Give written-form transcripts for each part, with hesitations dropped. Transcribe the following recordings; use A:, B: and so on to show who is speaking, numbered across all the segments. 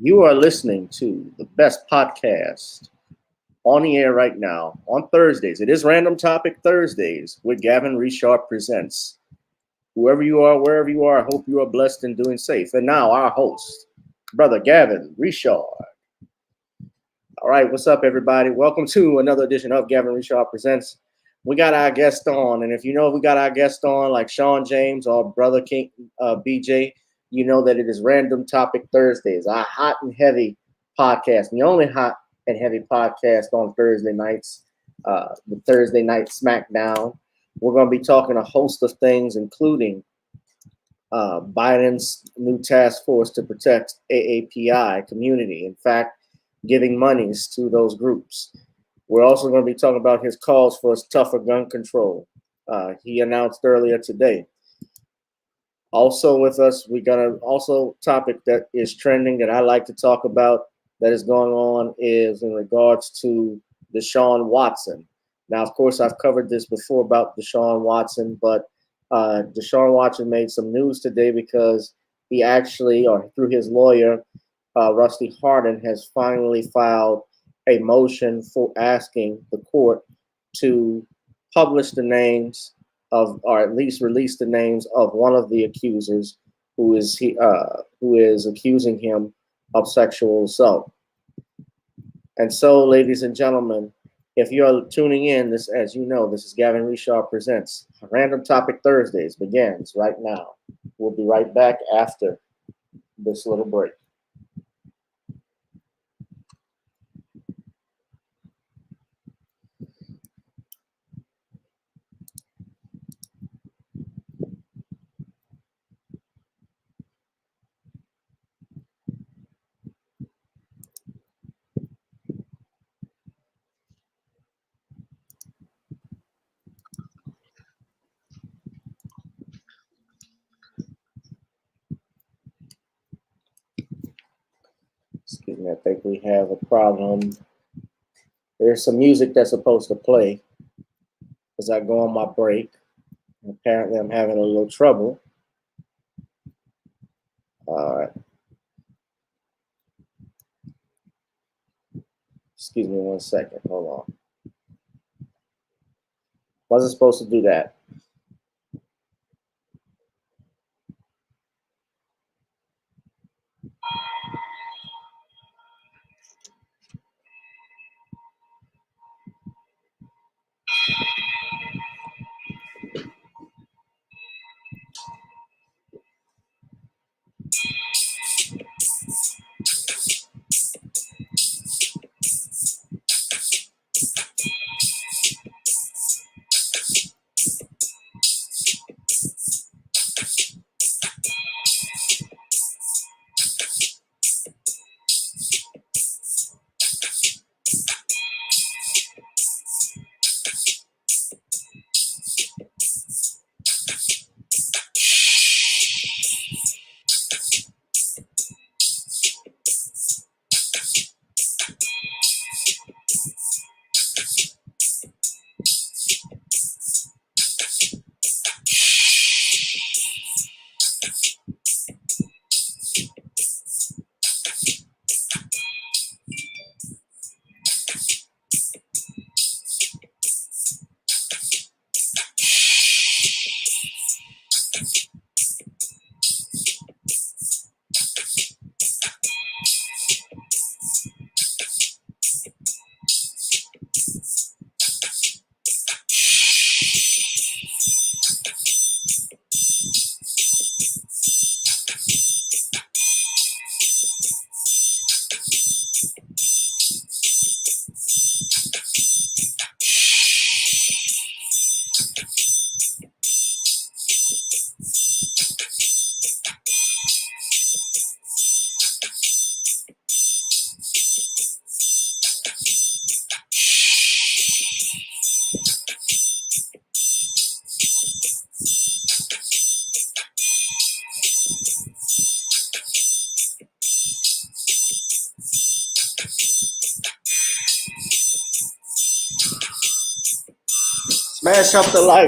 A: You are listening to the best podcast on the air right now on Thursdays. It is Random Topic Thursdays with Gavin Richard Presents. Whoever you are, wherever you are, I hope you are blessed and doing safe. And now our host, Brother Gavin Richard. All right, what's up, everybody? Welcome to another edition of Gavin Richard Presents. We got our guest on, and if you know we got our guest on, like Shawn James or Brother King BJ, you know that it is Random Topic Thursdays, our hot and heavy podcast, the only hot and heavy podcast on Thursday nights, the Thursday Night Smackdown. We're going to be talking a host of things, including Biden's new task force to protect AAPI community. In fact, giving monies to those groups. We're also going to be talking about his calls for tougher gun control. He announced earlier today. Also with us, we got a topic that is trending that I like to talk about that is going on is in regards to DeShaun Watson. Now, of course, I've covered this before about DeShaun Watson, but DeShaun Watson made some news today because he actually, or through his lawyer, Rusty Hardin, has finally filed a motion for asking the court to publish the names of, or at least release the names of one of the accusers who is accusing him of sexual assault. And so, ladies and gentlemen, if you're tuning in, this, as you know, this is Gavin Richard Presents. Random Topic Thursdays begins right now. We'll be right back after this little break. Excuse me, I think we have a problem. There's some music that's supposed to play as I go on my break. Apparently, I'm having a little trouble. All right. Excuse me 1 second. Hold on. Wasn't supposed to do that.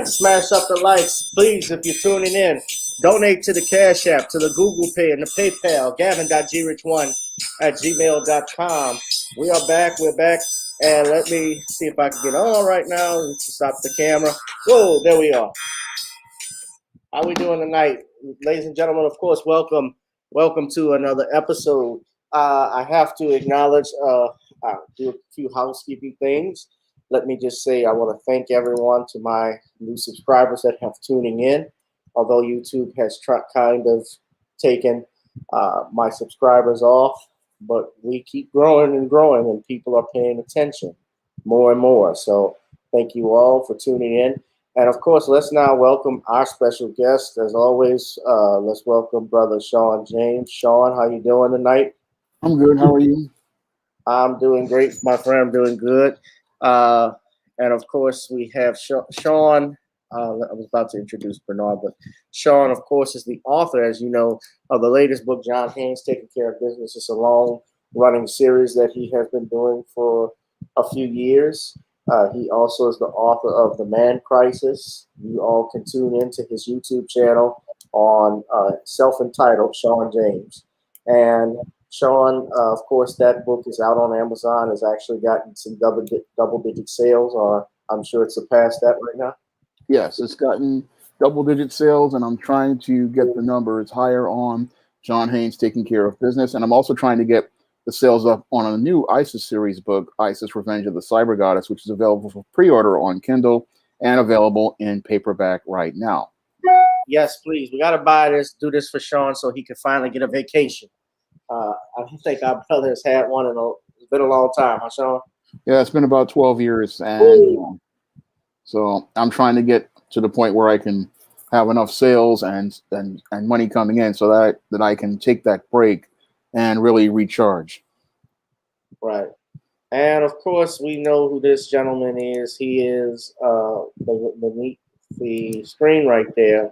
A: Smash up the likes, please, if you're tuning in. Donate to the Cash App, to the Google Pay, and the PayPal, gavin.grich1@gmail.com. We are back. We're back. And let me see if I can get on right now. Let's stop the camera. Whoa, there we are. How we doing tonight? Ladies and gentlemen, of course, welcome to another episode. I have to acknowledge, do a few housekeeping things. Let me just say I want to thank everyone, to my new subscribers that have tuning in. Although YouTube has kind of taken my subscribers off, but we keep growing and growing, and people are paying attention more and more. So thank you all for tuning in. And of course, let's now welcome our special guest. As always, let's welcome Brother Shawn James. Shawn, how you doing tonight?
B: I'm good. How are you?
A: I'm doing great, my friend. I'm doing good. And of course, we have Shawn. I was about to introduce Bernard, but Shawn, of course, is the author, as you know, of the latest book, John Haynes, Taking Care of Business. It's a long-running series that he has been doing for a few years. He also is the author of The Man Crisis. You all can tune into his YouTube channel on self-entitled Shawn James. And Shawn, of course, that book is out on Amazon. Has actually gotten some double-digit sales, or I'm sure it's surpassed that right now.
B: Yes, it's gotten double-digit sales, and I'm trying to get the numbers higher on John Haynes Taking Care of Business. And I'm also trying to get the sales up on a new ISIS series book, ISIS Revenge of the Cyber Goddess, which is available for pre-order on Kindle and available in paperback right now.
A: Yes, please. We got to buy this, do this for Shawn so he can finally get a vacation. I don't think our brother has had one it's been a long time, huh, Shawn?
B: Yeah, it's been about 12 years. And so I'm trying to get to the point where I can have enough sales and money coming in so that I can take that break and really recharge.
A: Right. And of course, we know who this gentleman is. He is beneath the screen right there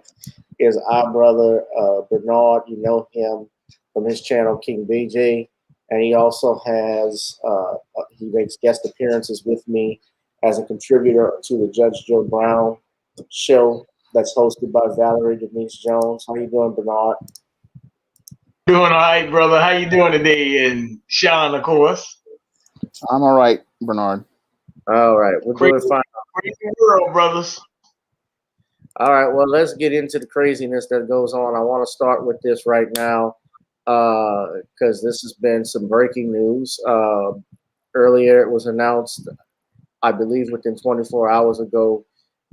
A: is our brother Bernard. You know him from his channel, King BJ. And he also has, he makes guest appearances with me as a contributor to the Judge Joe Brown show that's hosted by Valerie Denise Jones. How you doing, Bernard?
C: Doing all right, brother. How you doing today? And Shawn, of course.
B: I'm all right, Bernard.
A: All right. We're doing fine.
C: Crazy world, brothers.
A: All right. Well, let's get into the craziness that goes on. I want to start with this right now because this has been some breaking news. Earlier, it was announced, I believe within 24 hours ago,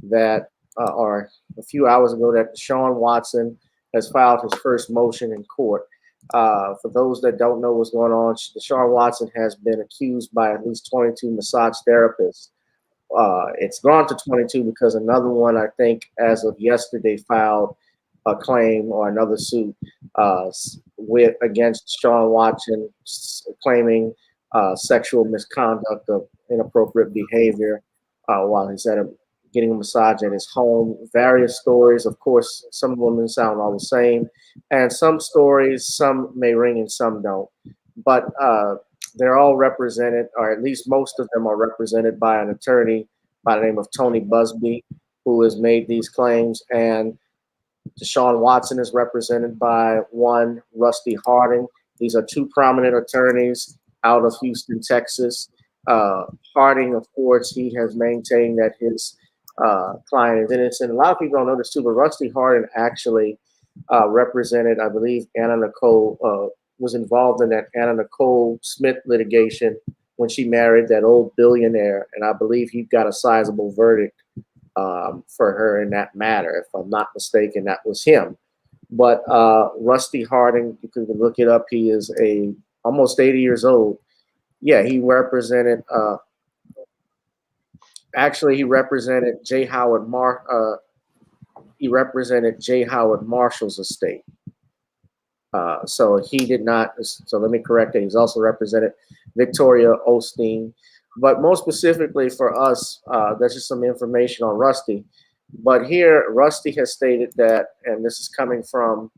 A: that, or a few hours ago, that DeShaun Watson has filed his first motion in court. For those that don't know what's going on, DeShaun Watson has been accused by at least 22 massage therapists. It's gone to 22 because another one, I think, as of yesterday, filed a claim or another suit against DeShaun Watson, claiming sexual misconduct of inappropriate behavior while he's getting a massage at his home. Various stories, of course, some of them sound all the same, and some stories, some may ring and some don't. But they're all represented, or at least most of them are represented by an attorney by the name of Tony Busby, who has made these claims. And DeShaun Watson is represented by one, Rusty Harding. These are two prominent attorneys out of Houston, Texas. Harding, of course, he has maintained that his client is innocent. A lot of people don't know this too, but Rusty Harding actually represented, I believe, Anna Nicole, was involved in that Anna Nicole Smith litigation when she married that old billionaire. And I believe he got a sizable verdict for her in that matter. If I'm not mistaken, that was him. But Rusty Harding, you can look it up. He is almost 80 years old. Yeah, he represented, he represented J. Howard Marshall's estate. So he did not. So let me correct that. He's also represented Victoria Osteen. But more specifically for us, that's just some information on Rusty. But here, Rusty has stated that, and this is coming from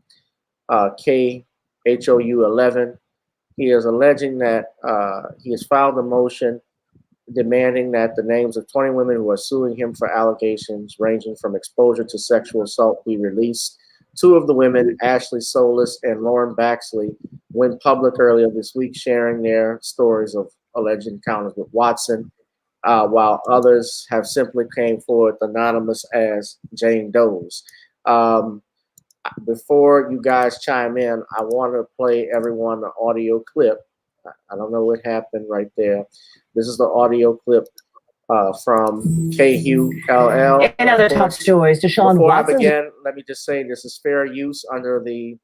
A: KHOU 11. He is alleging that he has filed a motion demanding that the names of 20 women who are suing him for allegations ranging from exposure to sexual assault be released Two of the women, Ashley Solis and Lauren Baxley, went public earlier this week sharing their stories of alleged encounters with Watson, while others have simply came forward anonymous as Jane Doe's. Before you guys chime in, I want to play everyone an audio clip. I don't know what happened right there. This is the audio clip from KULL.
D: In other top stories, DeShaun
A: Before
D: Watson.
A: I begin, let me just say this is fair use under the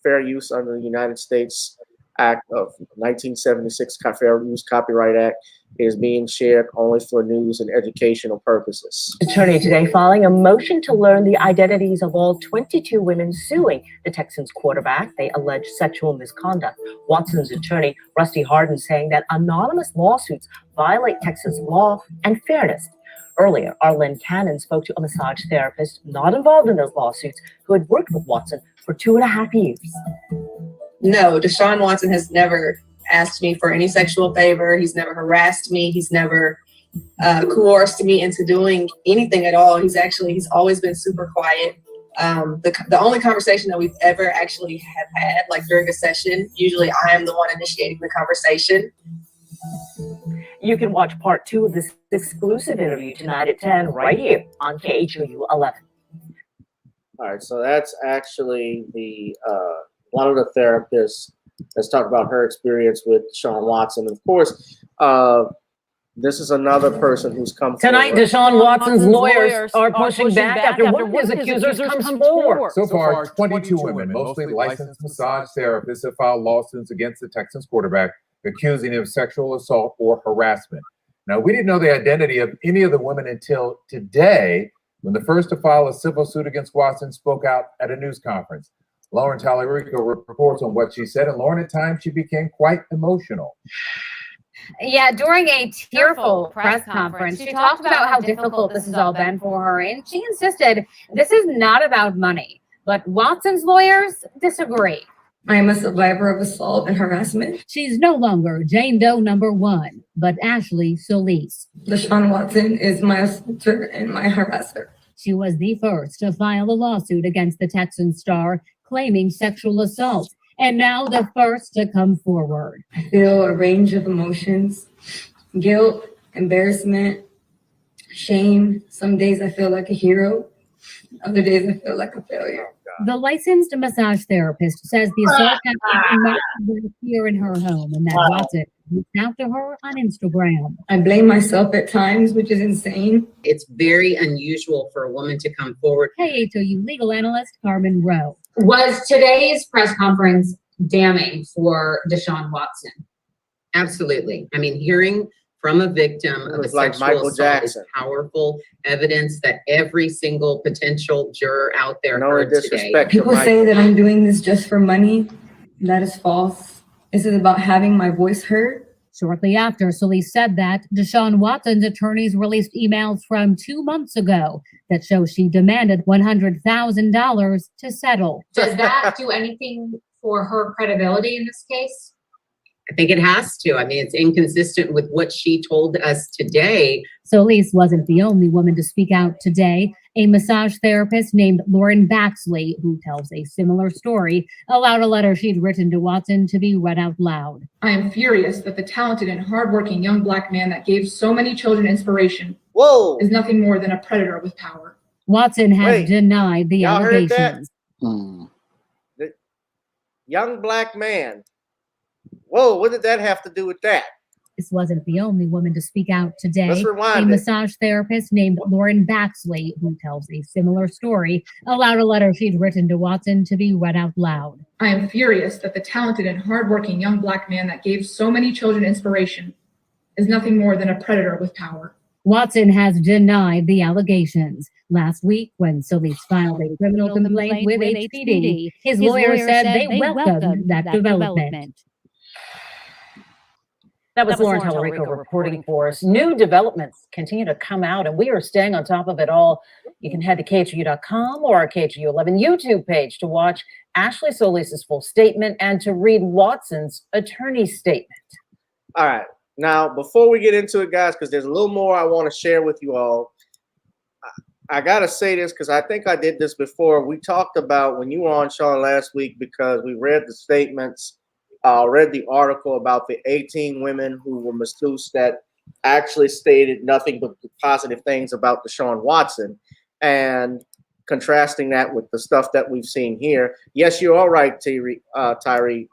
A: United States Act of 1976, Fair Use Copyright Act. Is being shared only for news and educational purposes.
D: Attorney today filing a motion to learn the identities of all 22 women suing the Texans quarterback. They allege sexual misconduct. Watson's attorney, Rusty Hardin, saying that anonymous lawsuits violate Texas law and fairness. Earlier, Arlen Cannon spoke to a massage therapist not involved in those lawsuits who had worked with Watson for 2.5 years.
E: No, DeShaun Watson has never asked me for any sexual favor. He's never harassed me. He's never coerced me into doing anything at all. He's always been super quiet. The only conversation that we've ever actually have had, like during a session, usually I am the one initiating the conversation.
D: You can watch part 2 of this exclusive interview tonight at 10 right here on KHOU 11.
A: All right, so that's actually the one of the therapists. Let's talk about her experience with DeShaun Watson. Of course, this is another person who's come
D: Tonight,
A: forward.
D: DeShaun Watson's lawyers are pushing back after one of his accusers comes forward.
F: So far, 22 women, mostly licensed massage therapists, have filed lawsuits against the Texans quarterback, accusing him of sexual assault or harassment. Now, we didn't know the identity of any of the women until today, when the first to file a civil suit against Watson spoke out at a news conference. Lauren Tallarico reports on what she said, and Lauren, at times, she became quite emotional.
G: Yeah, during a tearful press conference, she talked about how difficult this has all been for her, and she insisted this is not about money. But Watson's lawyers disagree.
E: I am a survivor of assault and harassment.
H: She's no longer Jane Doe #1, but Ashley Solis.
E: DeShaun Watson is my assaulter and my harasser.
H: She was the first to file a lawsuit against the Texans star, claiming sexual assault, and now the first to come forward.
E: I feel a range of emotions: guilt, embarrassment, shame. Some days I feel like a hero. Other days I feel like a failure.
H: The licensed massage therapist says the assault happened here in her home, and that Watson reached out to her on Instagram.
E: I blame myself at times, which is insane.
I: It's very unusual for a woman to come forward.
H: KHOU legal analyst Carmen Rowe.
G: Was today's press conference damning for DeShaun Watson?
I: Absolutely. I mean, hearing from a victim of a
A: like
I: sexual
A: Michael
I: assault
A: Jackson.
I: is powerful evidence that every single potential juror out there
A: No
I: heard today.
A: disrespect to
E: People say
A: Michael.
E: that I'm doing this just for money. That is false. This is about having my voice heard.
H: Shortly after Solis said that, DeShaun Watson's attorneys released emails from 2 months ago that show she demanded $100,000 to settle.
G: Does that do anything for her credibility in this case?
I: I think it has to. I mean, it's inconsistent with what she told us today.
H: Solis wasn't the only woman to speak out today. A massage therapist named Lauren Baxley, who tells a similar story, allowed a letter she'd written to Watson to be read out loud.
J: I am furious that the talented and hardworking young Black man that gave so many children inspiration is nothing more than a predator with power.
H: Watson has denied the
A: Y'all heard that?
H: allegations.
A: The young Black man. Whoa, what did that have to do with that?
H: This wasn't the only woman to speak out today.
A: Let's rewind
H: A
A: it.
H: massage therapist named Lauren Baxley, who tells a similar story, allowed a letter she'd written to Watson to be read out loud.
J: I am furious that the talented and hardworking young Black man that gave so many children inspiration is nothing more than a predator with power.
H: Watson has denied the allegations. Last week, when Solis filed a criminal complaint with HPD, his lawyer said they welcomed that development.
D: That was Lauren Tallarico reporting for us. New developments continue to come out, and we are staying on top of it all. You can head to KHOU.com or our KHOU 11 YouTube page to watch Ashley Solis' full statement and to read Watson's attorney's statement.
A: All right. Now, before we get into it, guys, because there's a little more I want to share with you all, I gotta say this because I think I did this before. We talked about when you were on, Shawn, last week, because we read the statements, read the article about the 18 women who were masseuses that actually stated nothing but positive things about DeShaun Watson, and contrasting that with the stuff that we've seen here. Yes, you're all right, Tyree.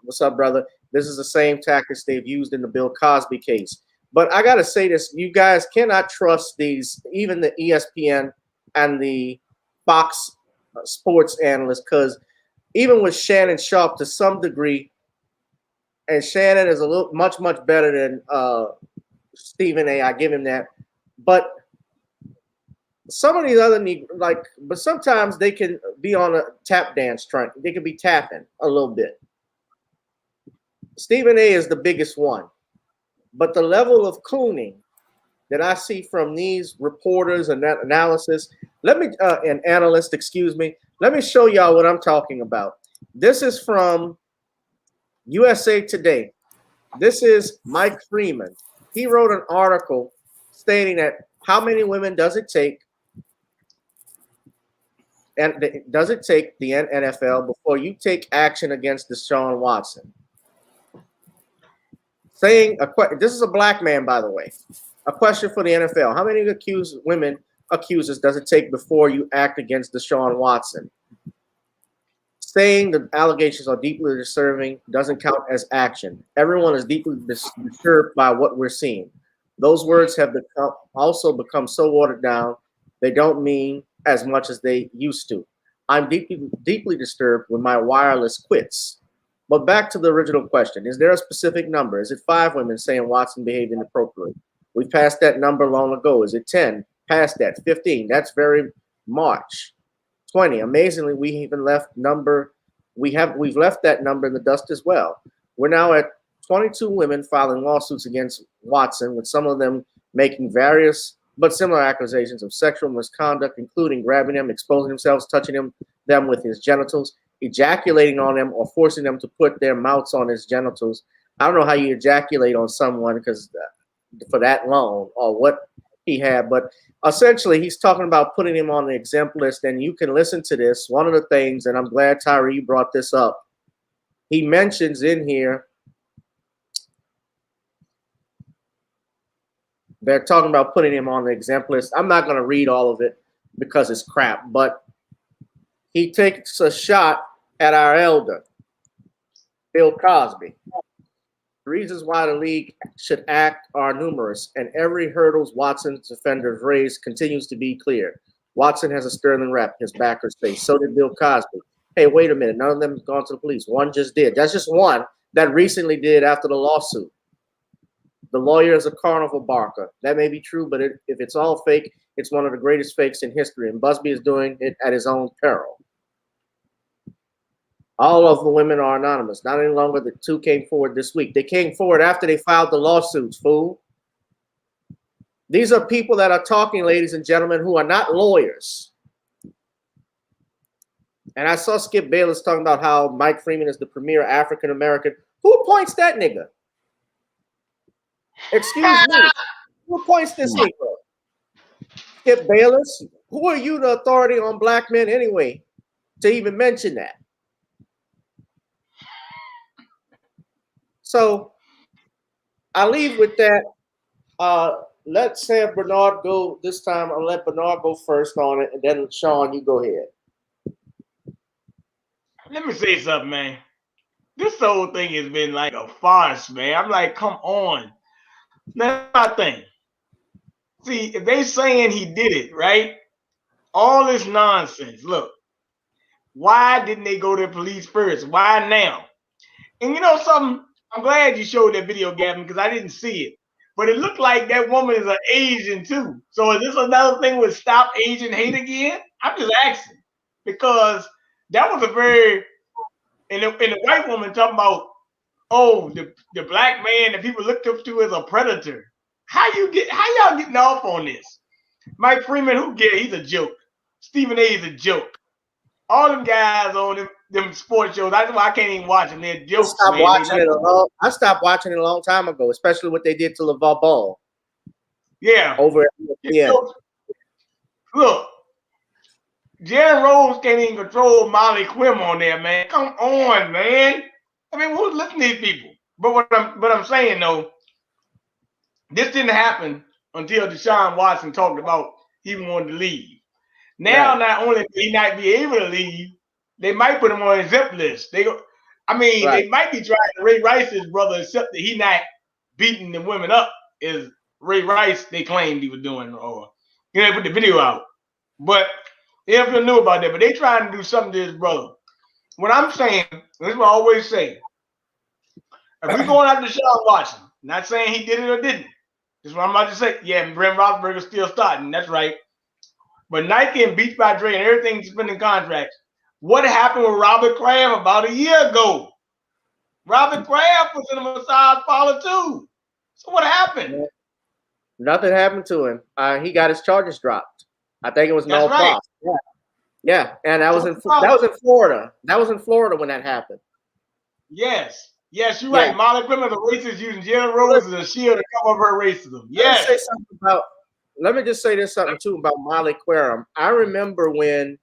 A: What's up, brother? This is the same tactics they've used in the Bill Cosby case. But I got to say this, you guys cannot trust these, even the ESPN and the Fox sports analysts, because even with Shannon Sharpe to some degree, and Shannon is a little much better than Stephen A. I give him that. But some of these other, but sometimes they can be on a tap dance train. They can be tapping a little bit. Stephen A. is the biggest one. But the level of cooning that I see from these reporters and that analysis, and analysts, excuse me, let me show y'all what I'm talking about. This is from USA Today. This is Mike Freeman. He wrote an article stating that how many women does it take, and does it take the NFL before you take action against DeShaun Watson? Saying this is a black man, by the way. A question for the NFL: how many women accusers does it take before you act against DeShaun Watson? Saying the allegations are deeply disturbing doesn't count as action. Everyone is deeply disturbed by what we're seeing. Those words have also become so watered down, they don't mean as much as they used to. I'm deeply disturbed when my wireless quits. But back to the original question. Is there a specific number? Is it 5 women saying Watson behaved inappropriately? We passed that number long ago. Is it 10? Past that. 15. That's very March. 20. Amazingly, we've left that number in the dust as well. We're now at 22 women filing lawsuits against Watson, with some of them making various but similar accusations of sexual misconduct, including grabbing them, exposing themselves, touching them with his genitals, ejaculating on them, or forcing them to put their mouths on his genitals. I don't know how you ejaculate on someone because for that long, or what he had, but essentially he's talking about putting him on the exempt list. And you can listen to this. One of the things, and I'm glad Tyree brought this up, he mentions in here, they're talking about putting him on the exempt list. I'm not going to read all of it because it's crap, but he takes a shot at our elder, Bill Cosby. The reasons why the league should act are numerous, and every hurdle Watson's defenders raised continues to be clear. Watson has a sterling rep, his backers say. So did Bill Cosby. Hey, wait a minute. None of them have gone to the police. One just did. That's just one that recently did after the lawsuit. The lawyer is a carnival barker. That may be true, but if it's all fake, it's one of the greatest fakes in history, and Busby is doing it at his own peril. All of the women are anonymous. Not any longer. The 2 came forward this week. They came forward after they filed the lawsuits, fool. These are people that are talking, ladies and gentlemen, who are not lawyers. And I saw Skip Bayless talking about how Mike Freeman is the premier African-American. Who appoints that nigga? Excuse me. Who appoints this nigga? Skip Bayless? Who are you, the authority on black men anyway, to even mention that? So I leave with that. Let's have Bernard go this time. I'll let Bernard go first on it, and then Shawn, you go ahead.
C: Let me say something, man. This whole thing has been like a farce, man. I'm like, come on. That's my thing. See, if they saying he did it, right? All this nonsense. Look, why didn't they go to the police first? Why now? And you know something? I'm glad you showed that video, Gavin, because I didn't see it. But it looked like that woman is an Asian too. So is this another thing with stop Asian hate again? I'm just asking. Because that was a very, and the white woman talking about, oh, the black man that people looked up to as a predator. How y'all getting off on this? Mike Freeman, who cares? He's a joke. Stephen A. is a joke. All them guys on them sports shows, that's why I can't even watch them. They're jokes.
A: I stopped watching it a long time ago, especially what they did to LeVar Ball.
C: Yeah.
A: Over at ESPN.
C: Look, Jalen Rose can't even control Molly Quim on there, man. Come on, man. I mean, who's listening to these people? But what I'm saying though, this didn't happen until DeShaun Watson talked about he wanted to leave. Now,
A: Right.
C: not only will he not be able to leave, they might put him on a zip list. They might be trying to Ray Rice's brother, except that he not beating the women up as Ray Rice they claimed he was doing, or they put the video out. But they never knew about that. But they trying to do something to his brother. What I'm saying, this is what I always say. If we're going after Deshaun Watson, not saying he did it or didn't. This is what I'm about to say. Yeah, Brent Roethlisberger's still starting. That's right. But Nike and Beats by Dre and everything suspending contracts. What happened with Robert Kraft about a year ago? Robert Kraft was in a massage parlor too. So what happened?
A: Nothing happened to him. He got his charges dropped. I think it was no problem. Yeah. Yeah, and that was in Florida. That was in Florida when that happened.
C: Yes, you're right. Molly Quim is a racist using Jalen Rose as a shield to cover her racism. Yes.
A: Let me just say this something too about Molly Quim. I remember when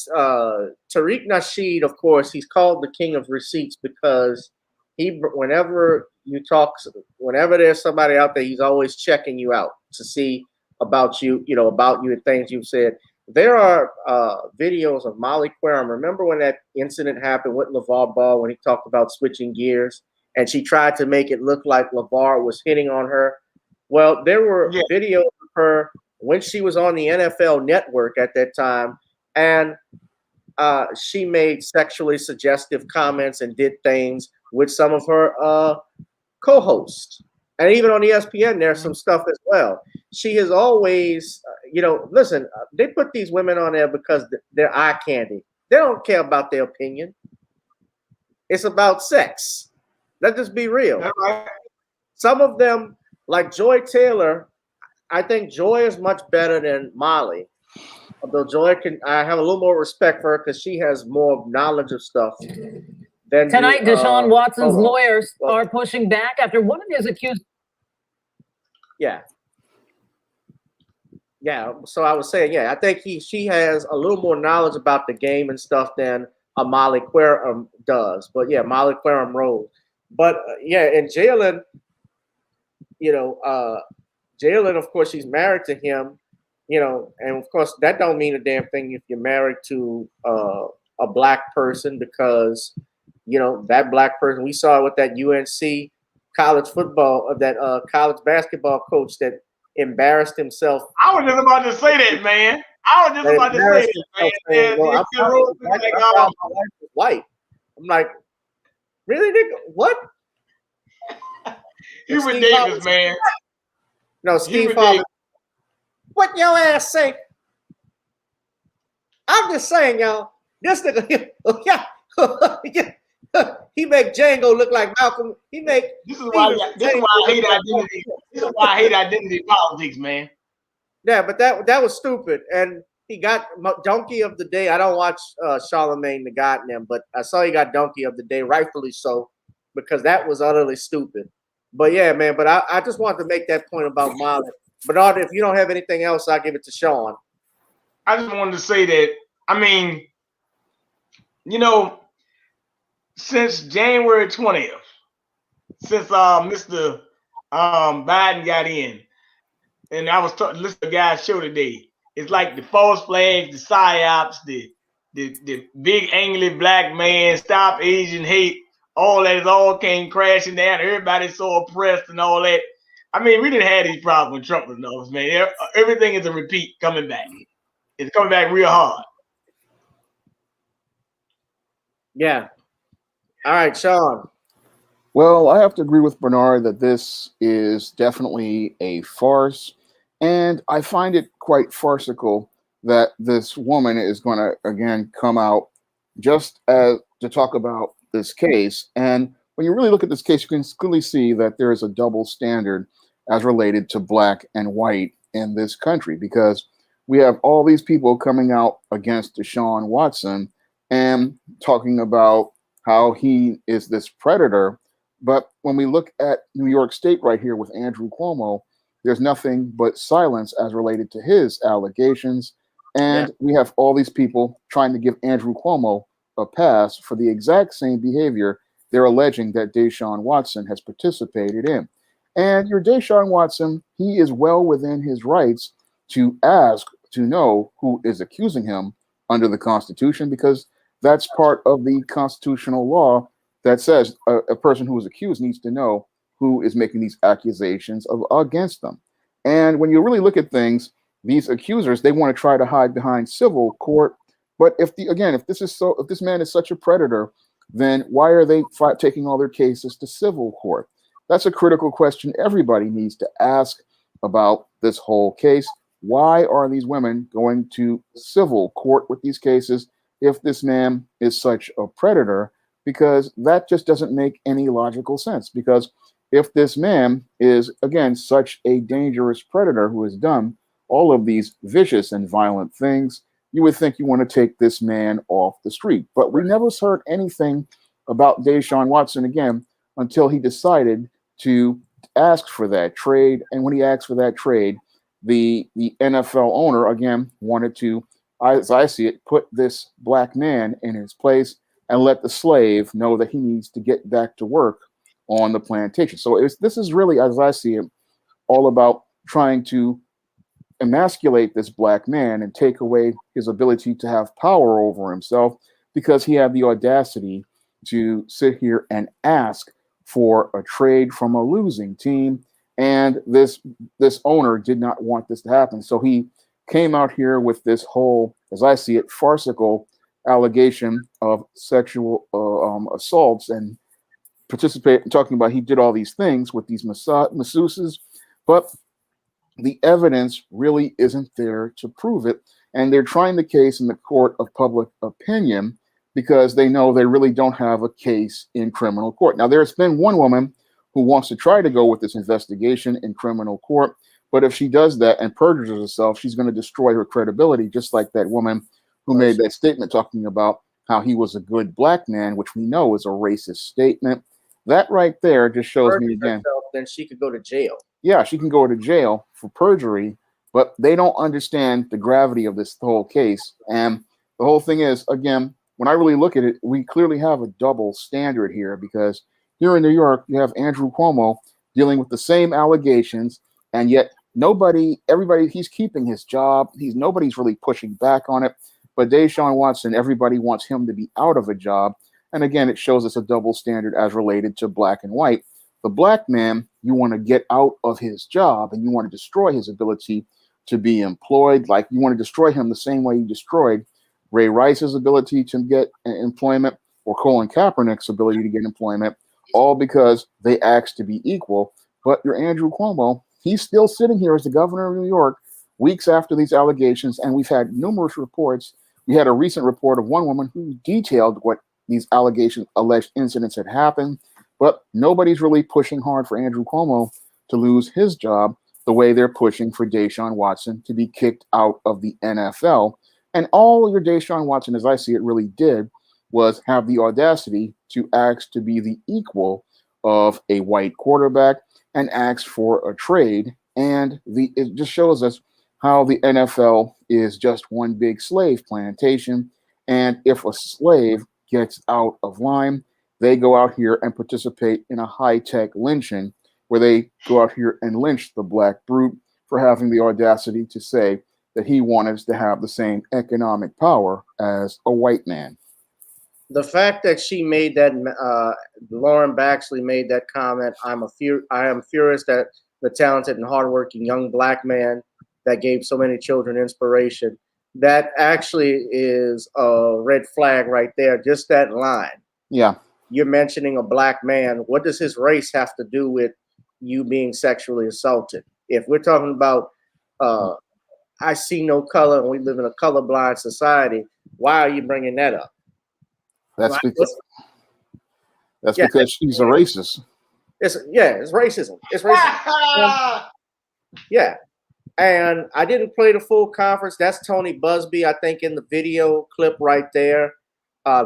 A: Tariq Nasheed, of course, he's called the king of receipts because whenever there's somebody out there, he's always checking you out to see about you and things you've said. There are videos of Molly Quim. Remember when that incident happened with LeVar Ball when he talked about switching gears and she tried to make it look like LeVar was hitting on her? Well, there were videos of her when she was on the NFL Network at that time, and she made sexually suggestive comments and did things with some of her co-hosts. And even on ESPN, there's some stuff as well. She has always, listen, they put these women on there because they're eye candy. They don't care about their opinion. It's about sex. Let's just be real.
C: Right.
A: Some of them, like Joy Taylor, I think Joy is much better than Molly. Although Joy I have a little more respect for her because she has more knowledge of stuff.
D: Tonight, DeShaun Watson's lawyers are pushing back after one of his accused.
A: Yeah. So I was saying, I think she has a little more knowledge about the game and stuff than Molly Quim does. But Molly Quim rolls. But and Jalen, Jalen, of course, she's married to him, and of course that don't mean a damn thing if you're married to a black person because that black person, we saw it with that UNC college football, that college basketball coach that embarrassed himself.
C: I was just about to say that, man.
A: White. I'm like, really, nigga? What?
C: Hubert Davis, man.
A: No, Steve Harvey. What your ass say? I'm just saying, y'all. This nigga, he make Django look like Malcolm.
C: This is why I hate identity. This is why I hate identity politics, man.
A: Yeah, but that was stupid. And he got Donkey of the Day. I don't watch Charlemagne the God and them, but I saw he got Donkey of the Day, rightfully so, because that was utterly stupid. But man, but I just wanted to make that point about Molly. Bernard, if you don't have anything else, I'll give it to Sean.
C: I just wanted to say that, since January 20th, since Mr. Biden got in, and I was listening to the guy's show today, it's like the false flags, the psyops, the big angry black man, stop Asian hate, all that all came crashing down. Everybody's so oppressed and all that. We didn't have these problems when Trump was in office, man. Everything is a repeat coming back. It's coming back real hard.
A: Yeah. All right, Sean.
B: Well, I have to agree with Bernard that this is definitely a farce. And I find it quite farcical that this woman is going to, again, come out just to talk about this case. And when you really look at this case, you can clearly see that there is a double standard as related to black and white in this country, because we have all these people coming out against DeShaun Watson and talking about how he is this predator. But when we look at New York State right here with Andrew Cuomo, there's nothing but silence as related to his allegations. And we have all these people trying to give Andrew Cuomo a pass for the exact same behavior they're alleging that DeShaun Watson has participated in. And your DeShaun Watson, he is well within his rights to ask to know who is accusing him under the Constitution, because that's part of the constitutional law that says a person who is accused needs to know who is making these accusations against them. And when you really look at things, these accusers, they want to try to hide behind civil court. But if this man is such a predator, then why are they taking all their cases to civil court? That's a critical question everybody needs to ask about this whole case. Why are these women going to civil court with these cases if this man is such a predator? Because that just doesn't make any logical sense. Because if this man is, again, such a dangerous predator who has done all of these vicious and violent things, you would think you want to take this man off the street. But we never heard anything about DeShaun Watson again until he decided to ask for that trade. And when he asked for that trade, the NFL owner, again, wanted to, as I see it, put this black man in his place and let the slave know that he needs to get back to work on the plantation. So this is really, as I see it, all about trying to emasculate this black man and take away his ability to have power over himself, because he had the audacity to sit here and ask for a trade from a losing team. And this owner did not want this to happen. So he came out here with this whole, as I see it, farcical allegation of sexual assaults and talking about he did all these things with these masseuses, but the evidence really isn't there to prove it. And they're trying the case in the court of public opinion because they know they really don't have a case in criminal court. Now, there's been one woman who wants to try to go with this investigation in criminal court, but if she does that and perjures herself, she's going to destroy her credibility, just like that woman who made that statement talking about how he was a good black man, which we know is a racist statement. That right there just shows me again.
A: Then she could go to jail.
B: Yeah, she can go to jail for perjury, but they don't understand the gravity of this whole case. And the whole thing is, again, when I really look at it, we clearly have a double standard here, because here in New York, you have Andrew Cuomo dealing with the same allegations, and yet everybody, he's keeping his job. Nobody's really pushing back on it. But DeShaun Watson, everybody wants him to be out of a job. And again, it shows us a double standard as related to black and white. The black man, you want to get out of his job and you want to destroy his ability to be employed. Like you want to destroy him the same way you destroyed Ray Rice's ability to get employment or Colin Kaepernick's ability to get employment, all because they asked to be equal. But your Andrew Cuomo, he's still sitting here as the governor of New York weeks after these allegations. And we've had numerous reports. We had a recent report of one woman who detailed what these allegations, alleged incidents had happened. But nobody's really pushing hard for Andrew Cuomo to lose his job the way they're pushing for DeShaun Watson to be kicked out of the NFL. And all your DeShaun Watson, as I see it, really did was have the audacity to ask to be the equal of a white quarterback and ask for a trade. And it just shows us how the NFL is just one big slave plantation. And if a slave gets out of line, they go out here and participate in a high-tech lynching where they go out here and lynch the black brute for having the audacity to say that he wanted to have the same economic power as a white man.
A: The fact that she made that, Lauren Baxley made that comment, I am furious that the talented and hardworking young black man that gave so many children inspiration, that actually is a red flag right there, just that line.
B: Yeah.
A: You're mentioning a black man. What does his race have to do with you being sexually assaulted? If we're talking about I see no color and we live in a colorblind society, why are you bringing that up?
B: That's because she's a racist.
A: It's racism. It's racism. Yeah. And I didn't play the full conference. That's Tony Busby, I think, in the video clip right there.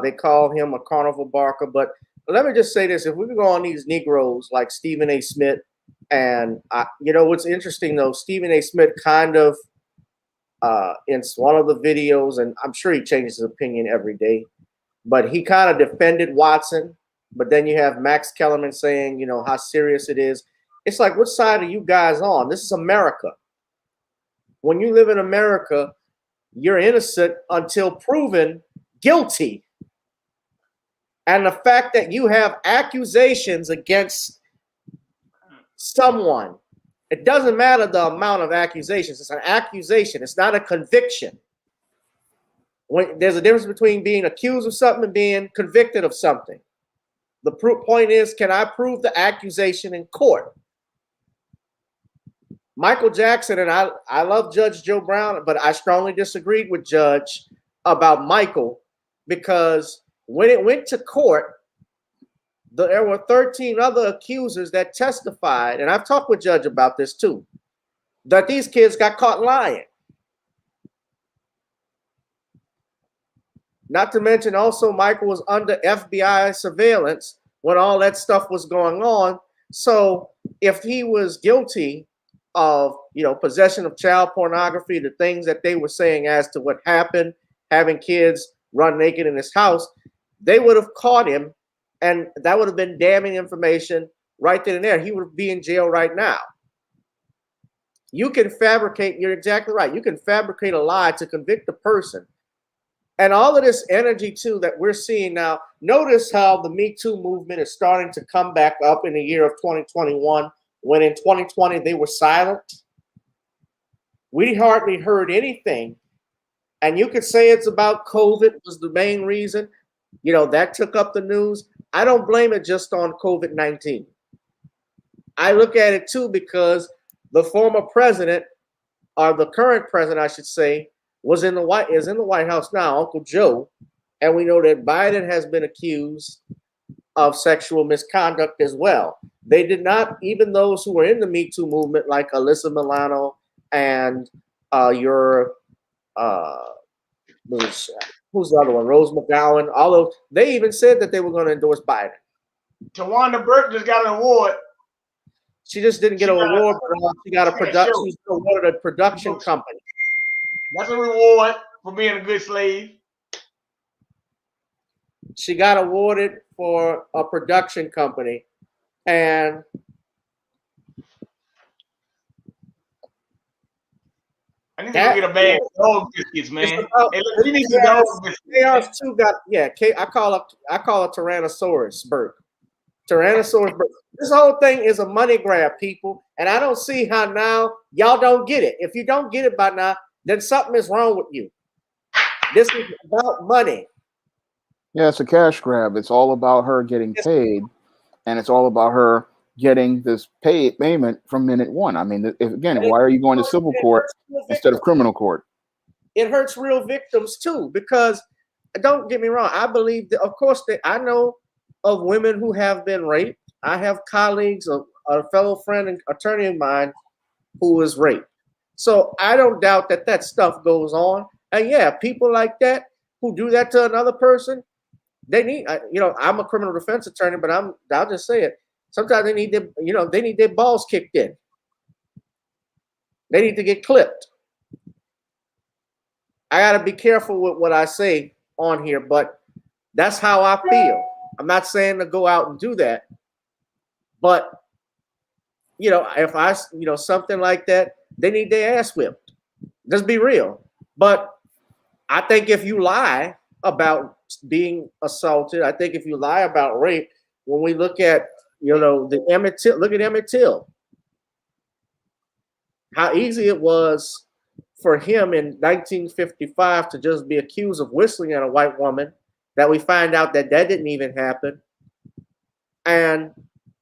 A: They call him a carnival barker. But let me just say this. If we go on these Negroes like Stephen A. Smith, and, what's interesting, though, Stephen A. Smith kind of in one of the videos, and I'm sure he changes his opinion every day, but he kind of defended Watson. But then you have Max Kellerman saying, you know, how serious it is. It's like, which side are you guys on? This is America. When you live in America, you're innocent until proven guilty. And the fact that you have accusations against someone, it doesn't matter the amount of accusations. It's an accusation. It's not a conviction. When there's a difference between being accused of something and being convicted of something. The point is, can I prove the accusation in court? Michael Jackson, and I love Judge Joe Brown, but I strongly disagreed with Judge about Michael, because when it went to court, there were 13 other accusers that testified, and I've talked with Judge about this too, that these kids got caught lying. Not to mention also Michael was under FBI surveillance when all that stuff was going on. So if he was guilty of, you know, possession of child pornography, the things that they were saying as to what happened, having kids run naked in his house, they would have caught him, and that would have been damning information right then and there. He would be in jail right now. You can fabricate, you're exactly right. You can fabricate a lie to convict a person. And all of this energy too that we're seeing now, notice how the Me Too movement is starting to come back up in the year of 2021, when in 2020 they were silent. We hardly heard anything. And you could say it's about COVID was the main reason. You know, that took up the news. I don't blame it just on COVID-19. I look at it too because the former president, or the current president, I should say, is in the White House now, Uncle Joe, and we know that Biden has been accused of sexual misconduct as well. They did not, even those who were in the Me Too movement, like Alyssa Milano and who's the other one, Rose McGowan, all those, they even said that they were going to endorse Biden.
C: Tawanda Burke just got an award.
A: She just didn't get an award, but she got a production. She's awarded a production company.
C: That's a reward for being a good slave.
A: She got awarded for a production company, and
C: I need to go get a bag of dog biscuits, man. We need some dog biscuits.
A: KR's2 got, yeah. I call it Tyrannosaurus Burke. Tyrannosaurus Burke. This whole thing is a money grab, people, and I don't see how now y'all don't get it. If you don't get it by now, then something is wrong with you. This is about money.
B: Yeah, it's a cash grab. It's all about her getting paid, and it's all about her getting this payment from minute one. I mean, again, why are you going to civil court instead of criminal court?
A: It hurts real victims too, because don't get me wrong. I believe that, of course, I know of women who have been raped. I have colleagues, a fellow friend and attorney of mine who was raped. So I don't doubt that that stuff goes on. And yeah, people like that who do that to another person, they need, you know, I'm a criminal defense attorney, but I'll just say it. Sometimes they need their, you know, they need their balls kicked in. They need to get clipped. I got to be careful with what I say on here, but that's how I feel. I'm not saying to go out and do that, but you know, if I, you know, something like that, they need their ass whipped. Just be real. But I think if you lie about being assaulted, I think if you lie about rape, when we look at, you know, the Emmett Till, look at Emmett Till. How easy it was for him in 1955 to just be accused of whistling at a white woman, that we find out that that didn't even happen. And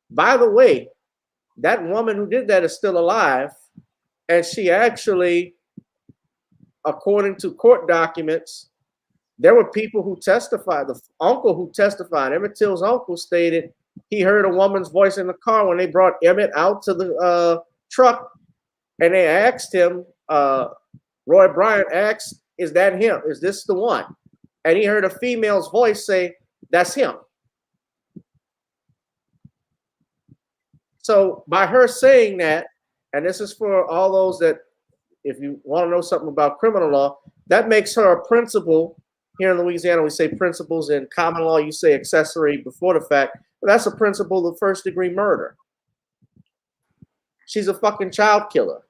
A: by the way, that woman who did that is still alive. And she actually, according to court documents, there were people who testified. The uncle who testified, Emmett Till's uncle, stated he heard a woman's voice in the car when they brought Emmett out to the truck. And they asked him, Roy Bryant asked, is that him? Is this the one? And he heard a female's voice say, that's him. So by her saying that, and this is for all those that if you want to know something about criminal law, that makes her a principal. Here in Louisiana, we say principals. In common law, you say accessory before the fact. But that's a principal of first-degree murder. She's a fucking child killer.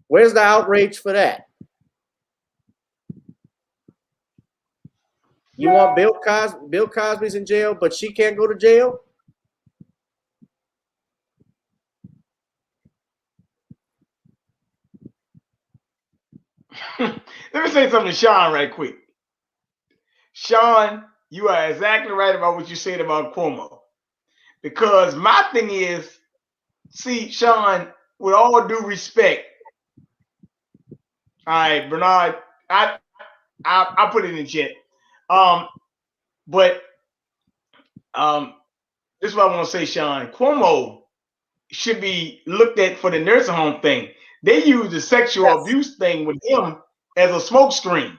A: Where's the outrage for that? You want Bill Cosby's in jail, but she can't go to jail?
C: Let me say something to Shawn right quick. Shawn, you are exactly right about what you said about Cuomo. Because my thing is, see, Shawn, with all due respect, all right, Bernard, I put it in chat. But this is what I want to say, Shawn. Cuomo should be looked at for the nursing home thing. They use the sexual abuse thing with him as a smokescreen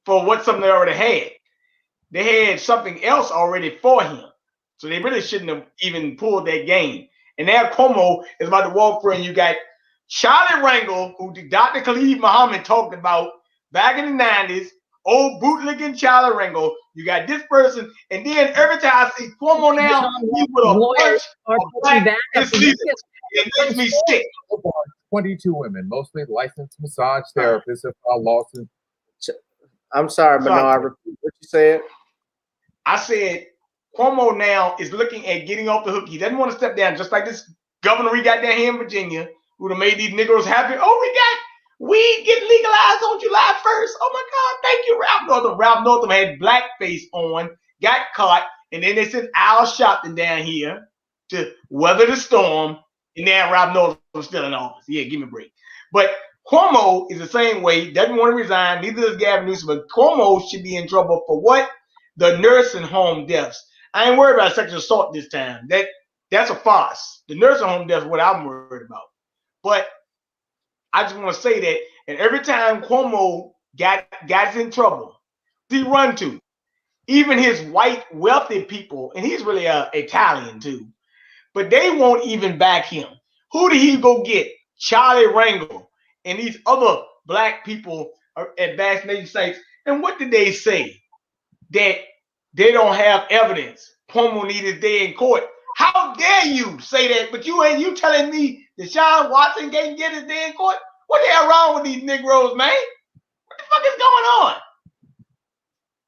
C: for what something they already had. They had something else already for him. So they really shouldn't have even pulled that game. And now Cuomo is about to walk through, and you got Charlie Rangel, who Dr. Khalid Muhammad talked about back in the 90s, old bootlicking Charlie Rangel. You got this person, and then every time I see Cuomo now, he's with a bunch of black misleaders. It makes me sick.
F: 22 women, mostly licensed massage therapists, have filed lawsuits.
A: I'm sorry, Bernard. Repeat what you said.
C: I said Cuomo now is looking at getting off the hook. He doesn't want to step down, just like this governor we got down here in Virginia, who would have made these Negroes happy. Oh, we got weed getting legalized on July 1st. Oh my God, thank you, Ralph Northam. Ralph Northam had blackface on, got caught, and then they sent Al Sharpton down here to weather the storm, and now Ralph Northam's still in office. Yeah, give me a break. But Cuomo is the same way, doesn't want to resign, neither does Gavin Newsom, but Cuomo should be in trouble for what? The nursing home deaths. I ain't worried about sexual assault this time. That's a farce. The nursing home deaths is what I'm worried about. But I just want to say that, and every time Cuomo got in trouble, he run to even his white wealthy people, and he's really Italian too, but they won't even back him. Who did he go get? Charlie Rangel and these other black people at vaccination sites. And what did they say? That they don't have evidence. Cuomo need his day in court. How dare you say that? But you telling me DeShaun Watson can't get his day in court? What the hell wrong with these Negroes, man? What the fuck is going on?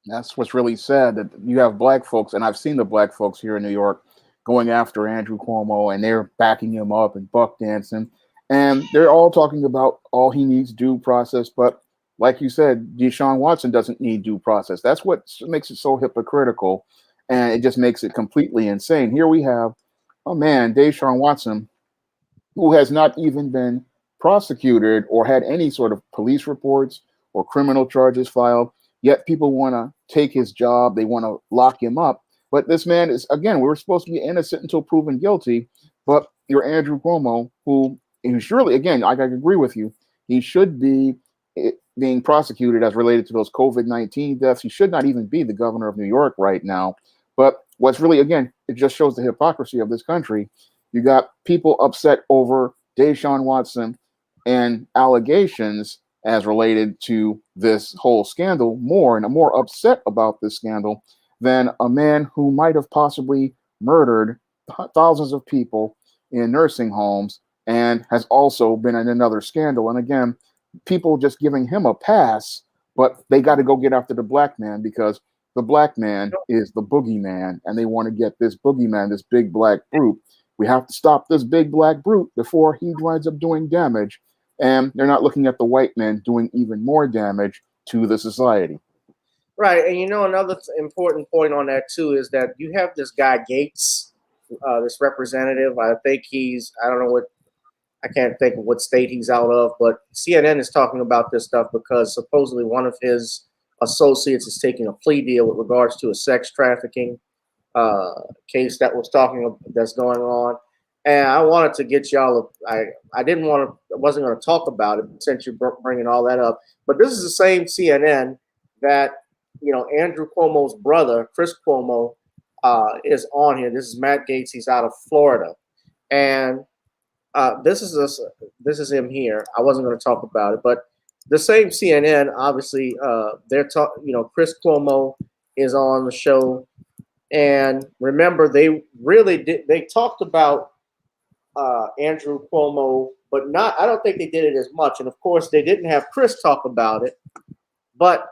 B: That's what's really sad, that you have black folks, and I've seen the black folks here in New York going after Andrew Cuomo, and they're backing him up and buck dancing. And they're all talking about all he needs due process. But like you said, DeShaun Watson doesn't need due process. That's what makes it so hypocritical. And it just makes it completely insane. Here we have a man, DeShaun Watson, who has not even been prosecuted or had any sort of police reports or criminal charges filed. Yet people want to take his job. They want to lock him up. But this man is, again, we were supposed to be innocent until proven guilty. But you're Andrew Cuomo, who surely, again, I agree with you, he should be being prosecuted as related to those COVID-19 deaths. He should not even be the governor of New York right now. But what's really, again, it just shows the hypocrisy of this country. You got people upset over DeShaun Watson and allegations as related to this whole scandal more upset about this scandal than a man who might have possibly murdered thousands of people in nursing homes and has also been in another scandal. And again, people just giving him a pass, but they got to go get after the black man because the black man is the boogeyman, and they want to get this boogeyman, this big black brute. We have to stop this big black brute before he winds up doing damage. And they're not looking at the white man doing even more damage to the society.
A: Right. And another important point on that too is that you have this guy Gates, this representative. I think I can't think of what state he's out of, but CNN is talking about this stuff because supposedly one of his associates is taking a plea deal with regards to a sex trafficking case that's going on. And I wanted to get y'all. I wasn't going to talk about it since you're bringing all that up. But this is the same CNN that Andrew Cuomo's brother, Chris Cuomo, is on here. This is Matt Gaetz. He's out of Florida, and This is him here. I wasn't going to talk about it, but the same CNN, obviously, they're talking. You know, Chris Cuomo is on the show, and remember, they really did. They talked about Andrew Cuomo, but not. I don't think they did it as much. And of course, they didn't have Chris talk about it. But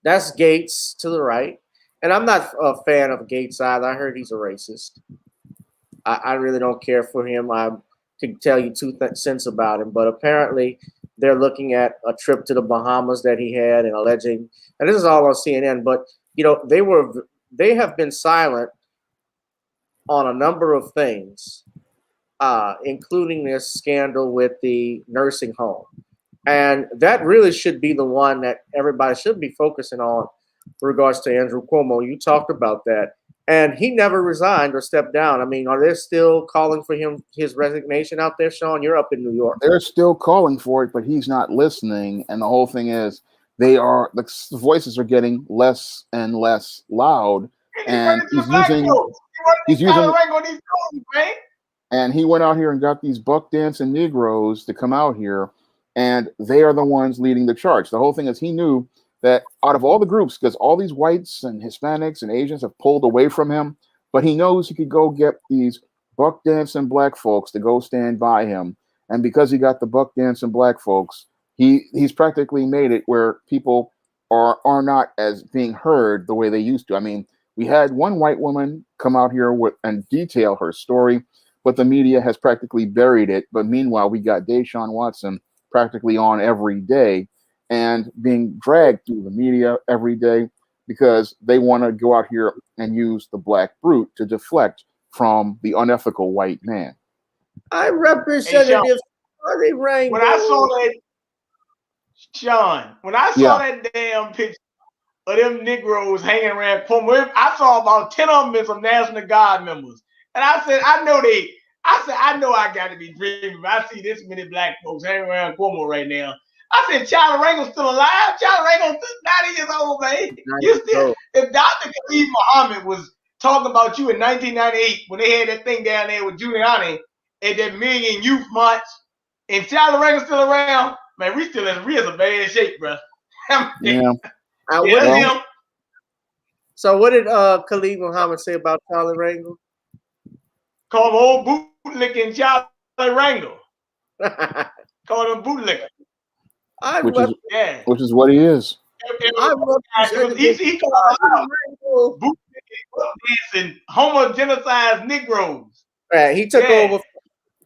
A: that's Gates to the right, and I'm not a fan of Gates either. I heard he's a racist. I really don't care for him. I could tell you two cents about him, but apparently they're looking at a trip to the Bahamas that he had and alleging, and this is all on CNN. But you know, they have been silent on a number of things, including this scandal with the nursing home. And that really should be the one that everybody should be focusing on with regards to Andrew Cuomo. You talked about that. And he never resigned or stepped down. I mean, are they still calling for his resignation out there, Shawn? You're up in New York.
B: They're still calling for it, but he's not listening. And the whole thing is the voices are getting less and less loud. And he's using and he went out here and got these buck dancing Negroes to come out here, and they are the ones leading the charge. The whole thing is he knew that out of all the groups, because all these whites and Hispanics and Asians have pulled away from him, but he knows he could go get these buck dancing black folks to go stand by him. And because he got the buck dancing black folks, he's practically made it where people are not as being heard the way they used to. I mean, we had one white woman come out here and detail her story, but the media has practically buried it. But meanwhile, we got DeShaun Watson practically on every day and being dragged through the media every day because they want to go out here and use the black brute to deflect from the unethical white man.
A: I'm Representative Charlie Rango.
C: When I saw that, Shawn, when I saw that damn picture of them Negroes hanging around Cuomo, I saw about 10 of them as some National Guard members. And I said, I know I got to be dreaming. I see this many black folks hanging around Cuomo right now. I said, Charlie Rango's still alive. Charlie Rango's 90 years old, man. You still, if Dr. Khalid Muhammad was talking about you in 1998 when they had that thing down there with Giuliani at that Million Youth March, and Charlie Rango's still around, man, we still in real bad shape, bro.
A: So what did Khalid Muhammad say about Charlie Rango?
C: Call him old bootlicking Charlie Rango. Call him bootlicker.
B: Which is what he is.
C: He called out bootlicking, homogenized Negroes.
A: Right, he took over.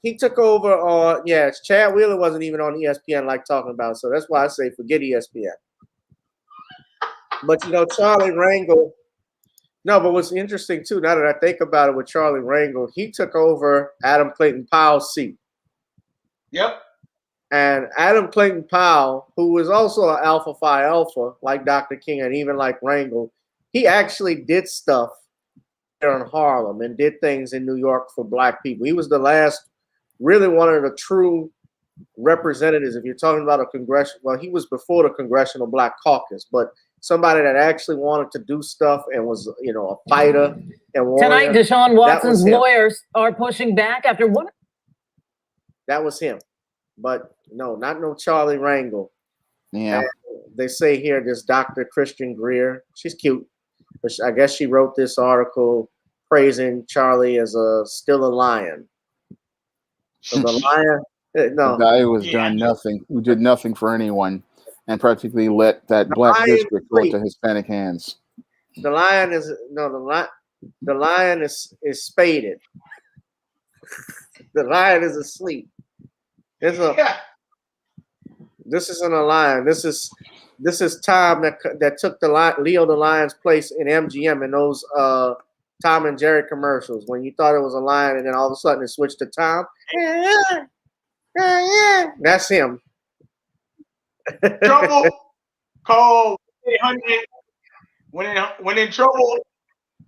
A: He took over on Chad Wheeler wasn't even on ESPN like talking about, so that's why I say forget ESPN. But you know, Charlie Rango. No, but what's interesting too, now that I think about it with Charlie Rango, he took over Adam Clayton Powell's seat.
C: Yep.
A: And Adam Clayton Powell, who was also an Alpha Phi Alpha, like Dr. King and even like Rango, he actually did stuff here in Harlem and did things in New York for black people. He was the last, really one of the true representatives. If you're talking about a congressional, well, he was before the Congressional Black Caucus, but somebody that actually wanted to do stuff and was, you know, a fighter and warrior.
D: Tonight, DeShaun Watson's lawyers are pushing back after what?
A: That was him. But no, not no Charlie Rango.
B: Yeah.
A: And they say here this Dr. Christian Greer. She's cute. But I guess she wrote this article praising Charlie as still a lion. So the lion, no.
B: The guy who who did nothing for anyone and practically let that black district go into Hispanic hands.
A: The lion is the lion is spaded. The lion is asleep. This isn't a lion. This is Tom that took Leo the Lion's place in MGM in those Tom and Jerry commercials when you thought it was a lion and then all of a sudden it switched to Tom. That's him.
C: Trouble, call 800. When in trouble,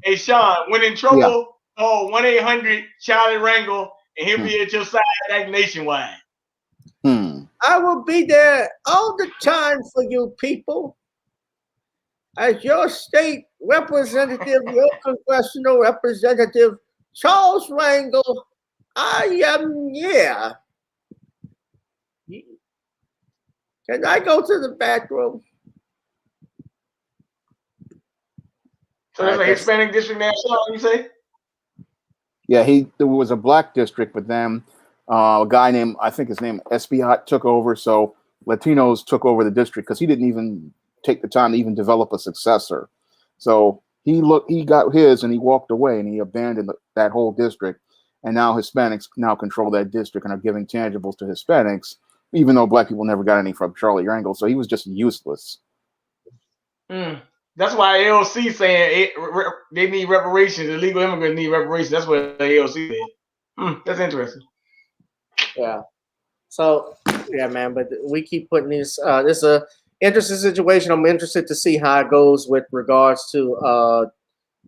C: hey Shawn, when in trouble, call 1-800 Charlie Rango, and he'll be at your side like nationwide.
A: I will be there all the time for you people. As your state representative, your congressional representative, Charles Rango, Yeah. Can I go to the bathroom?
C: So there's a Hispanic district now, Shawn, you say?
B: Yeah, there was a black district, but then a guy named, I think his name Espiat took over. So Latinos took over the district because he didn't even take the time to even develop a successor. So he got his and he walked away and he abandoned that whole district. And now Hispanics now control that district and are giving tangibles to Hispanics, even though black people never got any from Charlie Rangel. So he was just useless.
C: That's why AOC saying they need reparations. Illegal immigrants need reparations. That's what AOC said. That's interesting.
A: Yeah. So yeah, man. But we keep putting these. This is a interesting situation. I'm interested to see how it goes with regards to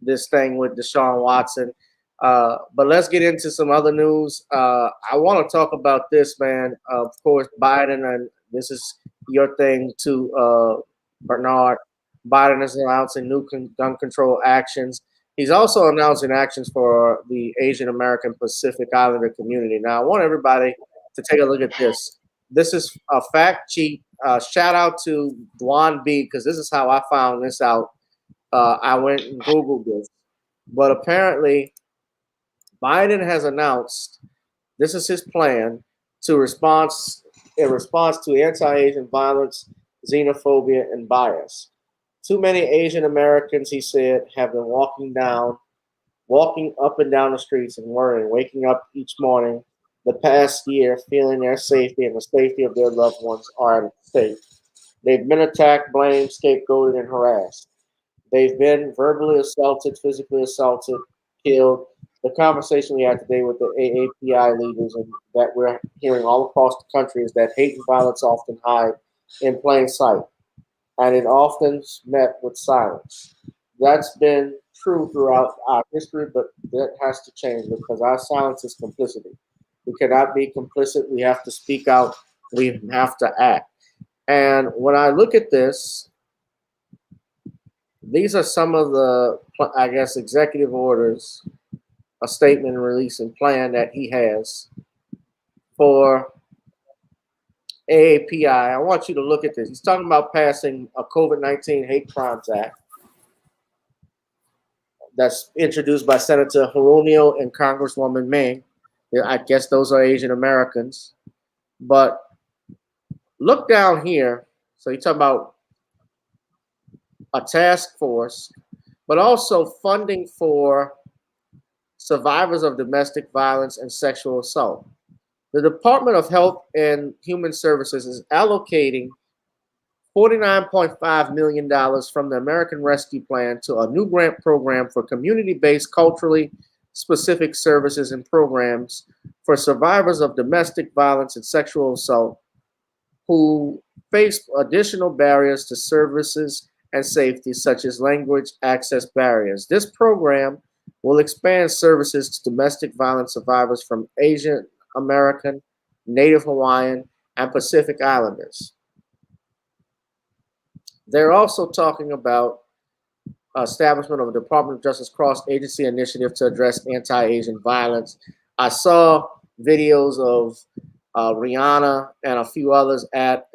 A: this thing with DeShaun Watson. But let's get into some other news. I want to talk about this, man. Of course, Biden, and this is your thing too, Bernard. Biden is announcing new gun control actions. He's also announcing actions for the Asian American Pacific Islander community. Now, I want everybody to take a look at this. This is a fact sheet. Shout out to Dwan B, because this is how I found this out. I went and Googled this. But apparently, Biden has announced this is his plan in response to anti-Asian violence, xenophobia, and bias. Too many Asian Americans, he said, have been walking up and down the streets and worrying, waking up each morning the past year feeling their safety and the safety of their loved ones are at stake. They've been attacked, blamed, scapegoated, and harassed. They've been verbally assaulted, physically assaulted, killed. The conversation we had today with the AAPI leaders and that we're hearing all across the country is that hate and violence often hide in plain sight, and it often met with silence. That's been true throughout our history, but that has to change because our silence is complicity. We cannot be complicit. We have to speak out. We have to act. And when I look at this, these are some of the, I guess, executive orders, a statement, release, and plan that he has for AAPI. I want you to look at this. He's talking about passing a COVID-19 Hate Crimes Act that's introduced by Senator Jaronio and Congresswoman Ming. I guess those are Asian Americans. But look down here. So you talk about a task force, but also funding for survivors of domestic violence and sexual assault. The Department of Health and Human Services is allocating $49.5 million from the American Rescue Plan to a new grant program for community-based, culturally specific services and programs for survivors of domestic violence and sexual assault who face additional barriers to services and safety, such as language access barriers. This program will expand services to domestic violence survivors from Asian American, Native Hawaiian, and Pacific Islanders. They're also talking about establishment of a Department of Justice cross-agency initiative to address anti-Asian violence. I saw videos of Rihanna and a few others at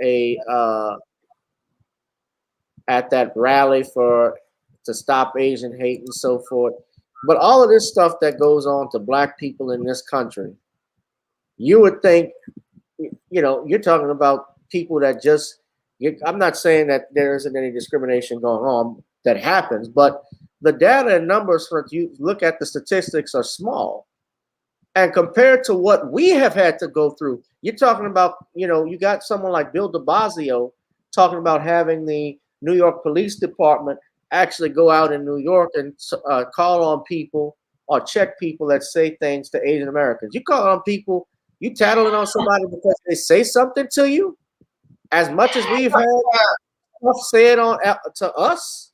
A: that rally to stop Asian hate and so forth. But all of this stuff that goes on to Black people in this country, you would think, you're talking about people that just, I'm not saying that there isn't any discrimination going on that happens, but the data and numbers, if you look at the statistics, are small. And compared to what we have had to go through, you're talking about, you got someone like Bill de Blasio talking about having the New York Police Department actually go out in New York and call on people or check people that say things to Asian Americans. You call on people, you tattling on somebody because they say something to you, as much as we've had stuff said to us.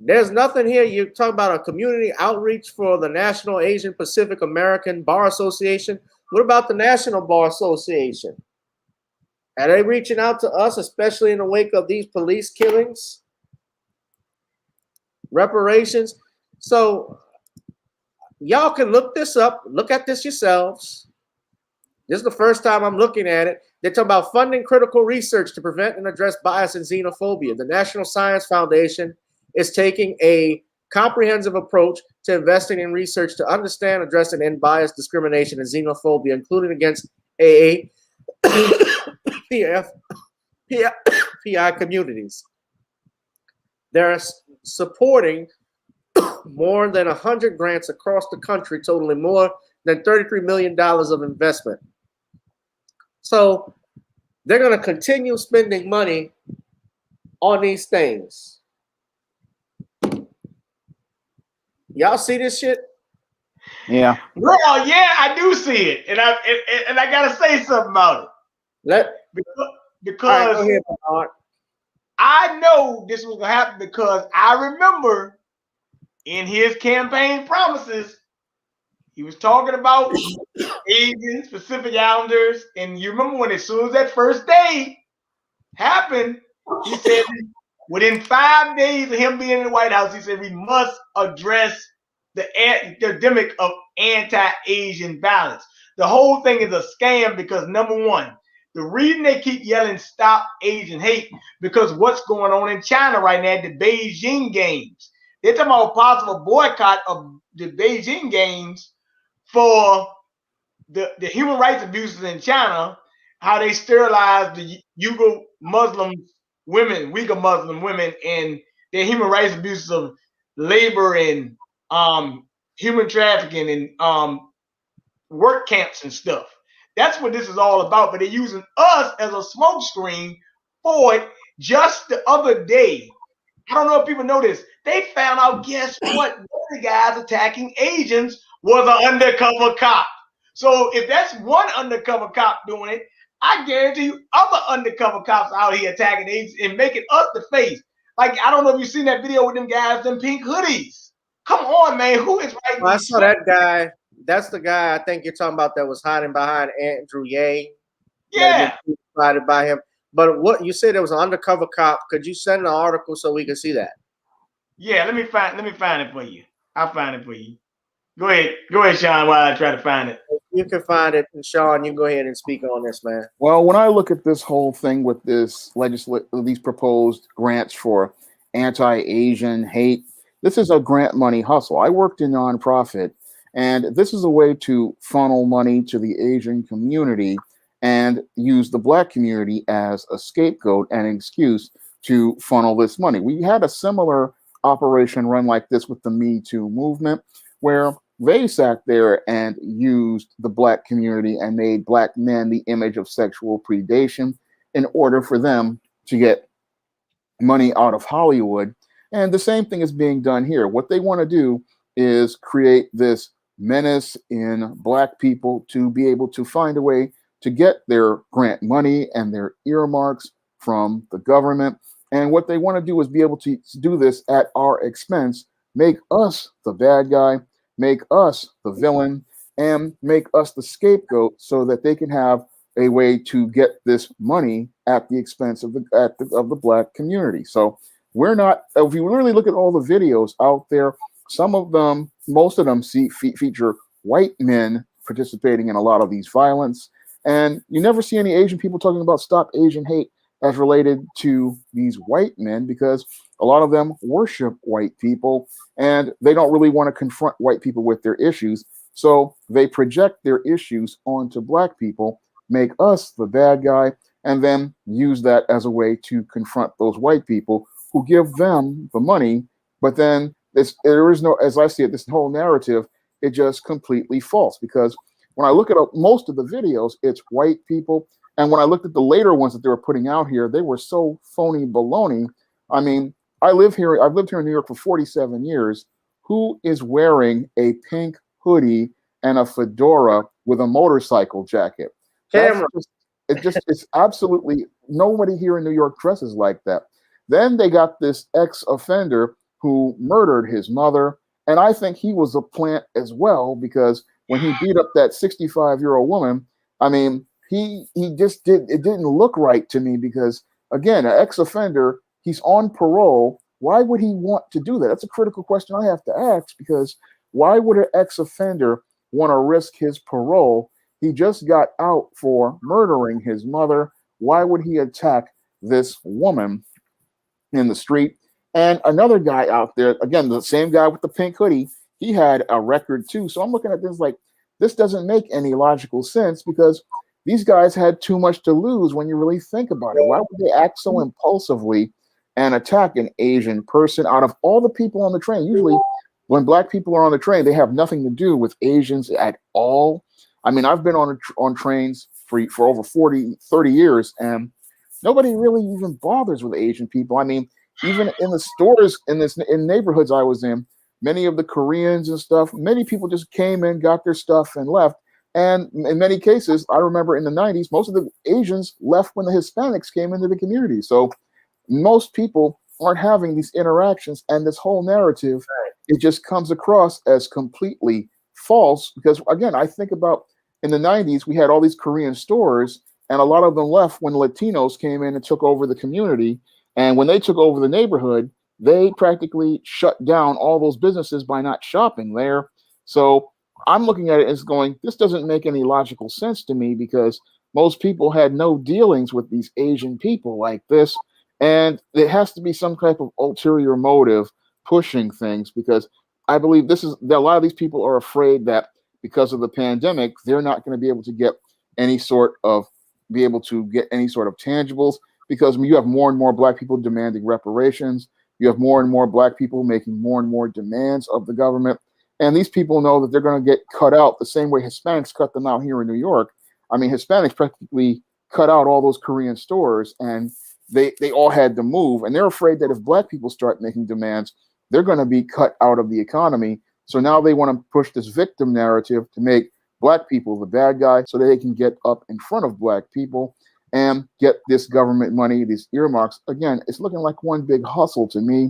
A: There's nothing here. You're talking about a community outreach for the National Asian Pacific American Bar Association. What about the National Bar Association? Are they reaching out to us, especially in the wake of these police killings? Reparations. So Y'all can look this up. Look at this yourselves. This is the first time I'm looking at it. They're talking about funding critical research to prevent and address bias and xenophobia. The National Science Foundation is taking a comprehensive approach to investing in research to understand, address, and end bias, discrimination, and xenophobia, including against AA, PI communities. They're supporting more than 100 grants across the country, totaling more than $33 million of investment. So they're going to continue spending money on these things. Y'all see this shit?
B: Yeah.
C: Well, yeah, I do see it, and I gotta say something about it. Because
A: right, go ahead, Bernard.
C: I know this was gonna happen because I remember in his campaign promises, he was talking about Asian Pacific Islanders, and you remember when as soon as that first day happened, he said within 5 days of him being in the White House, he said we must address the epidemic of anti-Asian violence. The whole thing is a scam because number one, the reason they keep yelling stop Asian hate because what's going on in China right now at the Beijing Games. They're talking about a possible boycott of the Beijing Games for the human rights abuses in China, how they sterilize the Uyghur Muslim women, and their human rights abuses of labor and human trafficking and work camps and stuff. That's what this is all about. But they're using us as a smokescreen for it. Just the other day, I don't know if people know this, they found out, guess what? One of the guys attacking Asians was an undercover cop. So if that's one undercover cop doing it, I guarantee you other undercover cops out here attacking Asians and making us the face. Like, I don't know if you've seen that video with them guys in pink hoodies. Come on, man. Who is right?
A: Well, I saw that guy. That's the guy I think you're talking about that was hiding behind Andrew Yang.
C: Yeah.
A: Provided by him. But what you said, there was an undercover cop. Could you send an article so we can see that?
C: Yeah, let me find it for you. I'll find it for you. Go ahead, Shawn, while I try to find it.
A: You can find it, and Shawn, you go ahead and speak on this, man.
B: Well, when I look at this whole thing with this these proposed grants for anti-Asian hate, this is a grant money hustle. I worked in nonprofit, and this is a way to funnel money to the Asian community and use the Black community as a scapegoat and an excuse to funnel this money. We had a similar operation run like this with the Me Too movement, where they sat there and used the Black community and made Black men the image of sexual predation in order for them to get money out of Hollywood. And the same thing is being done here. What they want to do is create this menace in Black people to be able to find a way to get their grant money and their earmarks from the government. And what they want to do is be able to do this at our expense, make us the bad guy, make us the villain, and make us the scapegoat so that they can have a way to get this money at the expense of the Black community. So we're not, if you really look at all the videos out there, some of them, most of them feature white men participating in a lot of these violence. And you never see any Asian people talking about stop Asian hate as related to these white men, because a lot of them worship white people and they don't really want to confront white people with their issues. So they project their issues onto Black people, make us the bad guy, and then use that as a way to confront those white people who give them the money. But then there is no, as I see it, this whole narrative, it just completely false, because when I look at most of the videos, it's white people. And when I looked at the later ones that they were putting out here, they were so phony baloney. I mean, I've lived here in New York for 47 years. Who is wearing a pink hoodie and a fedora with a motorcycle jacket? It's absolutely, nobody here in New York dresses like that. Then they got this ex-offender who murdered his mother. And I think he was a plant as well, because when he beat up that 65-year-old woman, I mean, he just it didn't look right to me, because again, an ex-offender, he's on parole. Why would he want to do that? That's a critical question I have to ask, because why would an ex-offender want to risk his parole? He just got out for murdering his mother. Why would he attack this woman in the street? And another guy out there, again, the same guy with the pink hoodie, he had a record too. So I'm looking at this like, this doesn't make any logical sense, because these guys had too much to lose when you really think about it. Why would they act so impulsively and attack an Asian person out of all the people on the train? Usually when black people are on the train, they have nothing to do with Asians at all. I mean, I've been on trains for over 30 years, and nobody really even bothers with Asian people. I mean, even in the stores in neighborhoods I was in, many of the Koreans and stuff, many people just came in, got their stuff, and left. And in many cases, I remember in the 90s, most of the Asians left when the Hispanics came into the community. So most people aren't having these interactions, and this whole narrative, it just comes across as completely false. Because again, I think about in the 90s, we had all these Korean stores, and a lot of them left when Latinos came in and took over the community. And when they took over the neighborhood, they practically shut down all those businesses by not shopping there. So I'm looking at it as going, this doesn't make any logical sense to me, because most people had no dealings with these Asian people like this. And there has to be some type of ulterior motive pushing things, because I believe that a lot of these people are afraid that because of the pandemic, they're not going to be able to get any sort of tangibles, because you have more and more black people demanding reparations. You have more and more black people making more and more demands of the government. And these people know that they're going to get cut out the same way Hispanics cut them out here in New York. I mean, Hispanics practically cut out all those Korean stores, and they all had to move. And they're afraid that if black people start making demands, they're going to be cut out of the economy. So now they want to push this victim narrative to make black people the bad guy, so that they can get up in front of black people and get this government money, these earmarks. Again, it's looking like one big hustle to me,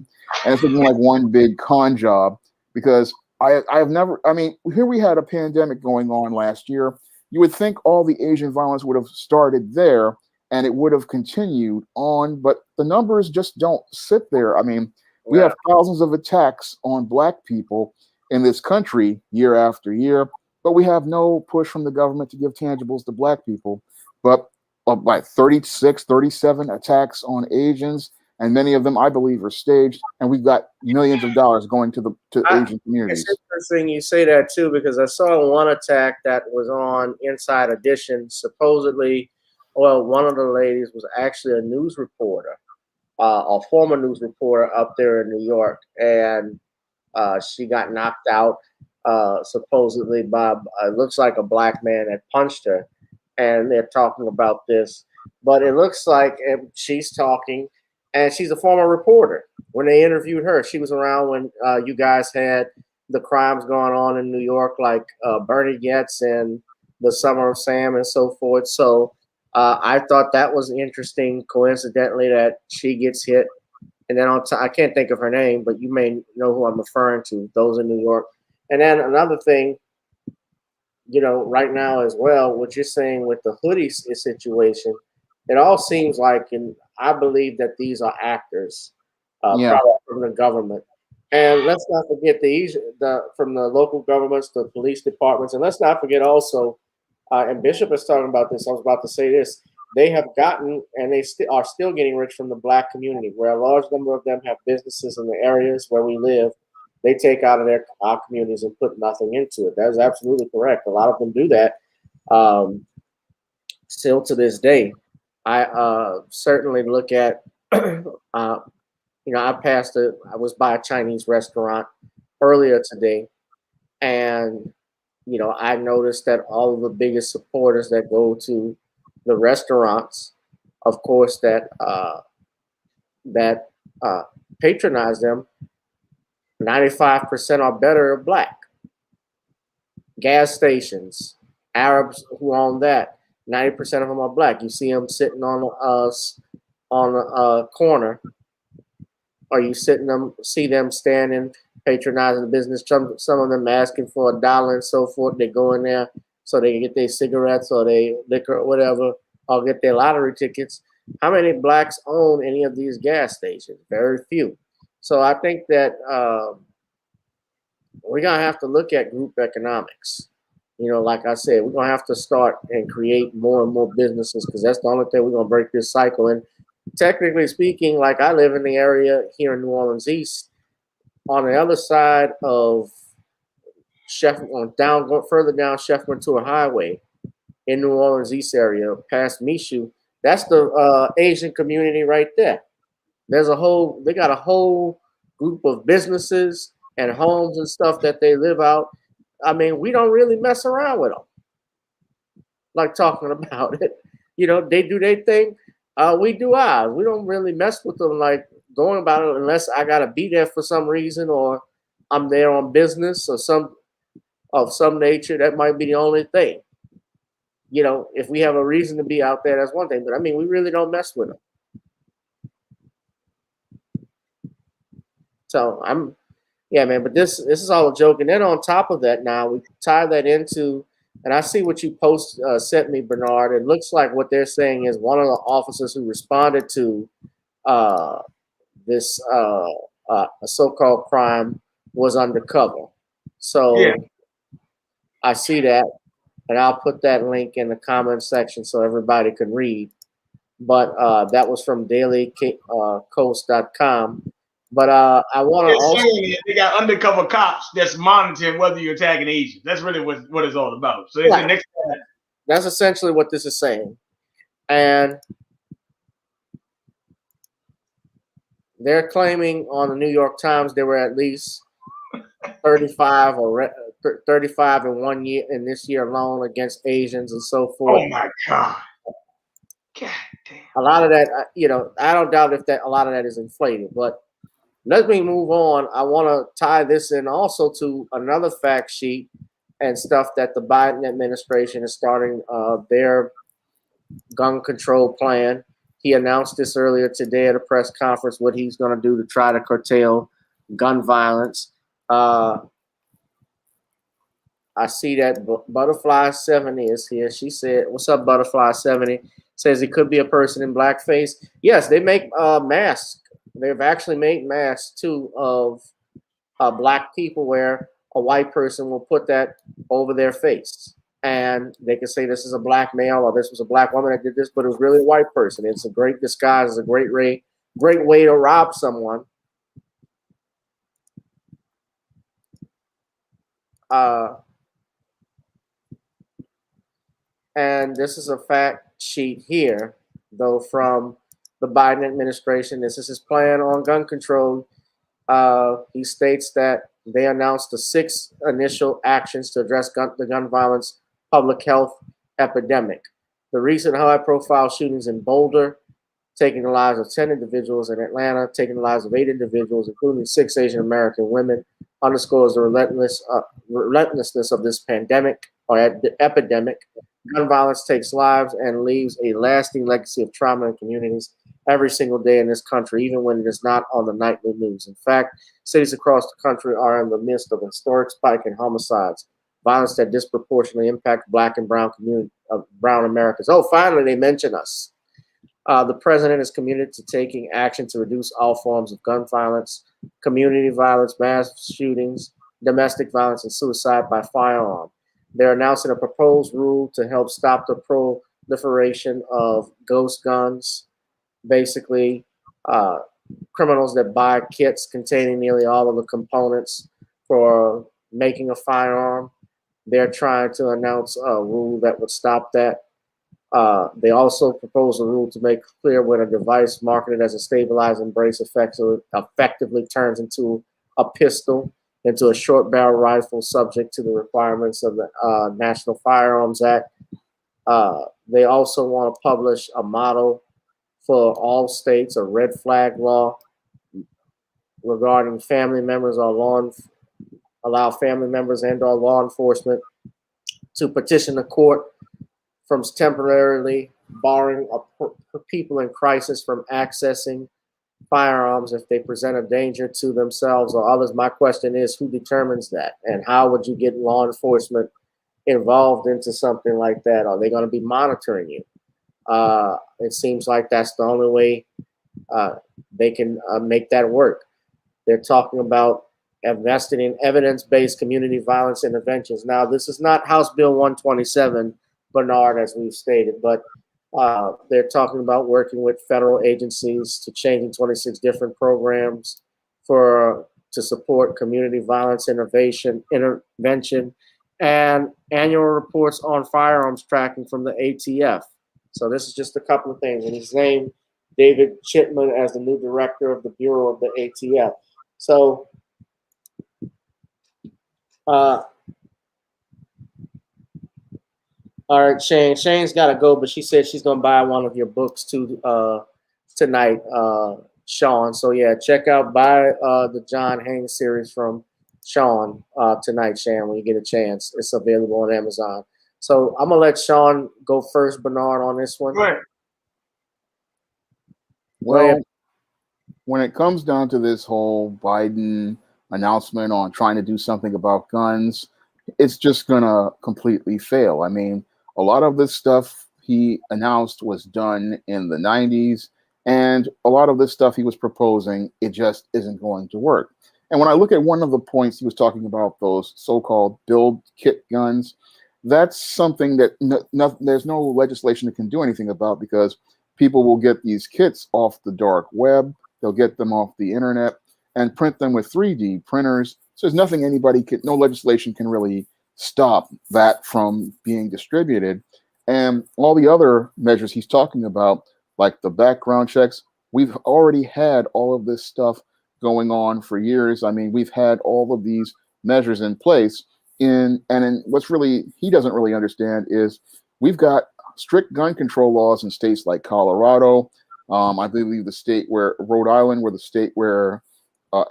B: and it's looking like one big con job, because here we had a pandemic going on last year. You would think all the Asian violence would have started there and it would have continued on, but the numbers just don't sit there. I mean, we have thousands of attacks on black people in this country year after year, but we have no push from the government to give tangibles to black people. But like 36, 37 attacks on Asians, and many of them, I believe, are staged, and we've got millions of dollars going to Asian communities.
A: It's interesting you say that too, because I saw one attack that was on Inside Edition. Supposedly, well, one of the ladies was actually a news reporter, a former news reporter up there in New York, and she got knocked out supposedly by it looks like a black man that punched her, and they're talking about this, but it looks like she's talking. And she's a former reporter. When they interviewed her, she was around when you guys had the crimes going on in New York, like Bernie Getz and the Summer of Sam and so forth. So I thought that was interesting, coincidentally, that she gets hit. And then I can't think of her name, but you may know who I'm referring to, those in New York. And then another thing, right now as well, what you're saying with the hoodie situation, it all seems like, and I believe that these are actors, probably from the government. And let's not forget from the local governments, the police departments, and let's not forget also, and Bishop is talking about this, I was about to say this, they have gotten, and they are still getting rich from the black community, where a large number of them have businesses in the areas where we live. They take out of our communities and put nothing into it. That is absolutely correct. A lot of them do that still to this day. I certainly look at, I was by a Chinese restaurant earlier today, and, I noticed that all of the biggest supporters that go to the restaurants, of course, that patronize them, 95% or better are black. Gas stations, Arabs who own that, 90% of them are black. You see them sitting on a corner, or you see them standing, patronizing the business. Some of them asking for $1 and so forth. They go in there so they can get their cigarettes or their liquor or whatever, or get their lottery tickets. How many blacks own any of these gas stations? Very few. So I think that we're gonna have to look at group economics. You know, like I said, we're gonna have to start and create more and more businesses because that's the only thing we're gonna break this cycle. And technically speaking, like I live in the area here in New Orleans East, on the other side of further down Chef Ventura Highway in New Orleans East area, past Michoud, that's the Asian community right there. They got a whole group of businesses and homes and stuff that they live out. I mean, we don't really mess around with them, like talking about it. You know, they do their thing. We do ours. We don't really mess with them like going about it unless I gotta be there for some reason or I'm there on business or some nature. That might be the only thing. You know, if we have a reason to be out there, that's one thing. But I mean, we really don't mess with them. So yeah, man. But this is all a joke. And then on top of that, now we tie that into, and I see what you sent me, Bernard. It looks like what they're saying is one of the officers who responded to this a so-called crime was undercover. So yeah. I see that, and I'll put that link in the comment section so everybody can read. But that was from dailycoast.com. But I want to also
C: they got undercover cops that's monitoring whether you're attacking Asians. That's really what it's all about. So
A: right. That's essentially what this is saying, and they're claiming on the New York Times there were at least 35 in 1 year in this year alone against Asians and so forth.
C: Oh my God! God damn.
A: A lot of that, you know, I don't doubt if that a lot of that is inflated, but. Let me move on. I want to tie this in also to another fact sheet and stuff that the Biden administration is starting their gun control plan. He announced this earlier today at a press conference, what he's going to do to try to curtail gun violence. I see that Butterfly 70 is here. She said, what's up, Butterfly 70? Says it could be a person in blackface. Yes, they make masks. They've actually made masks too of black people where a white person will put that over their face and they can say this is a black male or this was a black woman that did this, but it was really a white person. It's a great disguise. It's a great way to rob someone. And this is a fact sheet here, though, from the Biden administration. This is his plan on gun control. He states that they announced the 6 initial actions to address the gun violence public health epidemic. The recent high-profile shootings in Boulder, taking the lives of 10 individuals, in Atlanta, taking the lives of 8 individuals, including 6 Asian American women, underscores the relentlessness of this pandemic or epidemic. Gun violence takes lives and leaves a lasting legacy of trauma in communities every single day in this country, even when it is not on the nightly news. In fact, cities across the country are in the midst of a historic spike in homicides, violence that disproportionately impacts Black and brown Americans. Oh, finally, they mention us. The president is committed to taking action to reduce all forms of gun violence, community violence, mass shootings, domestic violence, and suicide by firearm. They're announcing a proposed rule to help stop the proliferation of ghost guns. Basically, criminals that buy kits containing nearly all of the components for making a firearm. They're trying to announce a rule that would stop that. They also propose a rule to make clear when a device marketed as a stabilizing brace effectively turns into a pistol, into a short barrel rifle subject to the requirements of the National Firearms Act. They also want to publish a model for all states, a red flag law regarding family members or allow family members and or law enforcement to petition the court from temporarily barring people in crisis from accessing firearms if they present a danger to themselves or others. My question is, who determines that? And how would you get law enforcement involved into something like that? Are they going to be monitoring you? It seems like that's the only way they can make that work. They're talking about investing in evidence-based community violence interventions. Now, this is not House Bill 127, Bernard, as we've stated, but they're talking about working with federal agencies to changing 26 different programs to support community violence intervention, and annual reports on firearms tracking from the ATF. So this is just a couple of things. And he's named David Chipman as the new director of the Bureau of the ATF. So all right, Shane. Shane's got to go, but she said she's going to buy one of your books too tonight, Shawn. So yeah, buy the John Haynes series from Shawn tonight, Shane, when you get a chance. It's available on Amazon. So I'm going to let Shawn go first, Bernard, on this one.
C: Right.
B: Well, when it comes down to this whole Biden announcement on trying to do something about guns, it's just going to completely fail. I mean, a lot of this stuff he announced was done in the 90s, and a lot of this stuff he was proposing, it just isn't going to work. And when I look at one of the points he was talking about, those so-called build kit guns, that's something that there's no legislation that can do anything about, because people will get these kits off the dark web, they'll get them off the internet and print them with 3D printers. So there's nothing no legislation can really stop that from being distributed. And all the other measures he's talking about, like the background checks, we've already had all of this stuff going on for years. I mean, we've had all of these measures in place. What's really he doesn't really understand is we've got strict gun control laws in states like Colorado. I believe Rhode Island, where the state where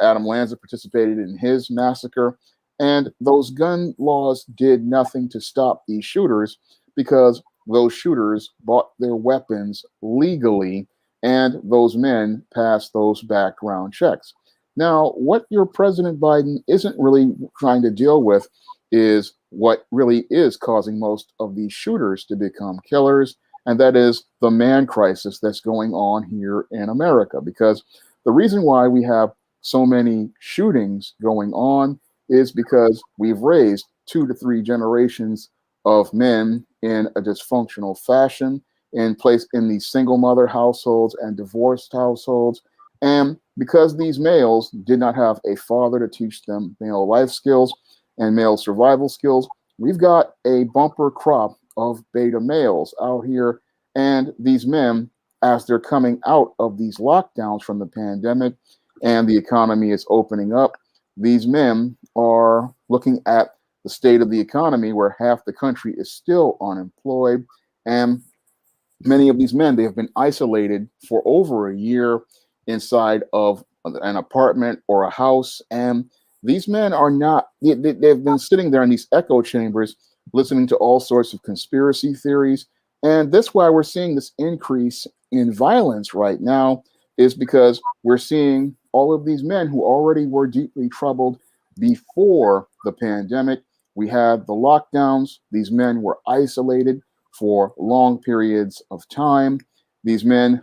B: Adam Lanza participated in his massacre. And those gun laws did nothing to stop these shooters, because those shooters bought their weapons legally, and those men passed those background checks. Now, what your President Biden isn't really trying to deal with is what really is causing most of these shooters to become killers, and that is the man crisis that's going on here in America. Because the reason why we have so many shootings going on is because we've raised 2 to 3 generations of men in a dysfunctional fashion in these single mother households and divorced households. And because these males did not have a father to teach them male life skills and male survival skills, we've got a bumper crop of beta males out here. And these men, as they're coming out of these lockdowns from the pandemic and the economy is opening up, these men are looking at the state of the economy where half the country is still unemployed. And many of these men, they have been isolated for over a year inside of an apartment or a house. And these men are not, they've been sitting there in these echo chambers, listening to all sorts of conspiracy theories. And that's why we're seeing this increase in violence right now, is because we're seeing all of these men who already were deeply troubled before the pandemic. We had the lockdowns. These men were isolated for long periods of time. These men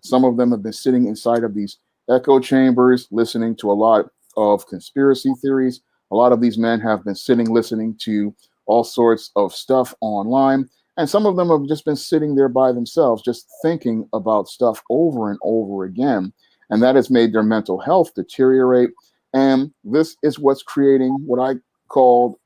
B: some of them have been sitting inside of these echo chambers, listening to a lot of conspiracy theories. A lot of these men have been sitting, listening to all sorts of stuff online. And some of them have just been sitting there by themselves, just thinking about stuff over and over again. And that has made their mental health deteriorate. And this is what's creating what I called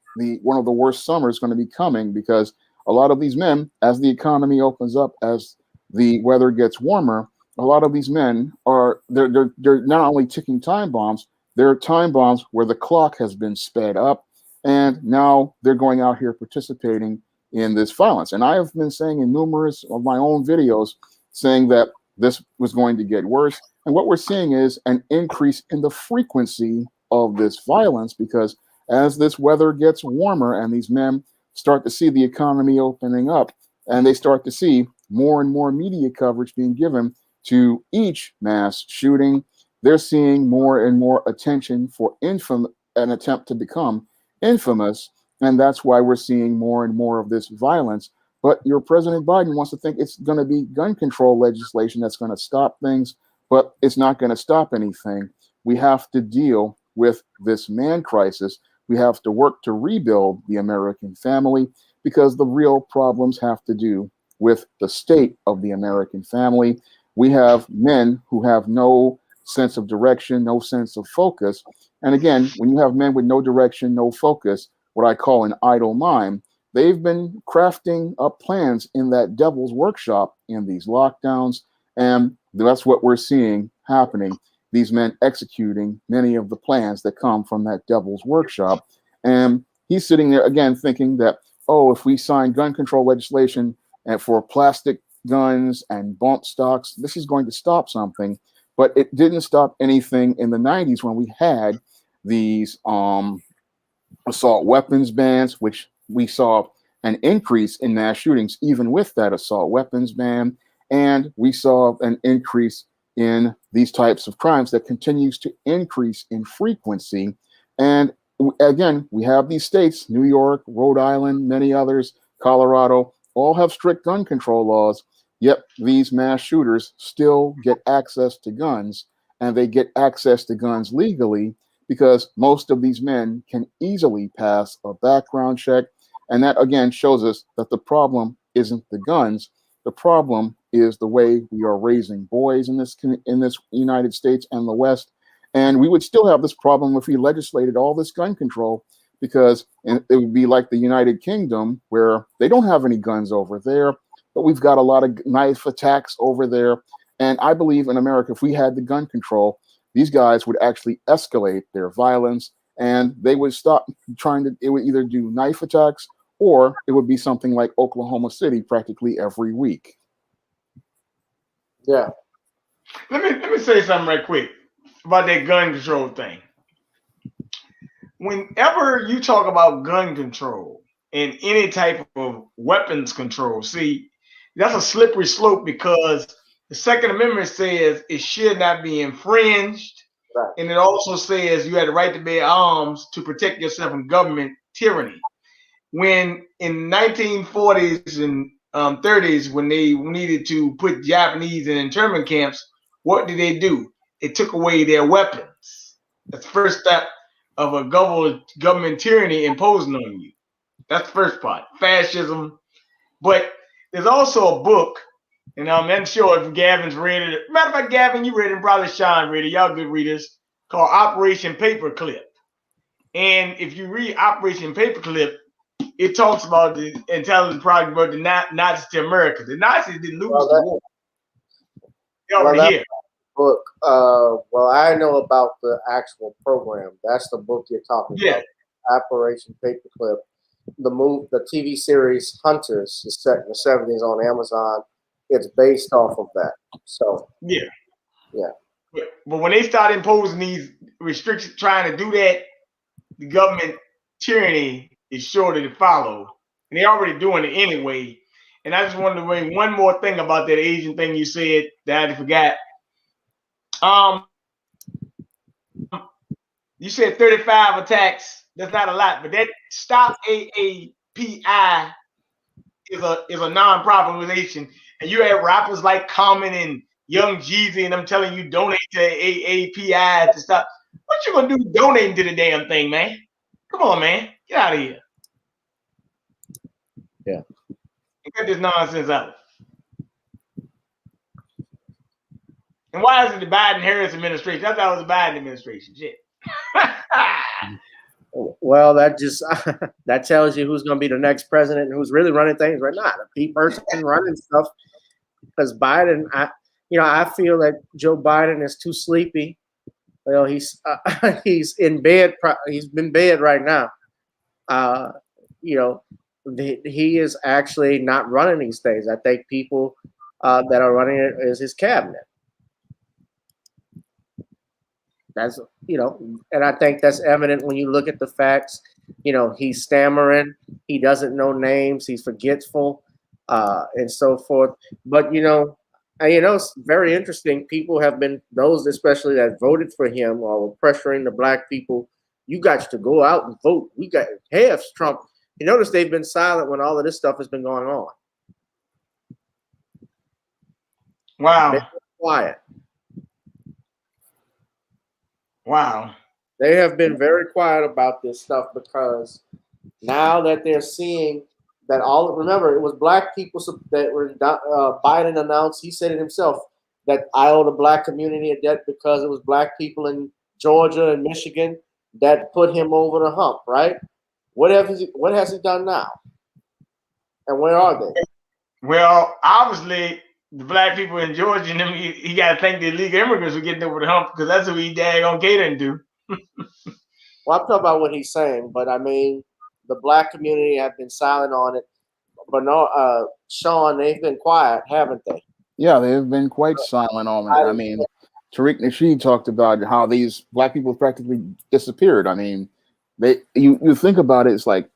B: one of the worst summers going to be coming, because a lot of these men, as the economy opens up, as the weather gets warmer, a lot of these men they're not only ticking time bombs, they're time bombs where the clock has been sped up, and now they're going out here participating in this violence. And I have been saying in numerous of my own videos, saying that this was going to get worse. And what we're seeing is an increase in the frequency of this violence, because as this weather gets warmer and these men start to see the economy opening up, and they start to see more and more media coverage being given to each mass shooting, they're seeing more and more attention for an attempt to become infamous. And that's why we're seeing more and more of this violence. But your President Biden wants to think it's going to be gun control legislation that's going to stop things, but it's not going to stop anything. We have to deal with this man crisis. We have to work to rebuild the American family, because the real problems have to do with the state of the American family. We have men who have no sense of direction, no sense of focus. And again, when you have men with no direction, no focus, what I call an idle mind, they've been crafting up plans in that devil's workshop in these lockdowns. And that's what we're seeing happening. These men executing many of the plans that come from that devil's workshop. And he's sitting there again thinking that, oh, if we sign gun control legislation and for plastic guns and bump stocks, this is going to stop something. But it didn't stop anything in the 90s when we had these assault weapons bans, which we saw an increase in mass shootings even with that assault weapons ban. And we saw an increase in these types of crimes that continues to increase in frequency. And again, we have these states, New York, Rhode Island, many others, Colorado, all have strict gun control laws, yet these mass shooters still get access to guns, and they get access to guns legally because most of these men can easily pass a background check. And that again shows us that the problem isn't the guns. The problem is the way we are raising boys in this United States and the West. And we would still have this problem if we legislated all this gun control, because it would be like the United Kingdom, where they don't have any guns over there, but we've got a lot of knife attacks over there. And I believe in America, if we had the gun control, these guys would actually escalate their violence, and they would stop trying to, it would either do knife attacks, or it would be something like Oklahoma City practically every week.
A: Yeah.
C: Let me say something right quick about that gun control thing. Whenever you talk about gun control and any type of weapons control, see, that's a slippery slope, because the Second Amendment says it should not be infringed. Right. And it also says you have the right to bear arms to protect yourself from government tyranny. When in 1940s and 30s, when they needed to put Japanese in internment camps, what did they do? They took away their weapons. That's the first step of a government tyranny imposing on you. That's the first part, fascism. But there's also a book, and I'm not sure if Gavin's read it. Matter of fact, Gavin, you read it, and probably Sean read it. Y'all good readers, called Operation Paperclip. And if you read Operation Paperclip, it talks about the intelligence project about the Nazis to America. The Nazis didn't lose the war. They already here.
A: Book. Well, I know about the actual program. That's the book you're talking about. Operation Paperclip. The TV series Hunters is set in the 70s on Amazon. It's based off of that. So
C: yeah.
A: But
C: when they start imposing these restrictions, trying to do that, the government tyranny is sure to follow, and they're already doing it anyway. And I just wanted to bring one more thing about that Asian thing you said that I forgot. You said 35 attacks. That's not a lot, but that Stop AAPI is a non-profit organization, and you have rappers like Common and Young Jeezy, and I'm telling you, donate to AAPI to stop. What you gonna do donating to the damn thing, man? Come on, man, get out of here.
A: Yeah,
C: get this nonsense out. And why is it the Biden-Harris administration? I thought it was the Biden administration. Shit.
A: Well, that just that tells you who's going to be the next president and who's really running things right now. The P person running stuff, because Biden, I feel that Joe Biden is too sleepy. Well, he's in bed. He's in bed right now. He is actually not running these things. I think people that are running it is his cabinet. That's, and I think that's evident when you look at the facts. He's stammering. He doesn't know names. He's forgetful, and so forth. But, it's very interesting. People have been, those especially that voted for him or were pressuring the black people, you got to go out and vote. We got half Trump. You notice they've been silent when all of this stuff has been going on.
C: Wow.
A: They're quiet.
C: Wow.
A: They have been very quiet about this stuff because now that they're seeing that remember, it was black people that were, Biden announced, he said it himself, that I owe the black community a debt because it was black people in Georgia and Michigan that put him over the hump, right? What has he done now? And where are they?
C: Well, obviously, the black people in Georgia, and he got to thank the illegal immigrants for getting over the hump because that's what he daggone catering to.
A: Well, I'm talking about what he's saying, but I mean, the black community have been silent on it. But no, Shawn, they've been quiet, haven't they?
B: Yeah, they've been quite silent on it. I mean, Tariq Nasheed talked about how these black people practically disappeared. I mean, you think about it, it's like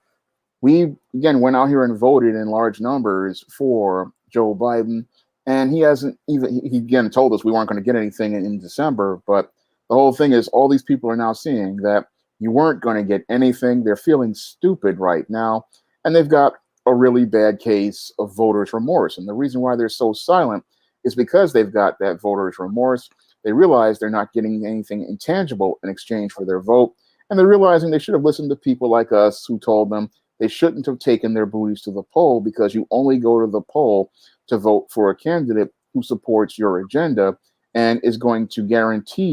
B: we again went out here and voted in large numbers for Joe Biden, and he hasn't even he again told us we weren't going to get anything in December. But the whole thing is, all these people are now seeing that you weren't going to get anything. They're feeling stupid right now, and they've got a really bad case of voters' remorse. And the reason why they're so silent is because they've got that voters' remorse. They realize they're not getting anything intangible in exchange for their vote. And they're realizing they should have listened to people like us who told them they shouldn't have taken their booties to the poll, because you only go to the poll to vote for a candidate who supports your agenda and is going to guarantee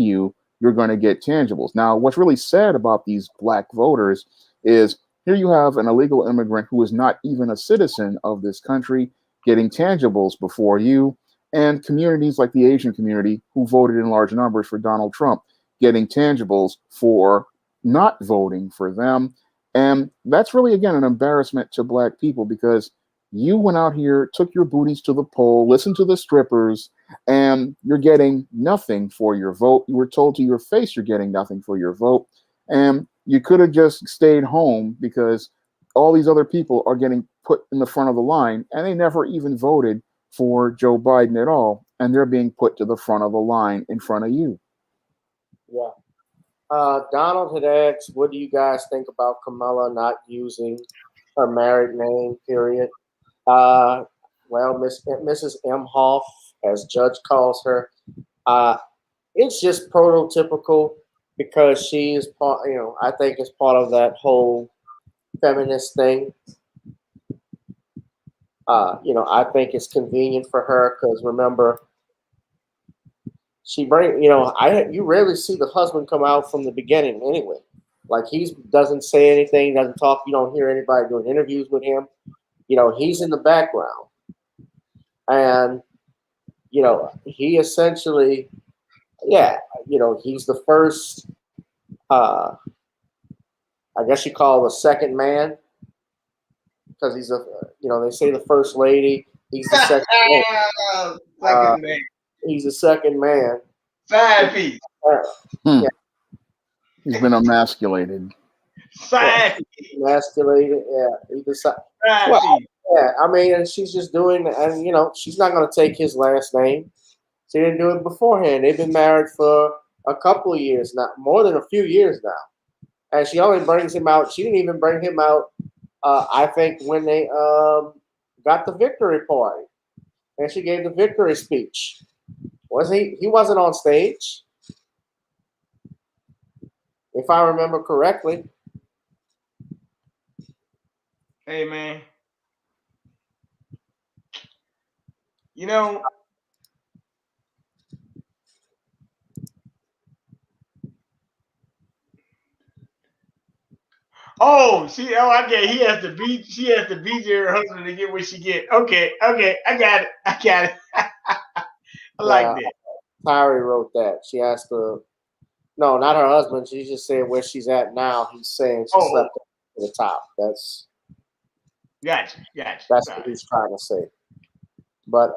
B: you're going to get tangibles. Now, what's really sad about these black voters is here you have an illegal immigrant who is not even a citizen of this country getting tangibles before you, and communities like the Asian community who voted in large numbers for Donald Trump getting tangibles for not voting for them. And that's really, again, an embarrassment to black people, because you went out here, took your booties to the poll, listened to the strippers, and you're getting nothing for your vote. You were told to your face you're getting nothing for your vote. And you could have just stayed home, because all these other people are getting put in the front of the line, and they never even voted for Joe Biden at all, and they're being put to the front of the line in front of you.
A: Yeah. Donald had asked, what do you guys think about Kamala not using her married name, period? Well, Mrs. Emhoff, as Judge calls her, it's just prototypical, because she is part, I think it's part of that whole feminist thing. I think it's convenient for her because, remember, she you rarely see the husband come out from the beginning anyway. Like, he doesn't say anything, doesn't talk. You don't hear anybody doing interviews with him. He's in the background. And, he essentially, he's the first, I guess you call him a second man, because he's they say the first lady. He's the second man.
C: Second man.
A: He's the second man.
C: Side piece.
A: Yeah.
B: He's been emasculated.
C: Side piece.
A: Emasculated, yeah. He's the side.
C: Piece.
A: Yeah, I mean, and she's just doing, and she's not going to take his last name. She didn't do it beforehand. They've been married for a couple of years now, more than a few years now. And she only brings him out. She didn't even bring him out, I think, when they got the victory party. And she gave the victory speech. He wasn't on stage, if I remember correctly.
C: Hey, man. I get. She has to beat her husband to get what she get. Okay, I got it. I like that.
A: Tyree wrote that. She asked no, not her husband. She just said where she's at now. He's saying she slept to the top. That's
C: Gotcha.
A: That's what he's trying to say. But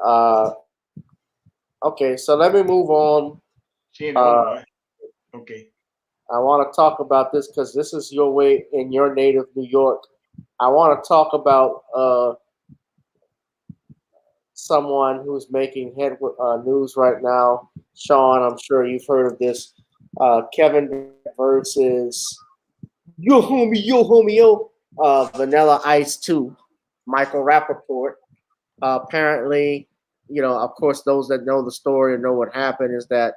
A: okay, so let me move on.
C: Okay.
A: I want to talk about this because this is your way in your native New York. I want to talk about someone who's making news right now. Shawn, I'm sure you've heard of this. Kevin versus yo homie, Vanilla Ice 2, Michael Rapport. Apparently, of course, those that know the story and know what happened is that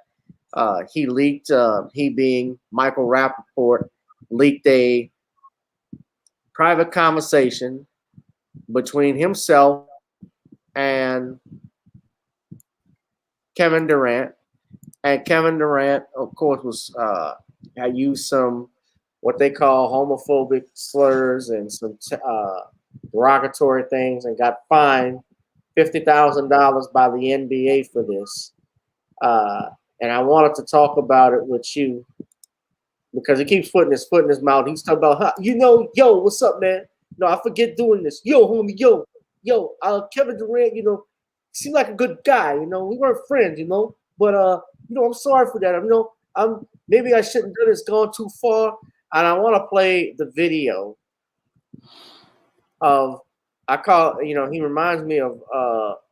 A: He leaked, he being Michael Rappaport, leaked a private conversation between himself and Kevin Durant. And Kevin Durant, of course, was had used some what they call homophobic slurs and some derogatory things, and got fined $50,000 by the NBA for this. And I wanted to talk about it with you because he keeps putting his foot in his mouth. He's talking about, yo, what's up, man? No, I forget doing this. Yo, homie, yo, Kevin Durant, seemed like a good guy. We weren't friends, but I'm sorry for that. Maybe I shouldn't do this, going too far. And I want to play the video of, he reminds me of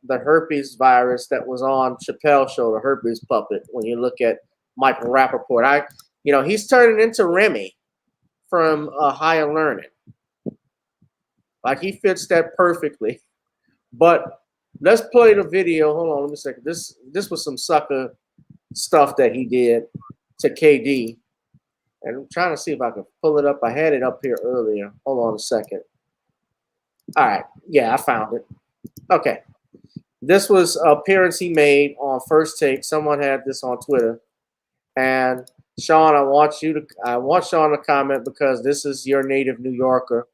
A: the herpes virus that was on Chappelle's show, the herpes puppet. When you look at Michael Rappaport, he's turning into Remy from Higher Learning. Like, he fits that perfectly. But let's play the video. Hold on, let me a second. This was some sucker stuff that he did to KD. And I'm trying to see if I can pull it up. I had it up here earlier. Hold on a second. All right. Yeah, I found it. Okay. This was an appearance he made on First Take. Someone had this on Twitter. And Shawn, I want Shawn to comment because this is your native New Yorker.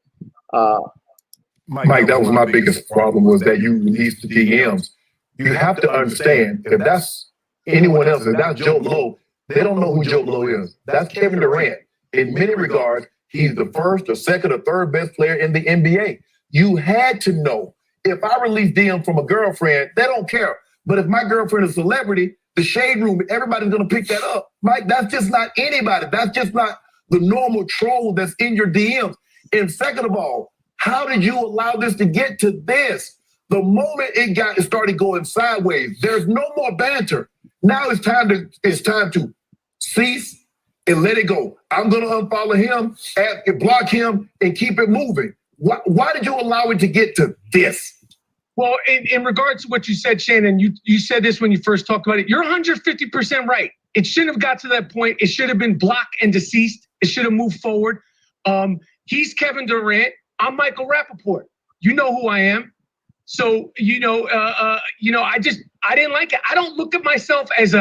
F: Mike, that was my biggest problem, was that you released the DMs. You have to understand, if that's anyone else, if that's Joe Blow, they don't know who Joe Blow is. That's Kevin Durant. In many regards, he's the first or second or third best player in the NBA. You had to know. If I release DM from a girlfriend, they don't care. But if my girlfriend is a celebrity, the shade room, everybody's going to pick that up. Mike, that's just not anybody. That's just not the normal troll that's in your DMs. And second of all, how did you allow this to get to this? The moment it started going sideways, there's no more banter. Now it's time to cease and let it go. I'm going to unfollow him, block him, and keep it moving. Why did you allow it to get to this?
K: Well, in regards to what you said, Shannon, you said this when you first talked about it. You're 150% right. It shouldn't have got to that point. It should have been blocked and deceased. It should have moved forward. He's Kevin Durant. I'm Michael Rappaport. You know who I am. So, I didn't like it. I don't look at myself as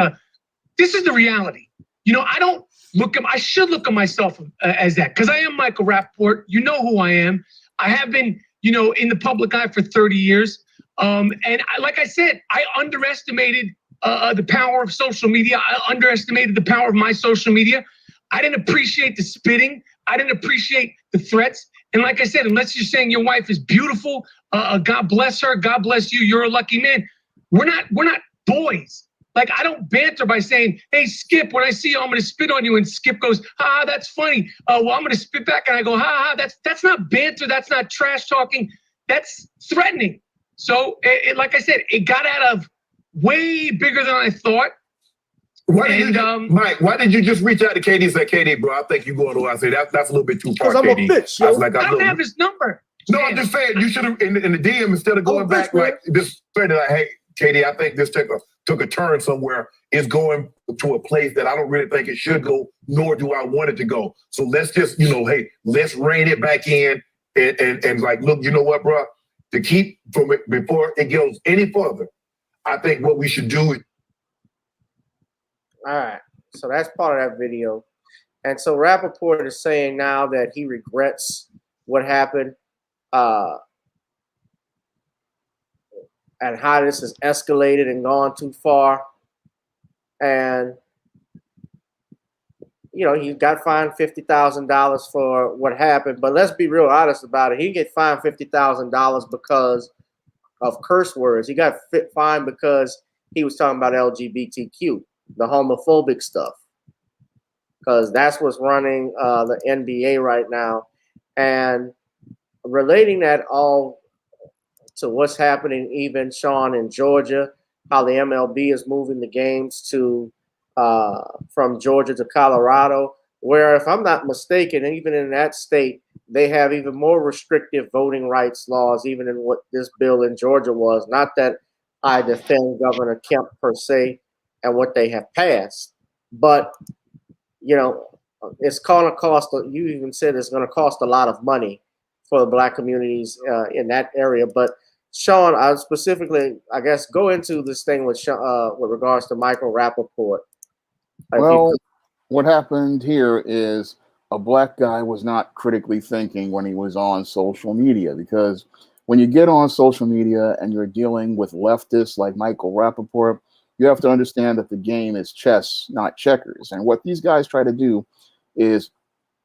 K: this is the reality. I should look at myself as that, because I am Michael Rappaport. You know who I am. I have been, in the public eye for 30 years. Like I said, I underestimated the power of social media. I underestimated the power of my social media. I didn't appreciate the spitting. I didn't appreciate the threats. And like I said, unless you're saying your wife is beautiful, God bless her, God bless you, you're a lucky man. We're not boys. Like, I don't banter by saying, hey, Skip, when I see you, I'm going to spit on you. And Skip goes, that's funny. Well, I'm going to spit back. And I go, that's not banter. That's not trash talking. That's threatening. So, like I said, it got out of way bigger than I thought.
F: Mike, why did you just reach out to KD and say, KD, bro, I think you're going to, I say, that's a little bit too far,
A: KD. I'm a bitch, yo.
K: I don't have his number.
F: No, I'm just saying, you should have, in the DM, instead of going back, like, this, like, hey, KD, I think this took a turn somewhere. It's going to a place that I don't really think it should go, nor do I want it to go. So let's just, hey, let's rein it back in and like, look, you know what, bro? To keep from it before it goes any further, I think what we should do is.
A: All right. So that's part of that video. And so Rappaport is saying now that he regrets what happened and how this has escalated and gone too far. And, he got fined $50,000 for what happened. But let's be real honest about it. He didn't get fined $50,000 because of curse words. He got fined because he was talking about LGBTQ. The homophobic stuff, because that's what's running the NBA right now. And relating that all to what's happening, even, Shawn, in Georgia, how the MLB is moving the games to from Georgia to Colorado, where, if I'm not mistaken, even in that state, they have even more restrictive voting rights laws, even in what this bill in Georgia was. Not that I defend Governor Kemp per se and what they have passed, but you know, it's going to cost. You even said it's going to cost a lot of money for the Black communities in that area. But Shawn, I specifically, I guess, go into this thing with regards to Michael Rappaport.
B: Well, what happened here is a Black guy was not critically thinking when he was on social media, because when you get on social media and you're dealing with leftists like Michael Rappaport, you have to understand that the game is chess, not checkers. And what these guys try to do is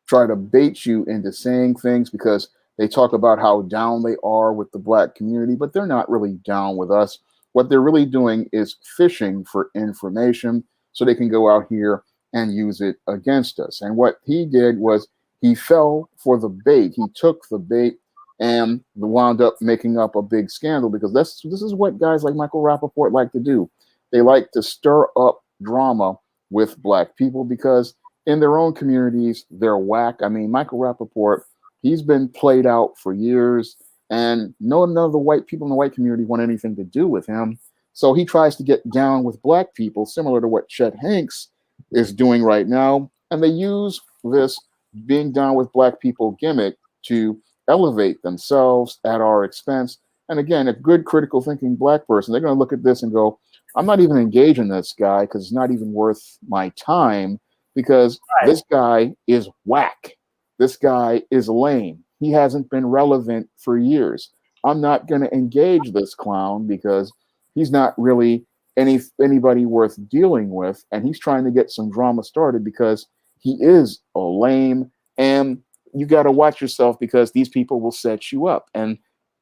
B: try to bait you into saying things because they talk about how down they are with the Black community, but they're not really down with us. What they're really doing is fishing for information so they can go out here and use it against us. And what he did was he fell for the bait. He took the bait and wound up making up a big scandal, because this is what guys like Michael Rappaport like to do. They like to stir up drama with Black people because in their own communities, they're whack. I mean, Michael Rappaport, he's been played out for years, and none of the white people in the white community want anything to do with him. So he tries to get down with Black people, similar to what Chet Hanks is doing right now. And they use this being down with Black people gimmick to elevate themselves at our expense. And again, a good critical thinking Black person, they're going to look at this and go, I'm not even engaging this guy because it's not even worth my time, because this guy is whack. This guy is lame. He hasn't been relevant for years. I'm not going to engage this clown because he's not really anybody worth dealing with. And he's trying to get some drama started because he is a lame. And you got to watch yourself because these people will set you up. And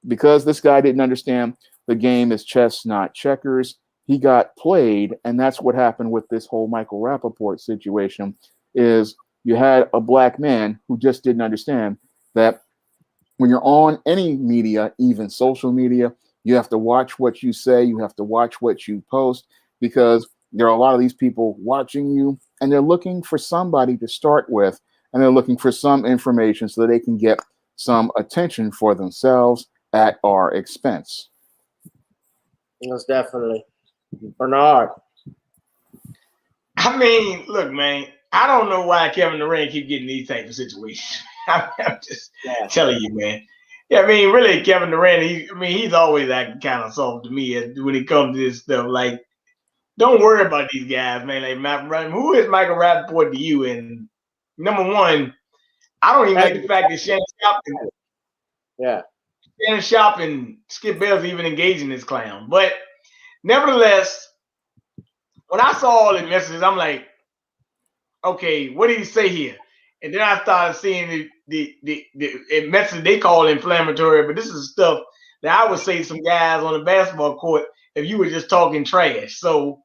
B: because this guy didn't understand the game is chess, not checkers, he got played. And that's what happened with this whole Michael Rappaport situation. Is you had a Black man who just didn't understand that when you're on any media, even social media, you have to watch what you say, you have to watch what you post, because there are a lot of these people watching you and they're looking for somebody to start with, and they're looking for some information so that they can get some attention for themselves at our expense.
A: Yes, definitely. Bernard.
C: I mean, look, man, I don't know why Kevin Durant keep getting these type of situations. I'm just telling you, man. Yeah, I mean, really, Kevin Durant, he's always acting kind of soft to me when it comes to this stuff. Like, don't worry about these guys, man. Like, who is Michael Rappaport to you? And number one, I don't even like the fact that Shannon Sharpe and Skip Bayless even engaged in this clown. But nevertheless, when I saw all the messages, I'm like, okay, what did he say here? And then I started seeing the message they call inflammatory, but this is stuff that I would say to some guys on the basketball court if you were just talking trash. So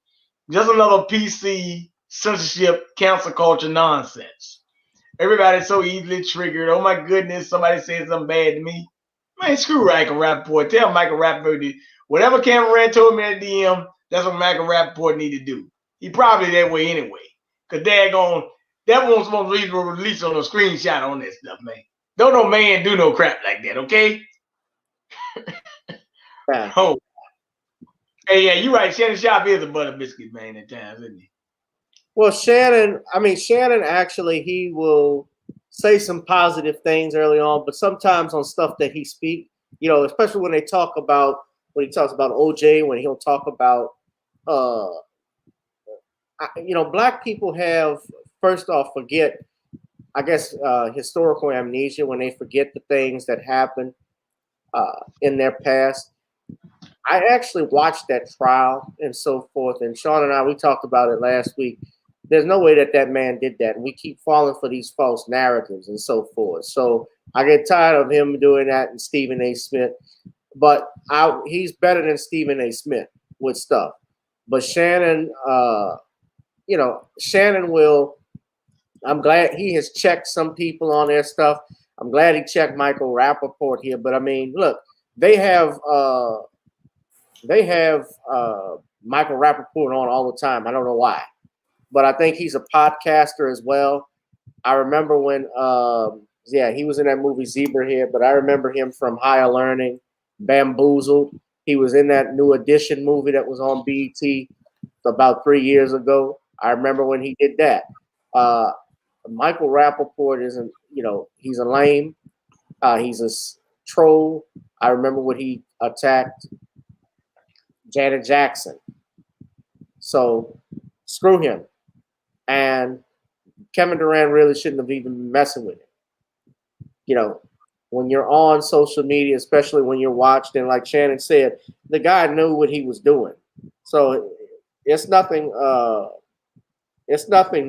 C: just another PC censorship, cancel culture nonsense. Everybody's so easily triggered. Oh my goodness, somebody said something bad to me. Man, screw Michael Rappaport. Tell Michael Rappaport whatever Cameron told me at DM, that's what Michael Rappaport need to do. He probably that way anyway. Cause that won't supposed to release on a screenshot on that stuff, man. Don't no man do no crap like that, okay? Oh. Hey, yeah, you're right. Shannon Sharpe is a butter biscuit, man, at times, isn't he?
A: Well, Shannon actually, he will say some positive things early on, but sometimes on stuff that he speaks, especially when he talks about OJ, when he'll talk about, Black people have, first off, forget, I guess, historical amnesia when they forget the things that happened in their past. I actually watched that trial and so forth, and Shawn and I, we talked about it last week. There's no way that man did that, and we keep falling for these false narratives and so forth. So I get tired of him doing that and Stephen A. Smith, but he's better than Stephen A. Smith with stuff. But Shannon, Shannon will. I'm glad he has checked some people on their stuff. I'm glad he checked Michael Rappaport here. But I mean, look, they have Michael Rappaport on all the time. I don't know why, but I think he's a podcaster as well. I remember when, he was in that movie Zebra here, but I remember him from Higher Learning, Bamboozled. He was in that New Edition movie that was on BET about 3 years ago. I remember when he did that. Michael Rappaport isn't, he's a lame. He's a troll. I remember when he attacked Janet Jackson. So screw him. And Kevin Durant really shouldn't have even been messing with him. When you're on social media, especially when you're watched, and like Shannon said, the guy knew what he was doing. So it's nothing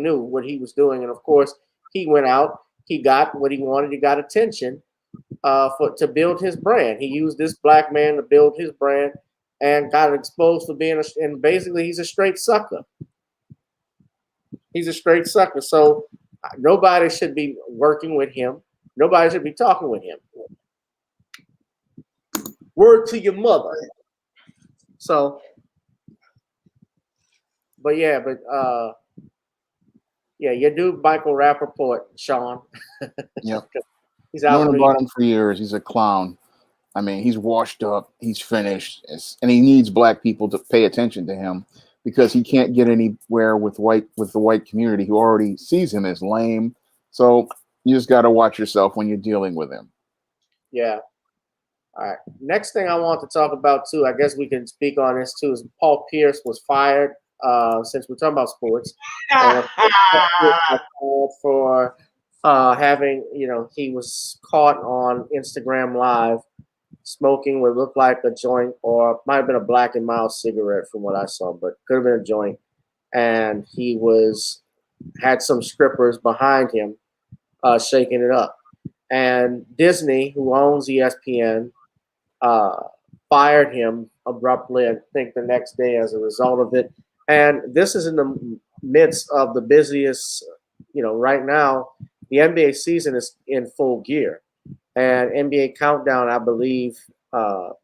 A: new what he was doing. And of course, he went out, he got what he wanted, he got attention to build his brand. He used this black man to build his brand and got exposed for being and basically he's a straight sucker. He's a straight sucker. So nobody should be working with him. Nobody should be talking with him. Word to your mother. So, yeah, your dude Michael Rappaport, Sean.
B: Yep.
A: He's out.
B: Known about him for years. He's a clown. I mean, he's washed up. He's finished, and he needs black people to pay attention to him because he can't get anywhere with the white community who already sees him as lame. So you just got to watch yourself when you're dealing with him.
A: Yeah. All right. Next thing I want to talk about too, I guess we can speak on this too, is Paul Pierce was fired. Since we're talking about sports, for having, he was caught on Instagram Live smoking what looked like a joint, or might have been a Black and Mild cigarette from what I saw, but could have been a joint. And he had some strippers behind him shaking it up. And Disney, who owns ESPN, fired him abruptly, I think the next day as a result of it. And this is in the midst of the busiest, right now, the NBA season is in full gear. And NBA Countdown, I believe,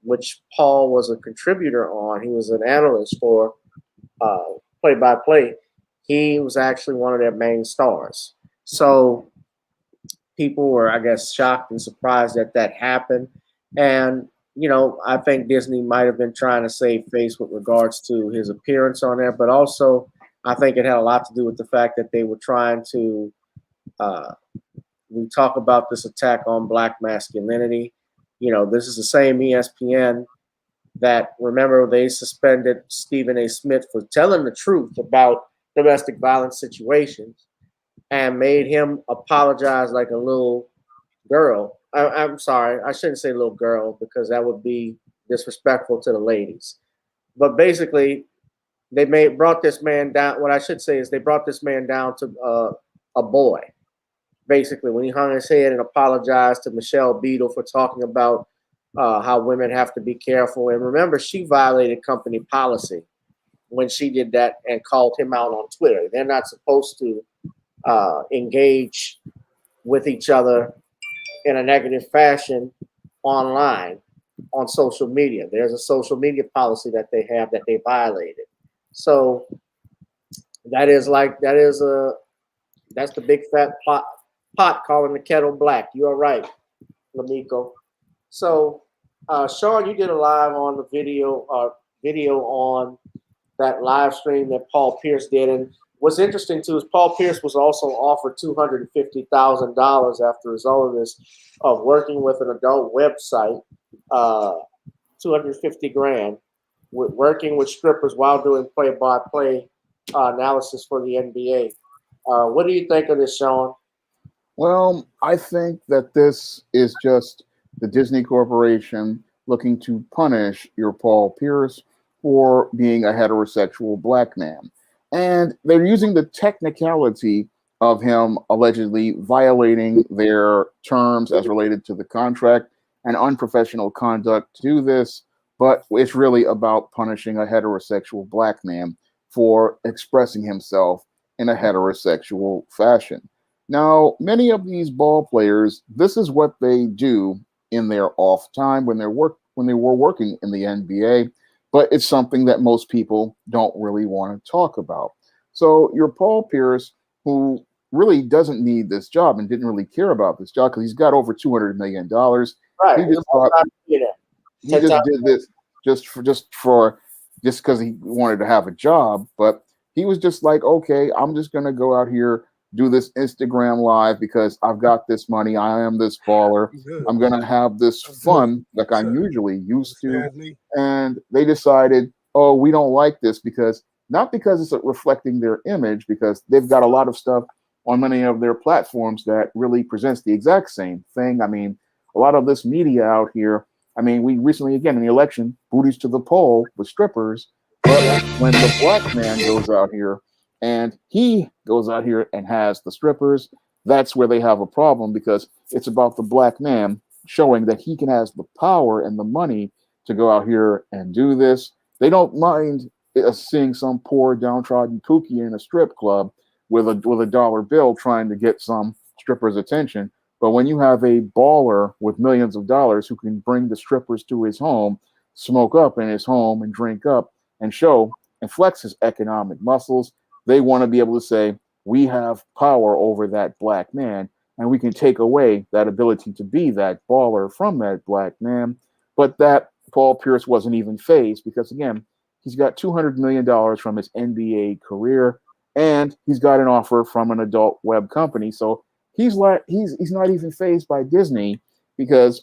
A: which Paul was a contributor on, he was an analyst for play-by-play. He was actually one of their main stars. So people were, I guess, shocked and surprised that happened. And I think Disney might have been trying to save face with regards to his appearance on there, but also I think it had a lot to do with the fact that they were trying to, we talk about this attack on Black masculinity. This is the same ESPN that, remember, they suspended Stephen A. Smith for telling the truth about domestic violence situations and made him apologize like a little girl. I'm sorry, I shouldn't say little girl because that would be disrespectful to the ladies. But basically, they brought this man down. What I should say is they brought this man down to a boy. Basically, when he hung his head and apologized to Michelle Beadle for talking about how women have to be careful. And remember, she violated company policy when she did that and called him out on Twitter. They're not supposed to engage with each other in a negative fashion online on social media. There's a social media policy that they have that they violated. So that's the big fat pot calling the kettle black. You are right, Lamiko. So Sean, you did a live on the video on that live stream that Paul Pierce did. And what's interesting too is Paul Pierce was also offered $250,000 after the result of this, of working with an adult website, $250,000, working with strippers while doing play-by-play analysis for the NBA. What do you think of this, Sean?
B: Well, I think that this is just the Disney Corporation looking to punish your Paul Pierce for being a heterosexual black man. And they're using the technicality of him allegedly violating their terms as related to the contract and unprofessional conduct to do this, but it's really about punishing a heterosexual black man for expressing himself in a heterosexual fashion. Now, many of these ball players, this is what they do in their off time when they were working in the NBA, but it's something that most people don't really want to talk about. So your Paul Pierce, who really doesn't need this job and didn't really care about this job because he's got over $200 million.
A: Right.
B: He just did this just because he wanted to have a job, but he was just like, okay, I'm just gonna go out here, do this Instagram live because I've got this money. I am this baller. I'm gonna have this fun like I'm usually used to. And they decided, oh, we don't like this because not because it's reflecting their image, because they've got a lot of stuff on many of their platforms that really presents the exact same thing. I mean, a lot of this media out here. I mean, we recently, again, in the election, booties to the poll with strippers. But when the black man goes out here and he goes out here and has the strippers, that's where they have a problem, because it's about the black man showing that he can has the power and the money to go out here and do this. They don't mind seeing some poor downtrodden kooky in a strip club with a dollar bill trying to get some stripper's attention. But when you have a baller with millions of dollars who can bring the strippers to his home, smoke up in his home and drink up and show and flex his economic muscles, they want to be able to say, we have power over that black man, and we can take away that ability to be that baller from that black man. But that Paul Pierce wasn't even fazed, because again, he's got $200 million from his NBA career, and he's got an offer from an adult web company. So he's not even fazed by Disney, because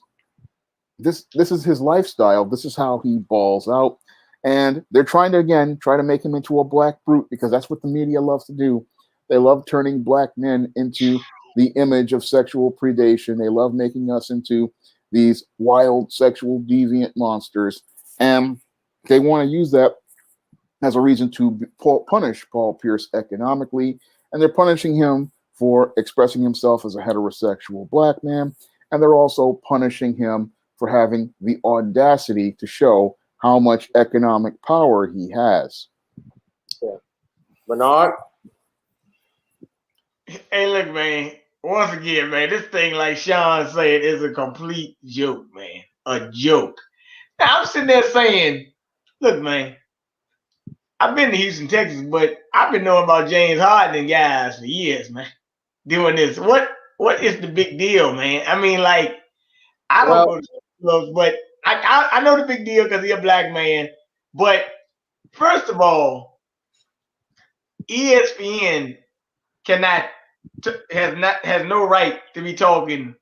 B: this is his lifestyle. This is how he balls out. And they're trying to make him into a black brute, because that's what the media loves to do. They love turning black men into the image of sexual predation. They love making us into these wild sexual deviant monsters. And they want to use that as a reason to punish Paul Pierce economically. And they're punishing him for expressing himself as a heterosexual black man. And they're also punishing him for having the audacity to show how much economic power he has.
A: Yeah. Bernard?
C: Hey, look, man. Once again, man, this thing, like Shawn said, is a complete joke, man. A joke. Now, I'm sitting there saying, look, man, I've been to Houston, Texas, but I've been knowing about James Harden and guys for years, man. Doing this. What is the big deal, man? I mean, like, I don't go to clubs, but I know the big deal because he's a black man. But first of all, ESPN has no right to be talking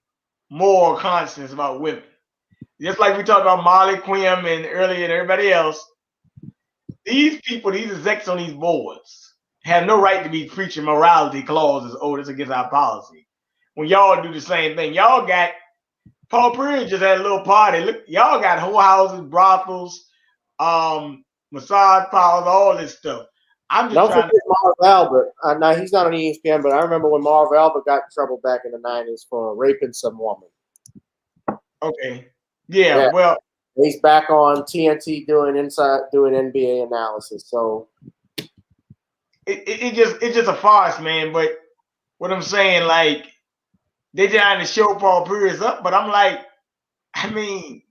C: moral conscience about women. Just like we talked about Molly Quinn and earlier and everybody else, these people, these execs on these boards, have no right to be preaching morality clauses. Oh, this is against our policy. When y'all do the same thing, y'all got Paul Pierce just had a little party. Look, y'all got whorehouses, brothels, massage parlors, all this stuff. I'm just trying to.
A: Marv Albert. Now he's not on ESPN, but I remember when Marv Albert got in trouble back in the '90s for raping some woman.
C: Okay. Yeah. Well,
A: he's back on TNT doing NBA analysis. So
C: it's just a farce, man. But what I'm saying, like, they trying to show Paul Pierce up, but I'm like, I mean,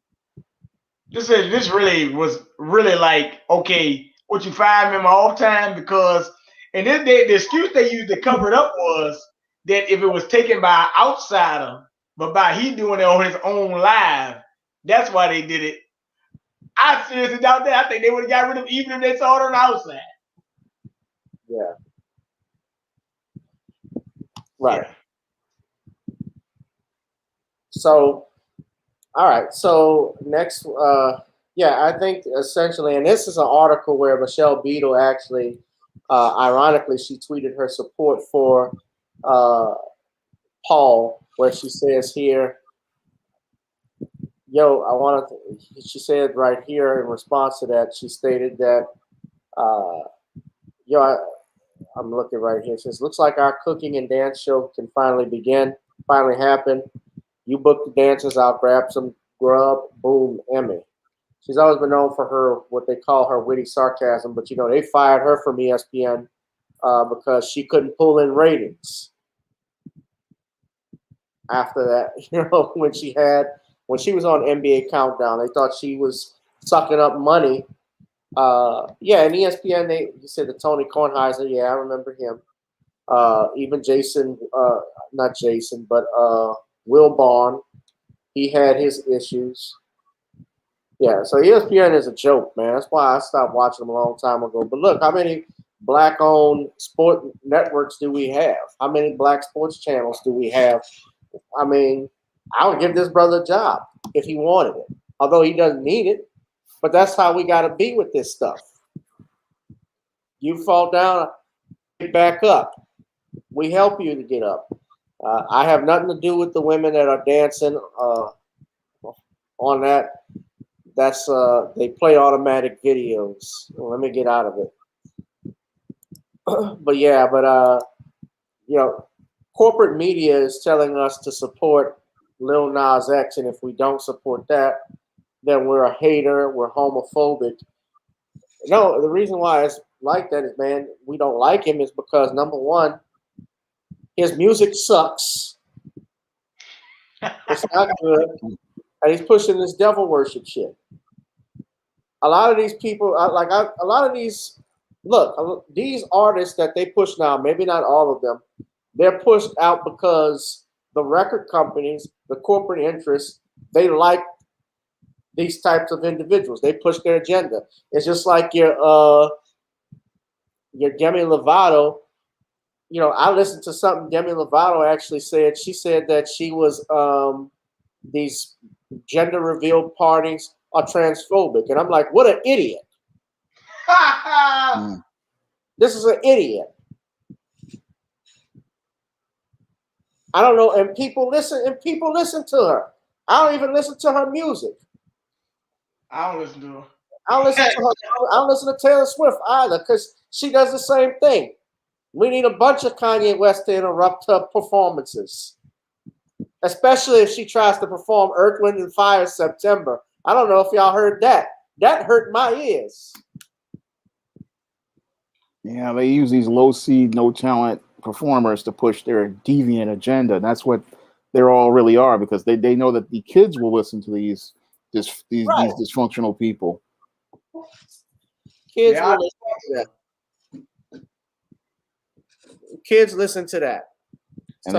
C: this really was really like, okay, what, you fired him all the time? Because, and then the excuse they used to cover it up was that if it was taken by an outsider, but by he doing it on his own live, that's why they did it. I seriously doubt that. I think they would have got rid of him even if they saw it on the outside.
A: Yeah. Right. Yeah. So, all right. So next, I think essentially, and this is an article where Michelle Beadle actually, ironically, she tweeted her support for Paul, where she says here, she said right here in response to that, she stated that, I'm looking right here. It says, looks like our cooking and dance show can finally happen. You book the dancers, I'll grab some grub, boom, Emmy. She's always been known for her, what they call her witty sarcasm, but they fired her from ESPN because she couldn't pull in ratings. After that, when she was on NBA Countdown, they thought she was sucking up money. And ESPN, you said the Tony Kornheiser, yeah, I remember him. Even Jason, not Jason, but Will Bond, he had his issues. Yeah, so ESPN is a joke, man. That's why I stopped watching them a long time ago. But look, how many black-owned sport networks do we have? How many black sports channels do we have? I mean, I would give this brother a job if he wanted it, although he doesn't need it. But that's how we got to be with this stuff. You fall down, get back up. We help you to get up. I have nothing to do with the women that are dancing on that. That's they play automatic videos. Let me get out of it. But yeah, you know, corporate media is telling us to support Lil Nas X, and if we don't support that, then we're a hater, we're homophobic. No, the reason why it's like that is, man, we don't like him is because, number one, his music sucks. It's not good. And he's pushing this devil worship shit. A lot of these people, a lot of these, look, these artists that they push now, maybe not all of them, they're pushed out because the record companies, the corporate interests, they like these types of individuals. They push their agenda. It's just like your Demi Lovato. You know, I listened to something Demi Lovato actually said. She said that she was these gender reveal parties are transphobic, and I'm like, what an idiot! This is an idiot. I don't know, and people listen to her. I don't even listen to her music.
C: I don't listen to her.
A: I don't listen to Taylor Swift either, because she does the same thing. We need a bunch of Kanye West to interrupt her performances, especially if she tries to perform Earth, Wind, and Fire September. I don't know if y'all heard that. That hurt my ears.
B: Yeah, they use these low seed, no talent performers to push their deviant agenda. And that's what they're all really are, because they know that the kids will listen to these dysfunctional people.
A: Kids will listen to that. Kids listen to that,
B: and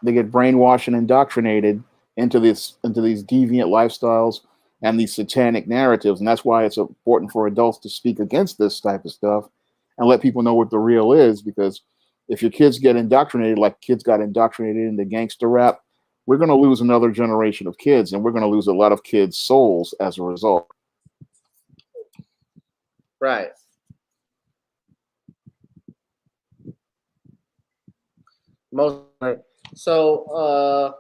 B: they get brainwashed and indoctrinated into these deviant lifestyles and these satanic narratives. And that's why it's important for adults to speak against this type of stuff and let people know what the real is. Because if your kids get indoctrinated like kids got indoctrinated into gangster rap, we're going to lose another generation of kids, and we're going to lose a lot of kids' souls as a result.
A: Right. So,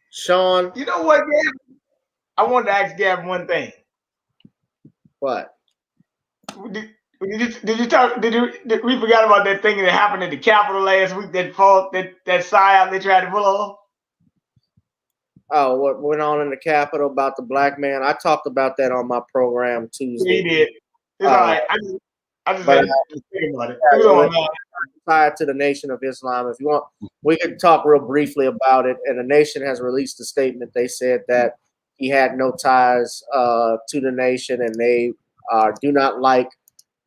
A: Sean,
C: you know what, Gab? I wanted to ask Gab one thing.
A: What?
C: Did we forgot about that thing that happened at the Capitol last week? That psyop they tried to pull off.
A: Oh, what went on in the Capitol about the black man? I talked about that on my program Tuesday.
C: He did. It's all right. I just think about it.
A: Tied to the Nation of Islam. If you want, we can talk real briefly about it. And the Nation has released a statement. They said that he had no ties to the Nation, and they do not like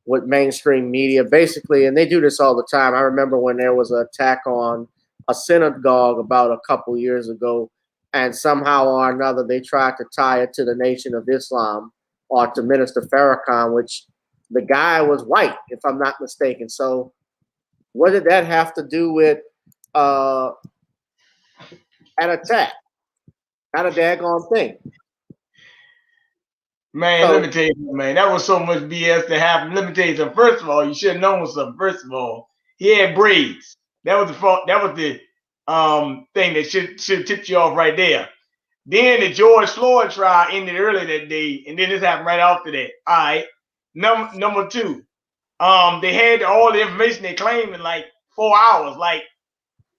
A: what mainstream media basically, and they do this all the time. I remember when there was an attack on a synagogue about a couple years ago, and somehow or another they tried to tie it to the Nation of Islam or to Minister Farrakhan, which the guy was white, if I'm not mistaken. So what did that have to do with an attack? Not a daggone thing.
C: Man, let me tell you, man, that was so much BS that happened. Let me tell you something. First of all, you should have known something. First of all, he had braids. That was the fault. That was the thing that should have tipped you off right there. Then the George Floyd trial ended early that day, and then this happened right after that. All right. Number two, they had all the information they claimed in like 4 hours. Like,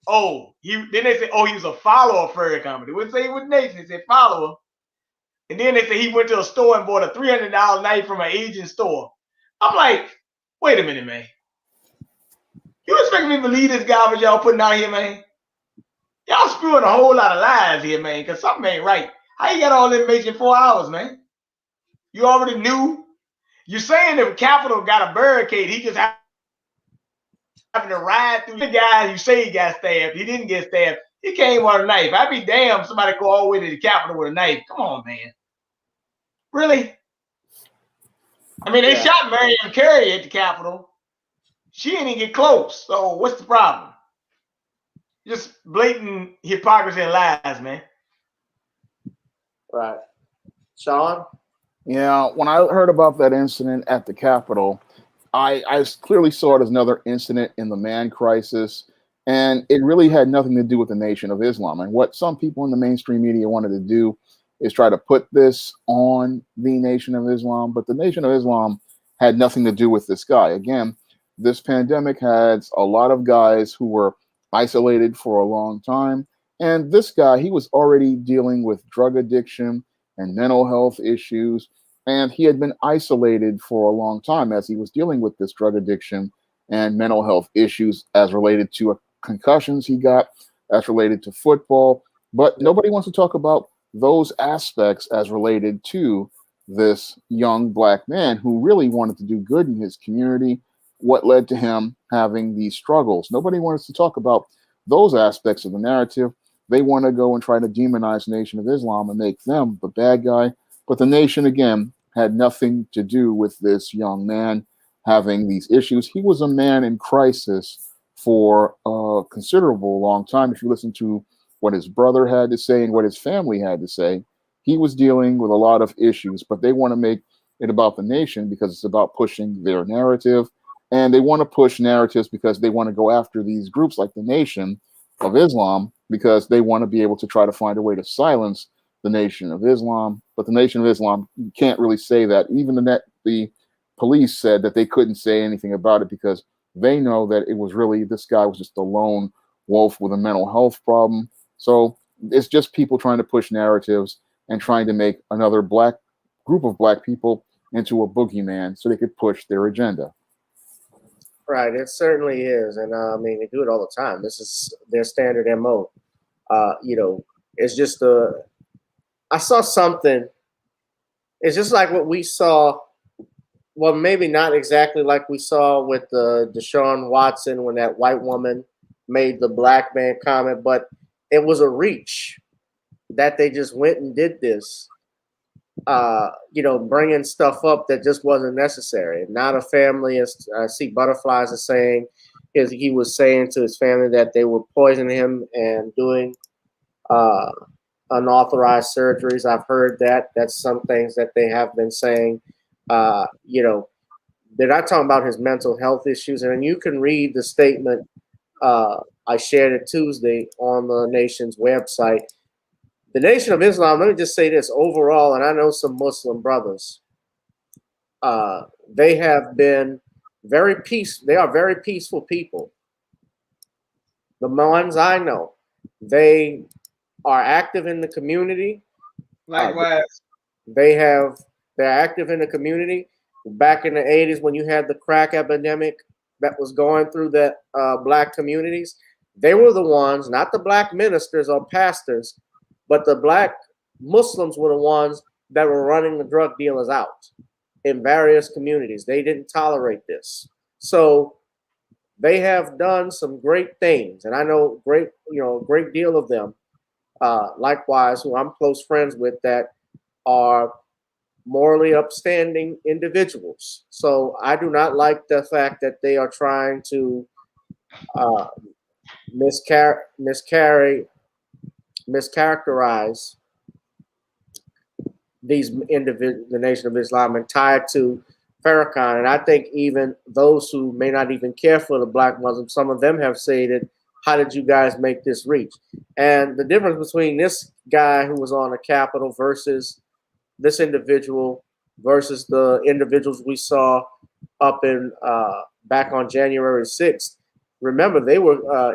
C: then they said, he was a follower of Farrakhan. They wouldn't say he was Nation. They said follower. And then they said he went to a store and bought a $300 knife from an Asian store. I'm like, wait a minute, man. You expect me to believe this garbage y'all putting out here, man? Y'all spewing a whole lot of lies here, man, because something ain't right. How you got all the information in 4 hours, man? You already knew? You're saying the Capitol got a barricade. He just happened to ride through the guy you say he got stabbed. He didn't get stabbed. He came with a knife. I'd be damned somebody go all the way to the Capitol with a knife. Come on, man. Really? I mean, they shot Marion Carey at the Capitol. She didn't even get close. So what's the problem? Just blatant hypocrisy and lies, man.
A: Right. Shawn?
B: Yeah, when I heard about that incident at the Capitol, I clearly saw it as another incident in the man crisis, and it really had nothing to do with the Nation of Islam. And what some people in the mainstream media wanted to do is try to put this on the Nation of Islam, but the Nation of Islam had nothing to do with this guy. Again, this pandemic had a lot of guys who were isolated for a long time, and this guy, he was already dealing with drug addiction and mental health issues. And he had been isolated for a long time as he was dealing with this drug addiction and mental health issues as related to concussions he got, as related to football. But nobody wants to talk about those aspects as related to this young black man who really wanted to do good in his community, what led to him having these struggles. Nobody wants to talk about those aspects of the narrative. They want to go and try to demonize Nation of Islam and make them the bad guy. But the nation, again, had nothing to do with this young man having these issues. He was a man in crisis for a considerable long time. If you listen to what his brother had to say and what his family had to say, he was dealing with a lot of issues, but they want to make it about the nation because it's about pushing their narrative. And they want to push narratives because they want to go after these groups like the Nation of Islam because they want to be able to try to find a way to silence the Nation of Islam. But the Nation of Islam, you can't really say that. Even the police said that they couldn't say anything about it because they know that it was really, this guy was just a lone wolf with a mental health problem. So it's just people trying to push narratives and trying to make another black group of black people into a boogeyman so they could push their agenda.
A: Right, it certainly is. And I mean, they do it all the time. This is their standard MO. It's just I saw something. It's just like what we saw. Well, maybe not exactly like we saw with DeShaun Watson when that white woman made the black man comment, but it was a reach that they just went and did this. Bringing stuff up that just wasn't necessary. Not a family, as I see Butterflies is saying, he was saying to his family that they were poisoning him and doing unauthorized surgeries. I've heard that. That's some things that they have been saying. They're not talking about his mental health issues. And you can read the statement I shared it Tuesday on the Nation's website. The Nation of Islam, let me just say this overall, and I know some Muslim brothers, they have been very peaceful. They are very peaceful people. The ones I know, they are active in the community.
C: Likewise.
A: They're active in the community. Back in the 80s when you had the crack epidemic that was going through the black communities, they were the ones, not the black ministers or pastors, but the black Muslims were the ones that were running the drug dealers out in various communities. They didn't tolerate this. So they have done some great things. And I know a great deal of them, likewise, who I'm close friends with, that are morally upstanding individuals. So I do not like the fact that they are trying to mischaracterize the Nation of Islam and tie it to Farrakhan. And I think even those who may not even care for the black Muslims, some of them have said, how did you guys make this reach? And the difference between this guy who was on the Capitol versus this individual versus the individuals we saw up in back on January 6th. Remember,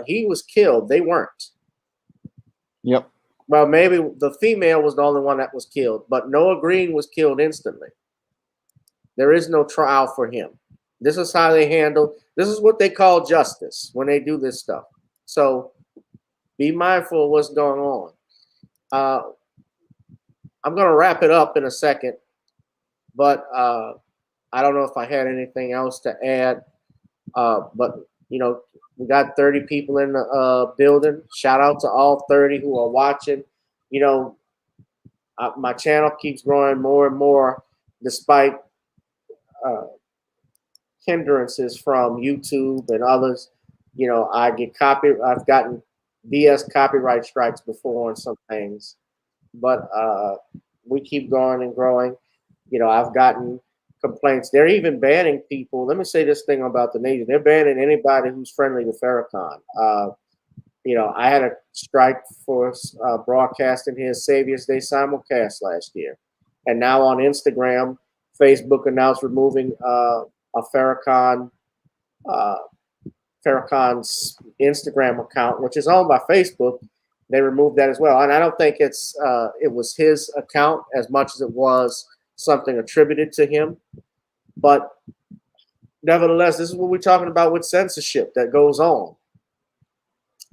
A: he was killed. They weren't.
B: Yep.
A: Well, maybe the female was the only one that was killed, but Noah Green was killed instantly. There is no trial for him. This is how they handle. This is what they call justice when they do this stuff. So be mindful of what's going on. I'm going to wrap it up in a second, but I don't know if I had anything else to add. But we got 30 people in the building. Shout out to all 30 who are watching. My channel keeps growing more and more, despite hindrances from YouTube and others. You know, I've gotten BS copyright strikes before on some things, but we keep going and growing. You know, I've gotten complaints. They're even banning people. Let me say this thing about the Navy. They're banning anybody who's friendly to Farrakhan. You know, I had a strike for broadcasting his Savior's Day simulcast last year. And now on Instagram, Facebook announced removing a Farrakhan's Instagram account, which is owned by Facebook. They removed that as well. And I don't think it was his account as much as it was something attributed to him. But nevertheless, this is what we're talking about with censorship that goes on.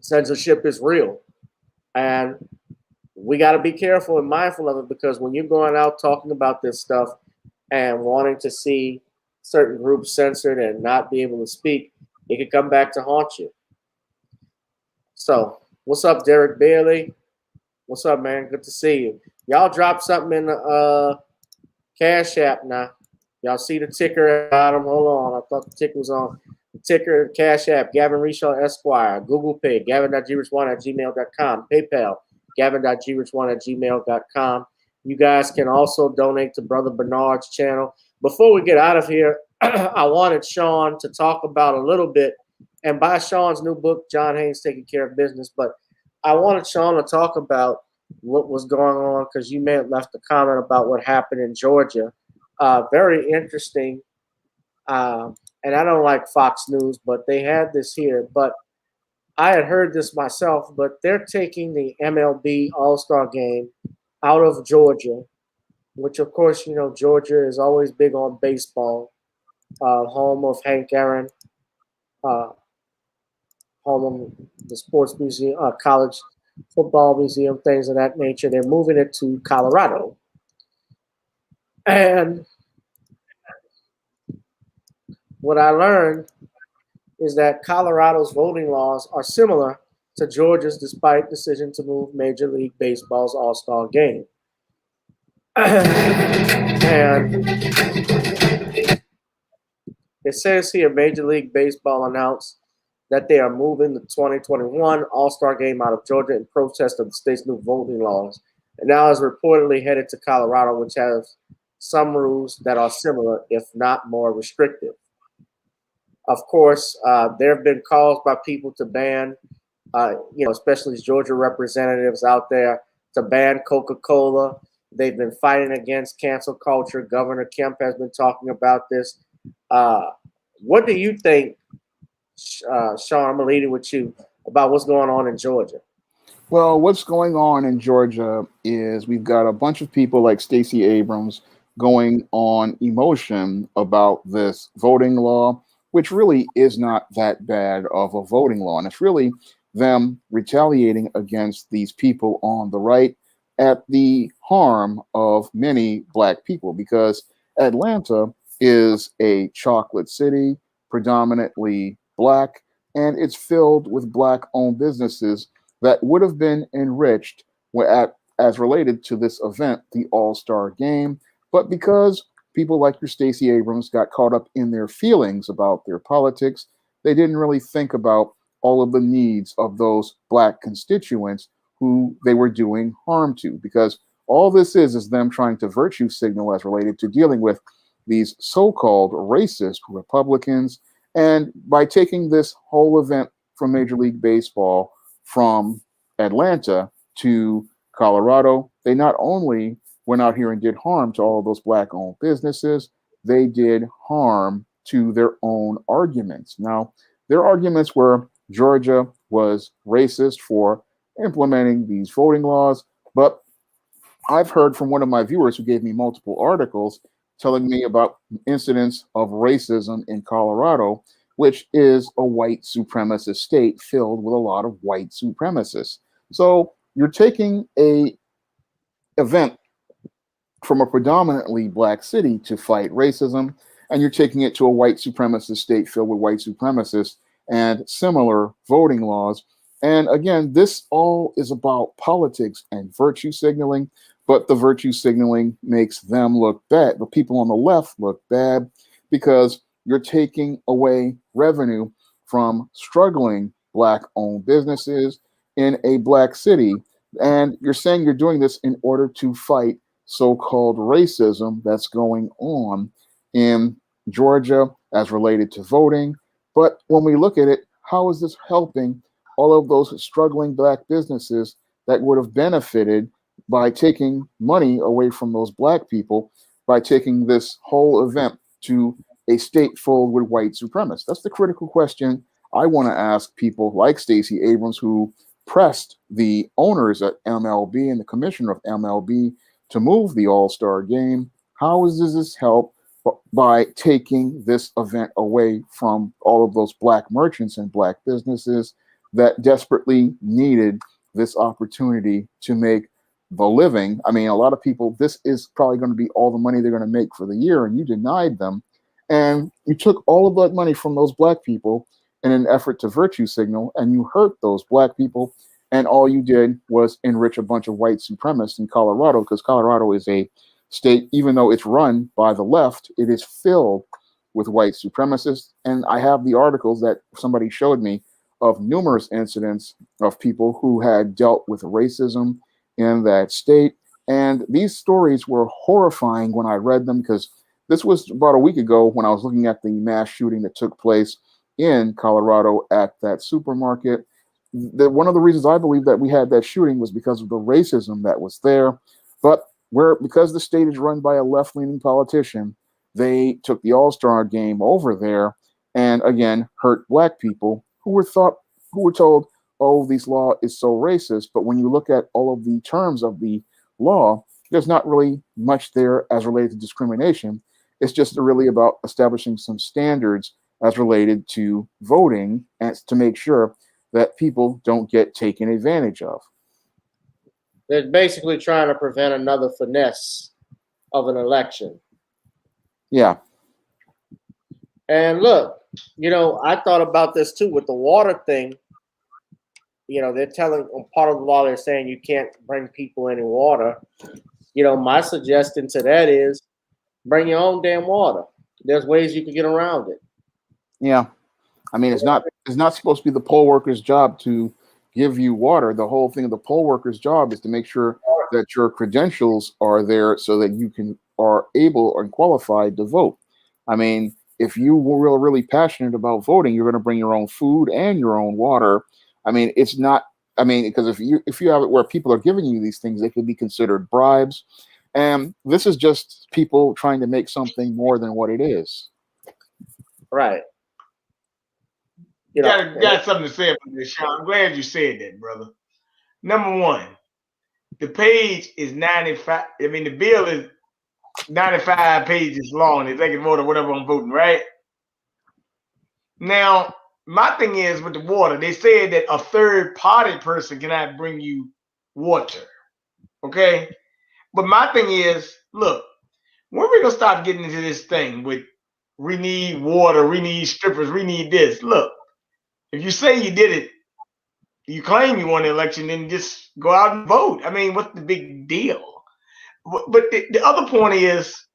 A: Censorship is real. And we got to be careful and mindful of it, because when you're going out talking about this stuff and wanting to see certain groups censored and not be able to speak, it could come back to haunt you. So, what's up, Derek Bailey? What's up, man? Good to see you. Y'all drop something in the Cash App now. Y'all see the ticker at the bottom? Hold on. I thought the ticker was on. The ticker, Cash App, Gavin Reshaw Esquire. Google Pay, gavin.grich1@gmail.com. PayPal, gavin.grich1@gmail.com. You guys can also donate to Brother Bernard's channel. Before we get out of here, I wanted Shawn to talk about a little bit, and buy Shawn's new book, John Haynes Taking Care of Business. But I wanted Shawn to talk about what was going on, because you may have left a comment about what happened in Georgia. Very interesting. And I don't like Fox News, but they had this here. But I had heard this myself, but they're taking the MLB All-Star Game out of Georgia, which, of course, you know, Georgia is always big on baseball, home of Hank Aaron, home of the sports museum, college football museum, things of that nature. They're moving it to Colorado. And what I learned is that Colorado's voting laws are similar to Georgia's, despite decision to move Major League Baseball's All-Star Game. And it says here, Major League Baseball announced that they are moving the 2021 All-Star Game out of Georgia in protest of the state's new voting laws, and now is reportedly headed to Colorado, which has some rules that are similar, if not more restrictive. Of course, there have been calls by people to ban, especially Georgia representatives out there, to ban Coca-Cola. They've been fighting against cancel culture. Governor Kemp has been talking about this. What do you think, Shawn, I'm going to lead it with you, about what's going on in Georgia?
B: Well, what's going on in Georgia is we've got a bunch of people like Stacey Abrams going on emotion about this voting law, which really is not that bad of a voting law. And it's really them retaliating against these people on the right at the harm of many Black people, because Atlanta is a chocolate city, predominantly Black, and it's filled with Black-owned businesses that would have been enriched as related to this event, the All-Star Game. But because people like your Stacey Abrams got caught up in their feelings about their politics, they didn't really think about all of the needs of those Black constituents who they were doing harm to, because all this is them trying to virtue signal as related to dealing with these so-called racist Republicans. And by taking this whole event from Major League Baseball from Atlanta to Colorado, they not only went out here and did harm to all of those Black-owned businesses, they did harm to their own arguments. Now, their arguments were Georgia was racist for implementing these voting laws, but I've heard from one of my viewers who gave me multiple articles telling me about incidents of racism in Colorado, which is a white supremacist state filled with a lot of white supremacists. So you're taking a event from a predominantly Black city to fight racism, and you're taking it to a white supremacist state filled with white supremacists and similar voting laws. And again, this all is about politics and virtue signaling, but the virtue signaling makes them look bad. The people on the left look bad because you're taking away revenue from struggling Black-owned businesses in a Black city. And you're saying you're doing this in order to fight so-called racism that's going on in Georgia as related to voting. But when we look at it, how is this helping all of those struggling Black businesses that would have benefited by taking money away from those Black people, by taking this whole event to a state filled with white supremacists? That's the critical question I want to ask people like Stacey Abrams, who pressed the owners at MLB and the commissioner of MLB to move the All-Star game. How does this help by taking this event away from all of those Black merchants and Black businesses that desperately needed this opportunity to make the living? I mean, a lot of people, this is probably going to be all the money they're going to make for the year, and you denied them. And you took all of that money from those Black people in an effort to virtue signal, and you hurt those Black people. And all you did was enrich a bunch of white supremacists in Colorado, because Colorado is a state, even though it's run by the left, it is filled with white supremacists. And I have the articles that somebody showed me of numerous incidents of people who had dealt with racism in that state. And these stories were horrifying when I read them, because this was about a week ago when I was looking at the mass shooting that took place in Colorado at that supermarket. One of the reasons I believe that we had that shooting was because of the racism that was there. But because the state is run by a left-leaning politician, they took the All-Star game over there and again hurt Black people who were told, oh, this law is so racist. But when you look at all of the terms of the law, there's not really much there as related to discrimination. It's just really about establishing some standards as related to voting, and to make sure that people don't get taken advantage of.
A: They're basically trying to prevent another finesse of an election.
B: Yeah.
A: And look, I thought about this too with the water thing. They're telling, part of the law, they're saying you can't bring people any water. My suggestion to that is bring your own damn water. There's ways you can get around it.
B: Yeah. I mean, it's not supposed to be the poll worker's job to give you water. The whole thing of the poll worker's job is to make sure that your credentials are there so that you are able and qualified to vote. I mean, if you were really passionate about voting, you're going to bring your own food and your own water. I mean, it's not, because if you have it where people are giving you these things, they could be considered bribes. And this is just people trying to make something more than what it is.
A: Right.
C: Got something to say about this, Sean. I'm glad you said that, brother. Number one, the page is 95. I mean, the bill is 95 pages long. The executive order, whatever I'm voting, right? Now, my thing is with the water, they said that a third-party person cannot bring you water. Okay? But my thing is, look, when are we going to stop getting into this thing with we need water, we need strippers, we need this? Look, if you say you did it, you claim you won the election, then just go out and vote. I mean, what's the big deal? But the other point is,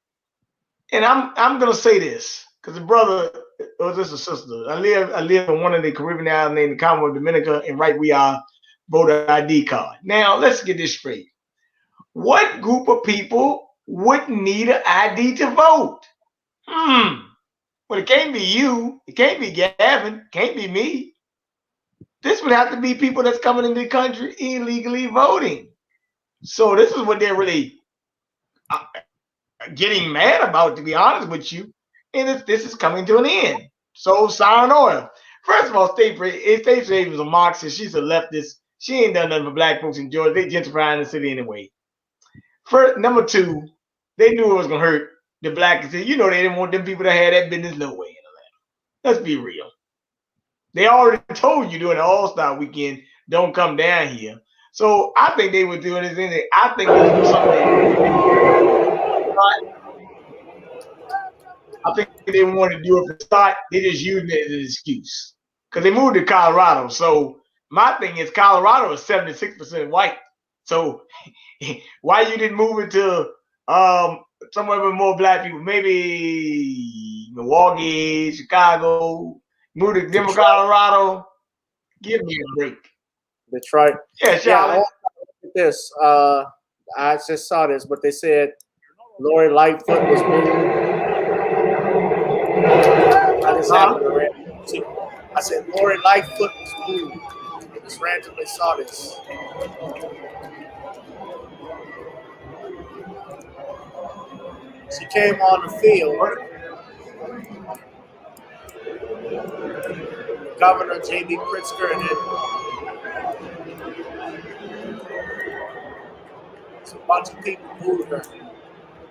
C: and I'm gonna say this because the brother, or this a sister, I live in one of the Caribbean islands named the Commonwealth of Dominica, and right we are voter ID card. Now let's get this straight. What group of people wouldn't need an ID to vote? Well, it can't be you. It can't be Gavin. It can't be me. This would have to be people that's coming into the country illegally voting. So this is what they're really getting mad about, to be honest with you. And this is coming to an end. So sign oil. First of all, Stacey was a Marxist. She's a leftist. She ain't done nothing for Black folks in Georgia. They gentrifying the city anyway. First, number two, they knew it was gonna hurt the Black city. They didn't want them people to have that business no way in Atlanta. Let's be real. They already told you during the All-Star weekend, don't come down here. So I think they were doing this anyway. I think they would do something. I think they wanted to do it from the start. They just using it as an excuse because they moved to Colorado. So my thing is, Colorado is 76% white. So why you didn't move it to somewhere with more Black people? Maybe Milwaukee, Chicago, moved to Denver, Colorado. Give me a break.
A: Detroit.
C: Yeah, Charlotte.
A: Look at this. I just saw this, but they said Lori Lightfoot was moved. How this happened already? I said Lori Lightfoot was moved. I just randomly saw this. She came on the field. Governor J.B. Pritzker and then a bunch of people booed her.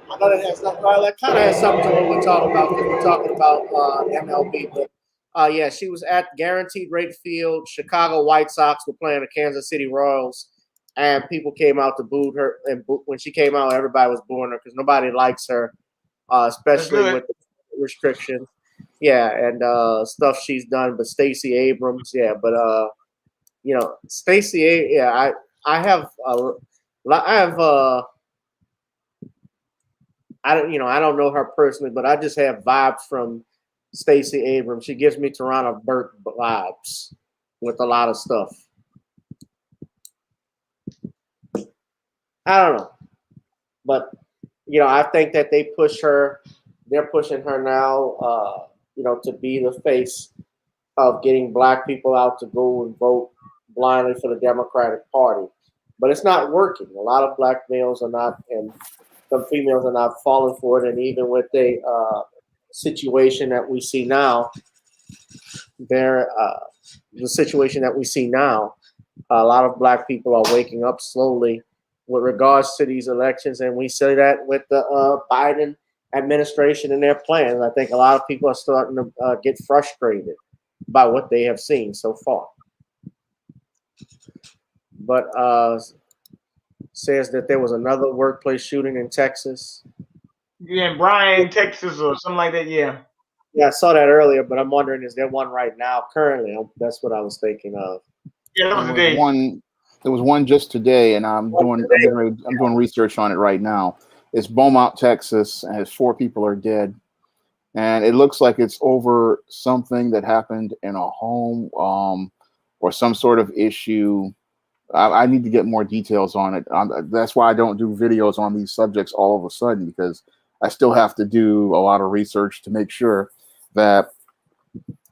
A: I know that has nothing. Well, that kind of has something to what we're talking about because we're talking about MLB. But yeah, she was at Guaranteed Rate Field. Chicago White Sox were playing the Kansas City Royals, and people came out to boo her. And when she came out, everybody was booing her because nobody likes her, especially with the restrictions. Yeah, and stuff she's done. But Stacey Abrams, yeah, but you know, Stacey, yeah, I have I don't know her personally, but I just have vibes from Stacey Abrams. She gives me Toronto Burke vibes with a lot of stuff. I don't know, but you know, I think that they push her. They're pushing her now, you know, to be the face of getting black people out to go and vote blindly for the Democratic Party. But it's not working. A lot of black males are not, and some females are not falling for it. And even with the situation that we see now, the situation that we see now, a lot of black people are waking up slowly with regards to these elections. And we see that with the Biden administration and their plans. I think a lot of people are starting to get frustrated by what they have seen so far. But says that there was another workplace shooting in Texas.
C: Yeah, in Bryan, Texas, or something like that. Yeah.
A: Yeah, I saw that earlier, but I'm wondering, is there one right now currently? That's what I was thinking of.
C: Yeah, that was today.
B: There was one just today, and I'm doing research on it right now. It's Beaumont, Texas, and 4 people are dead. And it looks like it's over something that happened in a home or some sort of issue. I need to get more details on it. That's why I don't do videos on these subjects all of a sudden, because I still have to do a lot of research to make sure that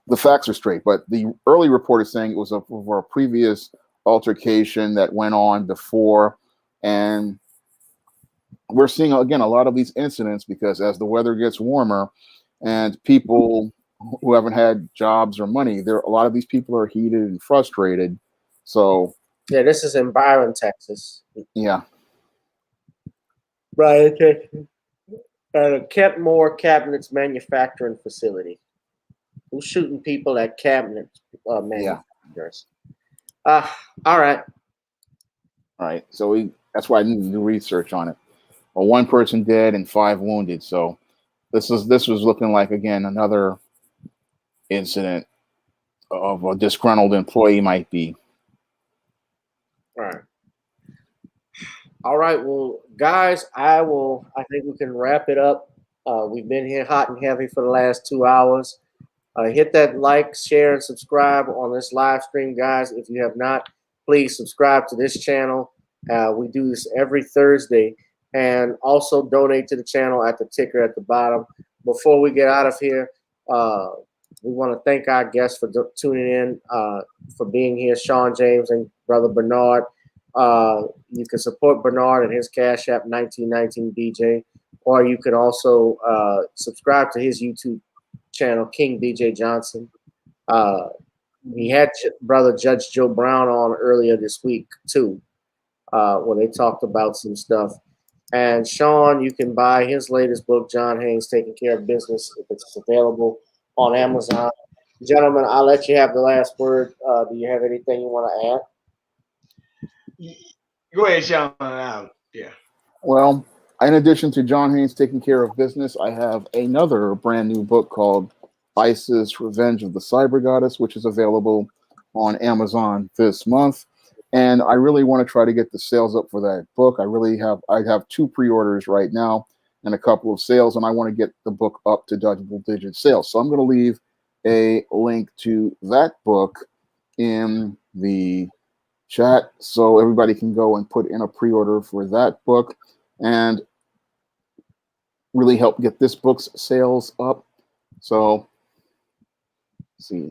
B: the facts are straight. But the early report is saying it was over a previous altercation that went on before. And we're seeing, again, a lot of these incidents because as the weather gets warmer and people who haven't had jobs or money, a lot of these people are heated and frustrated. So
A: yeah, this is in Byron, Texas.
B: Yeah.
A: Right. Kentmore Cabinets Manufacturing Facility. Who's shooting people at cabinet manufacturers? All right.
B: All right. So that's why I need to do research on it. Well, 1 person dead and 5 wounded. So this was looking like, again, another incident of a disgruntled employee might be.
A: All right. Well, guys, I think we can wrap it up. We've been here hot and heavy for the last 2 hours. Hit that like, share, and subscribe on this live stream, guys. If you have not, please subscribe to this channel. We do this every Thursday. And also donate to the channel at the ticker at the bottom. Before we get out of here, we want to thank our guests for tuning in, for being here, Shawn James and Brother Bernard. You can support Bernard and his Cash App 1919BJ, or you can also subscribe to his YouTube channel, King BJ Johnson. We had Brother Judge Joe Brown on earlier this week too, where they talked about some stuff. And Shawn, you can buy his latest book, John Haynes Taking Care of Business, if it's available on Amazon. Gentlemen, I'll let you have the last word. Do you have anything you want to add?
C: Go ahead, Shawn. Yeah.
B: Well, in addition to John Haynes Taking Care of Business, I have another brand new book called ISIS Revenge of the Cyber Goddess, which is available on Amazon this month. And I really want to try to get the sales up for that book. I have 2 pre-orders right now. and a couple of sales, and I want to get the book up to double-digit sales. So I'm going to leave a link to that book in the chat so everybody can go and put in a pre-order for that book and really help get this book's sales up. So, let's see.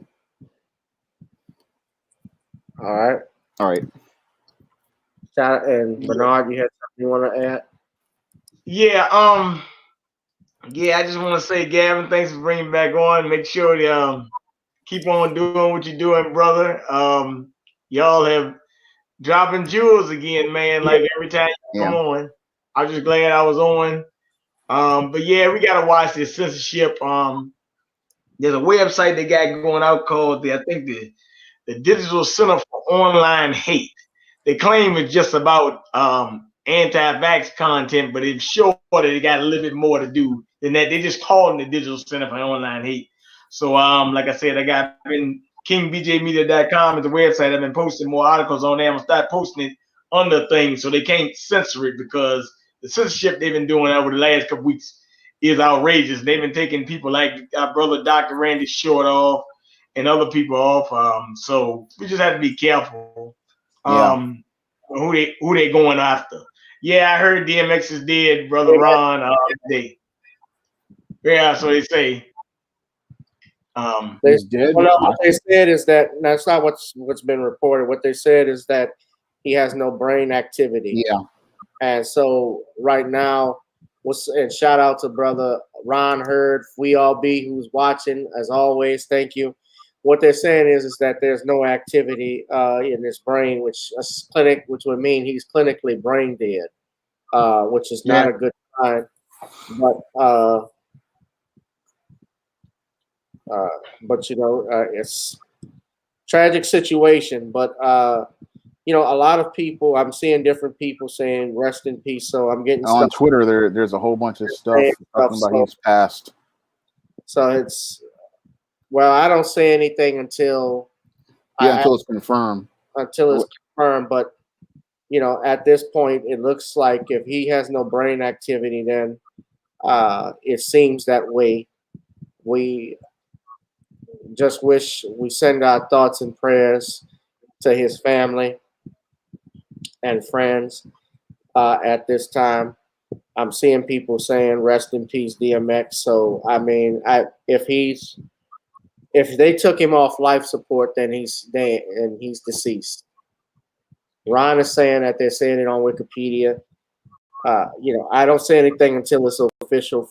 A: All right.
B: All right.
A: And Bernard, you had something you want to add?
C: Yeah. Yeah, I just want to say, Gavin, thanks for bringing back on. Make sure to keep on doing what you're doing, brother. Y'all have dropping jewels again, man. Like every time you come on, I'm just glad I was on. But yeah, we gotta watch this censorship. There's a website they got going out called I think the Digital Center for Online Hate. They claim it's just about anti-vax content, but it's sure that it got a little bit more to do than that. They just call it the Digital Center for Online Hate. So like I said, I got in kingbjmedia.com is the website. I've been posting more articles on there. I'm gonna start posting it under things so they can't censor it, because the censorship they've been doing over the last couple weeks is outrageous. They've been taking people like our brother Dr. Randy Short off and other people off. So we just have to be careful who they going after. Yeah, I heard DMX is dead, brother Ron. Yeah, so they say.
B: He's dead.
A: Well, what they said is that that's not what's been reported. What they said is that he has no brain activity.
B: Yeah.
A: And so right now, and shout out to brother Ron Hurd, We All Be, who's watching as always. Thank you. What they're saying is that there's no activity in his brain, which would mean he's clinically brain dead, which is not a good sign. But you know, it's tragic situation. But you know, a lot of people, I'm seeing different people saying rest in peace. So I'm getting
B: on Twitter. There's a whole bunch of stuff talking about his past.
A: So it's, well, I don't say anything until
B: it's confirmed.
A: Until it's confirmed. But you know, at this point, it looks like if he has no brain activity, then it seems that way. We just wish we send our thoughts and prayers to his family and friends at this time. I'm seeing people saying rest in peace DMX. So I mean, if they took him off life support, then he's dead and he's deceased. Ron is saying that they're saying it on Wikipedia. You know, I don't say anything until it's official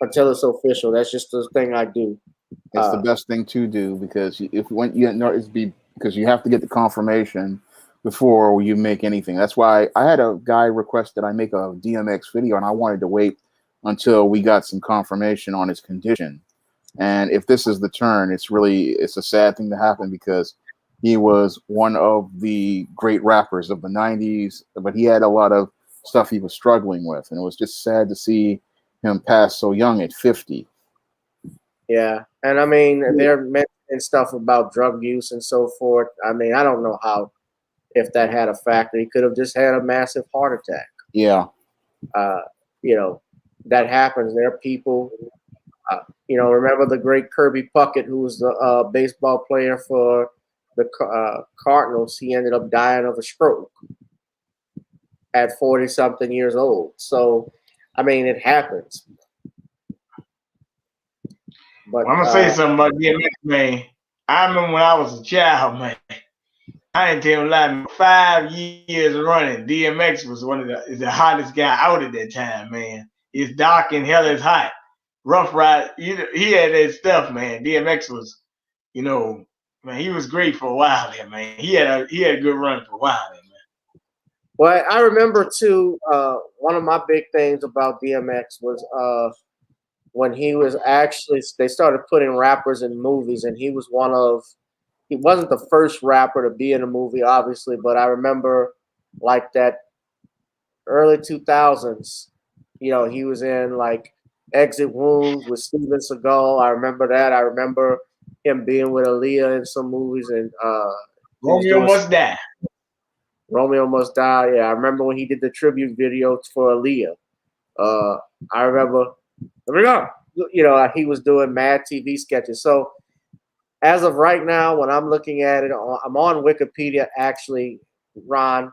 A: until it's official. That's just the thing I do.
B: It's the best thing to do, because because you have to get the confirmation before you make anything. That's why I had a guy request that I make a DMX video, and I wanted to wait until we got some confirmation on his condition. And if this is the turn, it's a sad thing to happen, because he was one of the great rappers of the 90s, but he had a lot of stuff he was struggling with, and it was just sad to see him pass so young at 50.
A: Yeah, and I mean, they're mentioning stuff about drug use and so forth. I mean, I don't know if that had a factor. He could have just had a massive heart attack.
B: Yeah.
A: You know, that happens. There are people, you know, remember the great Kirby Puckett, who was the baseball player for the Cardinals. He ended up dying of a stroke at 40-something years old. So, I mean, it happens. But
C: I'm gonna say something about DMX, man. I remember when I was a child, man. I ain't tell you lie. 5 years running, DMX was one of the hottest guy out at that time, man. It's dark and hell is hot. Rough Ride, he had that stuff, man. DMX was, you know, man, he was great for a while there, man. He had a good run for a while there, man.
A: Well, I remember too. One of my big things about DMX was when he was they started putting rappers in movies, and he wasn't the first rapper to be in a movie, obviously, but I remember like that early 2000s, you know, he was in like Exit Wounds with Steven Seagal. I remember that. I remember him being with Aaliyah in some movies, and
C: Romeo Must Die.
A: Romeo Must Die. Yeah, I remember when he did the tribute video for Aaliyah. I remember, he was doing Mad TV sketches. So as of right now, when I'm looking at it, I'm on Wikipedia. Actually, Ron,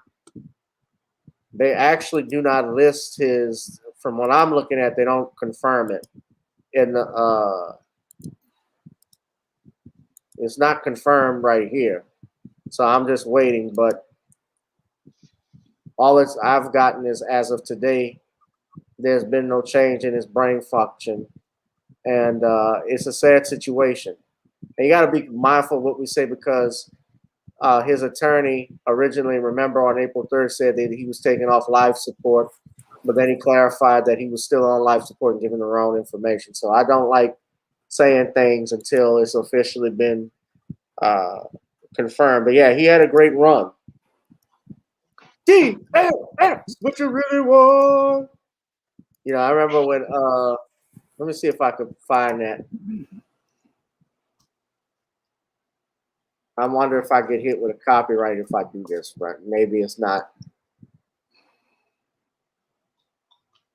A: they actually do not list his. From what I'm looking at, they don't confirm it. It's not confirmed right here, so I'm just waiting. But all I've gotten is as of today, there's been no change in his brain function, and it's a sad situation. And you got to be mindful of what we say because his attorney originally, remember, on April 3rd said that he was taking off life support, but then he clarified that he was still on life support and giving the wrong information. So I don't like saying things until it's officially been confirmed. But yeah, he had a great run. DLS, what you really want? I remember when, let me see if I could find that. I wonder if I get hit with a copyright if I do this, right? Maybe it's not.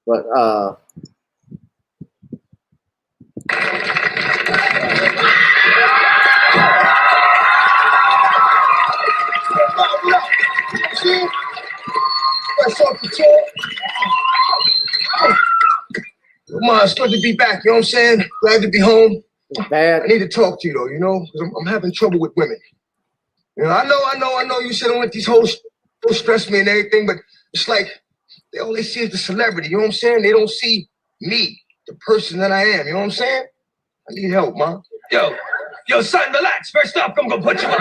A: But
L: That's off the top. Come on, it's good to be back, you know what I'm saying? Glad to be home.
A: Bad.
L: I need to talk to you though, because I'm having trouble with women. I know you said I want these hoes don't stress me and everything, but it's like all they see is the celebrity, you know what I'm saying? They don't see me, the person that I am, you know what I'm saying? I need help, man.
M: Yo, son, relax. First off, I'm gonna put you up.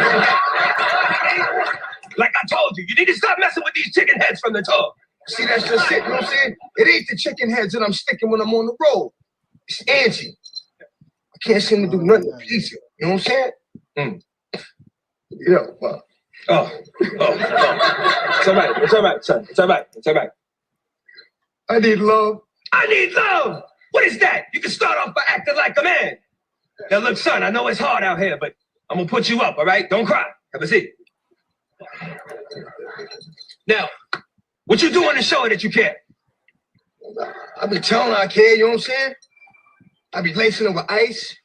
M: Like I told you, you need to stop messing with these chicken heads from the top.
L: See, that's just it, you know what I'm saying? It ain't the chicken heads that I'm sticking when I'm on the road. It's Angie. I can't seem to do nothing to please you, you know what I'm saying?
M: It's all right, son. It's all right.
L: I need love.
M: I need love. What is that? You can start off by acting like a man. Now look, son, I know it's hard out here, but I'm gonna put you up, all right? Don't cry. Have a seat. Now, what you doing to show her that you care?
L: I be telling her I care, you know what I'm saying? I be lacing her with ice.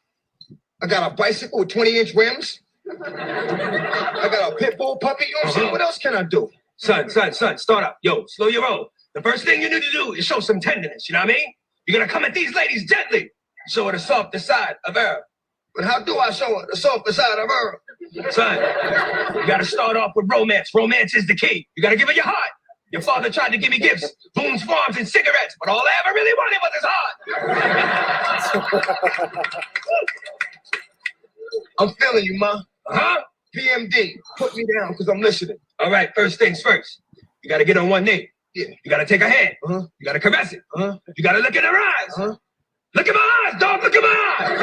L: I got a bicycle with 20-inch rims. I got a pit bull puppy, you know what I'm saying? What else can I do?
M: Son, start up. Yo, slow your roll. The first thing you need to do is show some tenderness, you know what I mean? You're gonna come at these ladies gently. Show her the softer side of her.
L: But how do I show her the softer side of her?
M: Son, you gotta start off with romance. Romance is the key. You gotta give her your heart. Your father tried to give me gifts, Boone's Farms and cigarettes, but all I ever really wanted was his heart.
L: I'm feeling you, ma.
M: Uh-huh.
L: PMD, put me down because I'm listening.
M: All right, first things first. You gotta get on one knee.
L: Yeah.
M: You gotta take her hand.
L: Uh-huh.
M: You gotta caress it.
L: Uh-huh.
M: You gotta look in her eyes.
L: Uh-huh.
M: Look at my eyes, dog. Look at my eyes.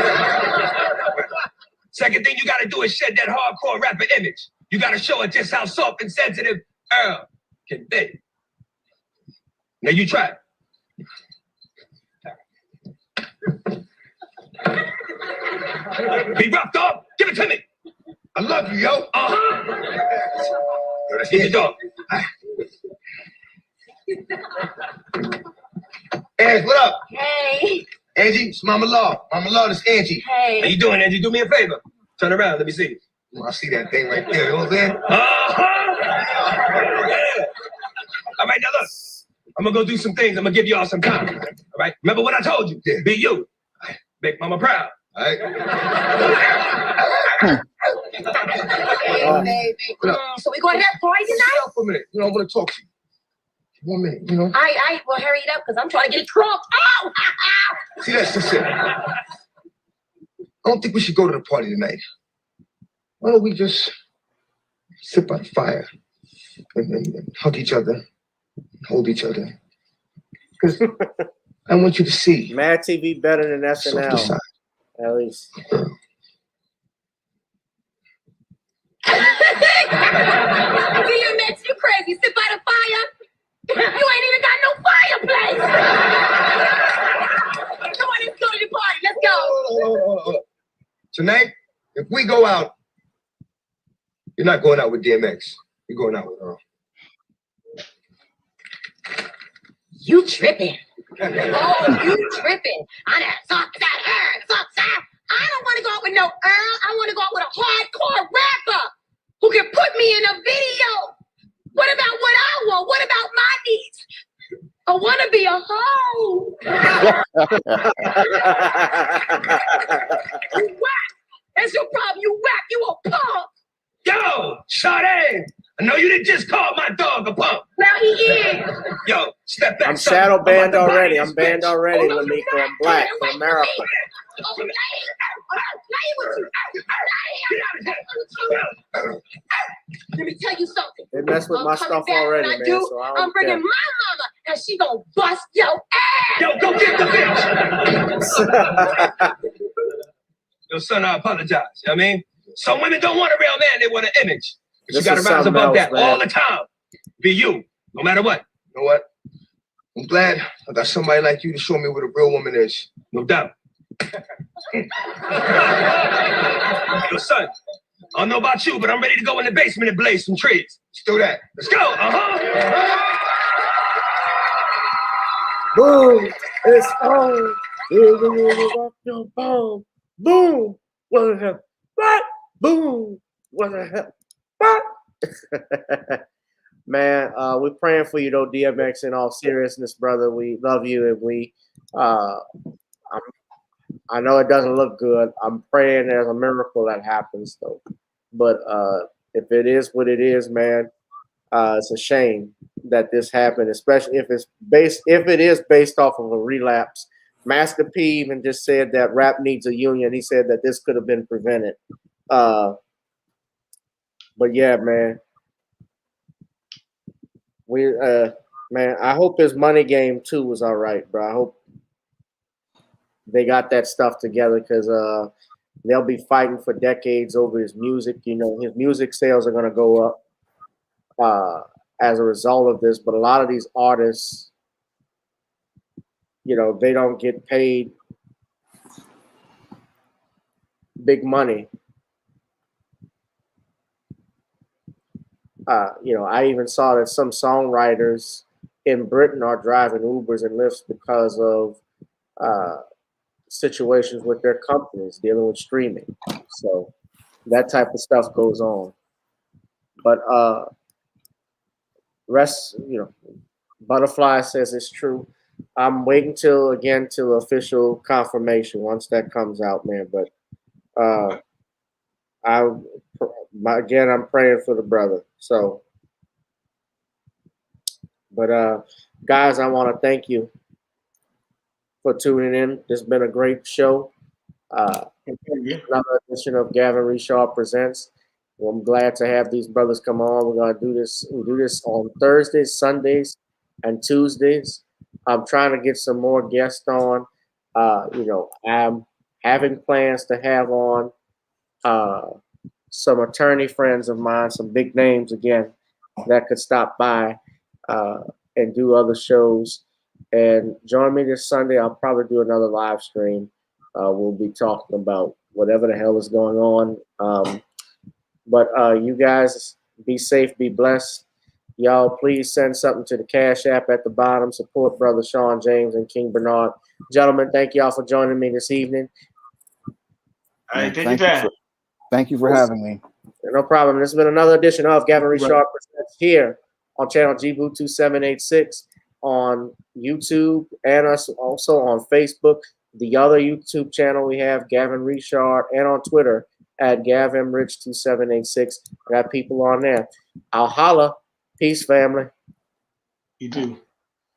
M: Second thing you gotta do is shed that hardcore rapper image. You gotta show her just how soft and sensitive Earl can be. Now you try it. Be rough, dog. Give it to me.
L: I love you, yo.
M: Uh-huh. Yo, let's get your dog.
L: Ange, what up?
E: Hey.
L: Angie, it's Mama Law. Mama Law, this Angie.
E: Hey.
M: How you doing, Angie? Do me a favor. Turn around. Let me see.
L: I see that thing right there. You know what I'm saying?
M: Uh-huh. Yeah. All right, now look. I'm going to go do some things. I'm going to give y'all some time. All right? Remember what I told you?
L: Yeah.
M: Be you. Make mama proud.
L: All right?
E: Hey, baby. So we going to that party tonight?
L: Stop for a minute. I want to talk to you. 1 minute,
E: All right. Well, hurry it up because I'm trying to get it crunk. Oh!
L: See, that's just it. I don't think we should go to the party tonight. Why don't we just sit by the fire and hug each other, hold each other? Because I want you to see.
A: Mad TV better than
L: Softer side.
A: SNL, at least.
E: DMX, you crazy. Sit by the fire. You ain't even got no fireplace. Come on, let's go to the party. Let's go.
L: Hold on. Tonight, if we go out, you're not going out with DMX. You're going out with Earl.
E: You tripping.
N: Oh, you tripping. I don't want to go out with no Earl. I want to go out with a hardcore rapper who can put me in a video. What about what I want? What about my needs? I want to be a hoe. You whack. That's your problem. You whack. You a punk.
M: Yo, Sade, I know you didn't just call my dog a punk.
N: Well, he is.
M: Yo, step back.
A: I'm
M: son.
A: shadow banned
M: about to buy
A: already.
M: this
A: I'm banned
M: bitch.
A: already,
M: Oh, no,
A: Lamiko.
M: you're
A: I'm
M: not.
A: black
M: Wait,
A: for
M: wait,
A: America.
M: wait.
N: Oh, let me tell you something.
A: They mess with
N: I'm
A: my
N: coming
A: stuff
N: back.
A: already,
N: When I
A: man.
N: do,
A: So I
N: I'm
A: don't
N: bringing
A: care.
N: my mama, and she gonna bust your ass.
M: Yo, go get the bitch. Yo, son, I apologize. You know what I mean? Some women don't want a real man, they want an image. But
A: This
M: you gotta
A: is
M: rise
A: something
M: above
A: else,
M: that
A: man.
M: all the time. Be you, no matter what.
L: You know what? I'm glad I got somebody like you to show me what a real woman is.
M: No doubt. Yo, son, I don't know about you, but I'm ready to go in the basement and blaze some trees.
L: Let's do that.
M: Let's go.
A: Boom! It's on. Boom! Boom! What the hell? What? Boom! What the hell? What? Man, we're praying for you though, DMX. In all seriousness, brother, we love you, and I know it doesn't look good. I'm praying there's a miracle that happens though. But if it is what it is, man, it's a shame that this happened, especially if it is based off of a relapse. Master P even just said that rap needs a union. He said that this could have been prevented. But yeah, man. Man, I hope his money game too was all right, bro. I hope they got that stuff together, because they'll be fighting for decades over his music. You know, his music sales are going to go up as a result of this. But a lot of these artists, you know, they don't get paid big money. You know, I even saw that some songwriters in Britain are driving Ubers and Lyfts because of situations with their companies dealing with streaming. So that type of stuff goes on. But you know, Butterfly says it's true. I'm waiting till official confirmation once that comes out, man. But I'm praying for the brother. So, but guys, I want to thank you for tuning in. This has been a great show. Another edition of Gavin Reshaw Presents. Well, I'm glad to have these brothers come on. We're gonna do this. We do this on Thursdays, Sundays, and Tuesdays. I'm trying to get some more guests on. You know, I'm having plans to have on some attorney friends of mine, some big names again, that could stop by and do other shows. And join me this Sunday. I'll probably do another live stream. We'll be talking about whatever the hell is going on. But you guys be safe, be blessed. Y'all, please send something to the Cash App at the bottom. Support Brother Shawn James and King Bernard. Gentlemen, thank y'all for joining me this evening.
C: All right, take your time.
B: Thank you for having me.
A: No problem. This has been another edition of Gavin Reshaw Presents here on channel GBoo2786 on YouTube, and us also on Facebook. The other YouTube channel we have, Gavin Reshaw, and on Twitter at GavMRich2786. I got people on there. I'll holla. Peace, family.
C: You too.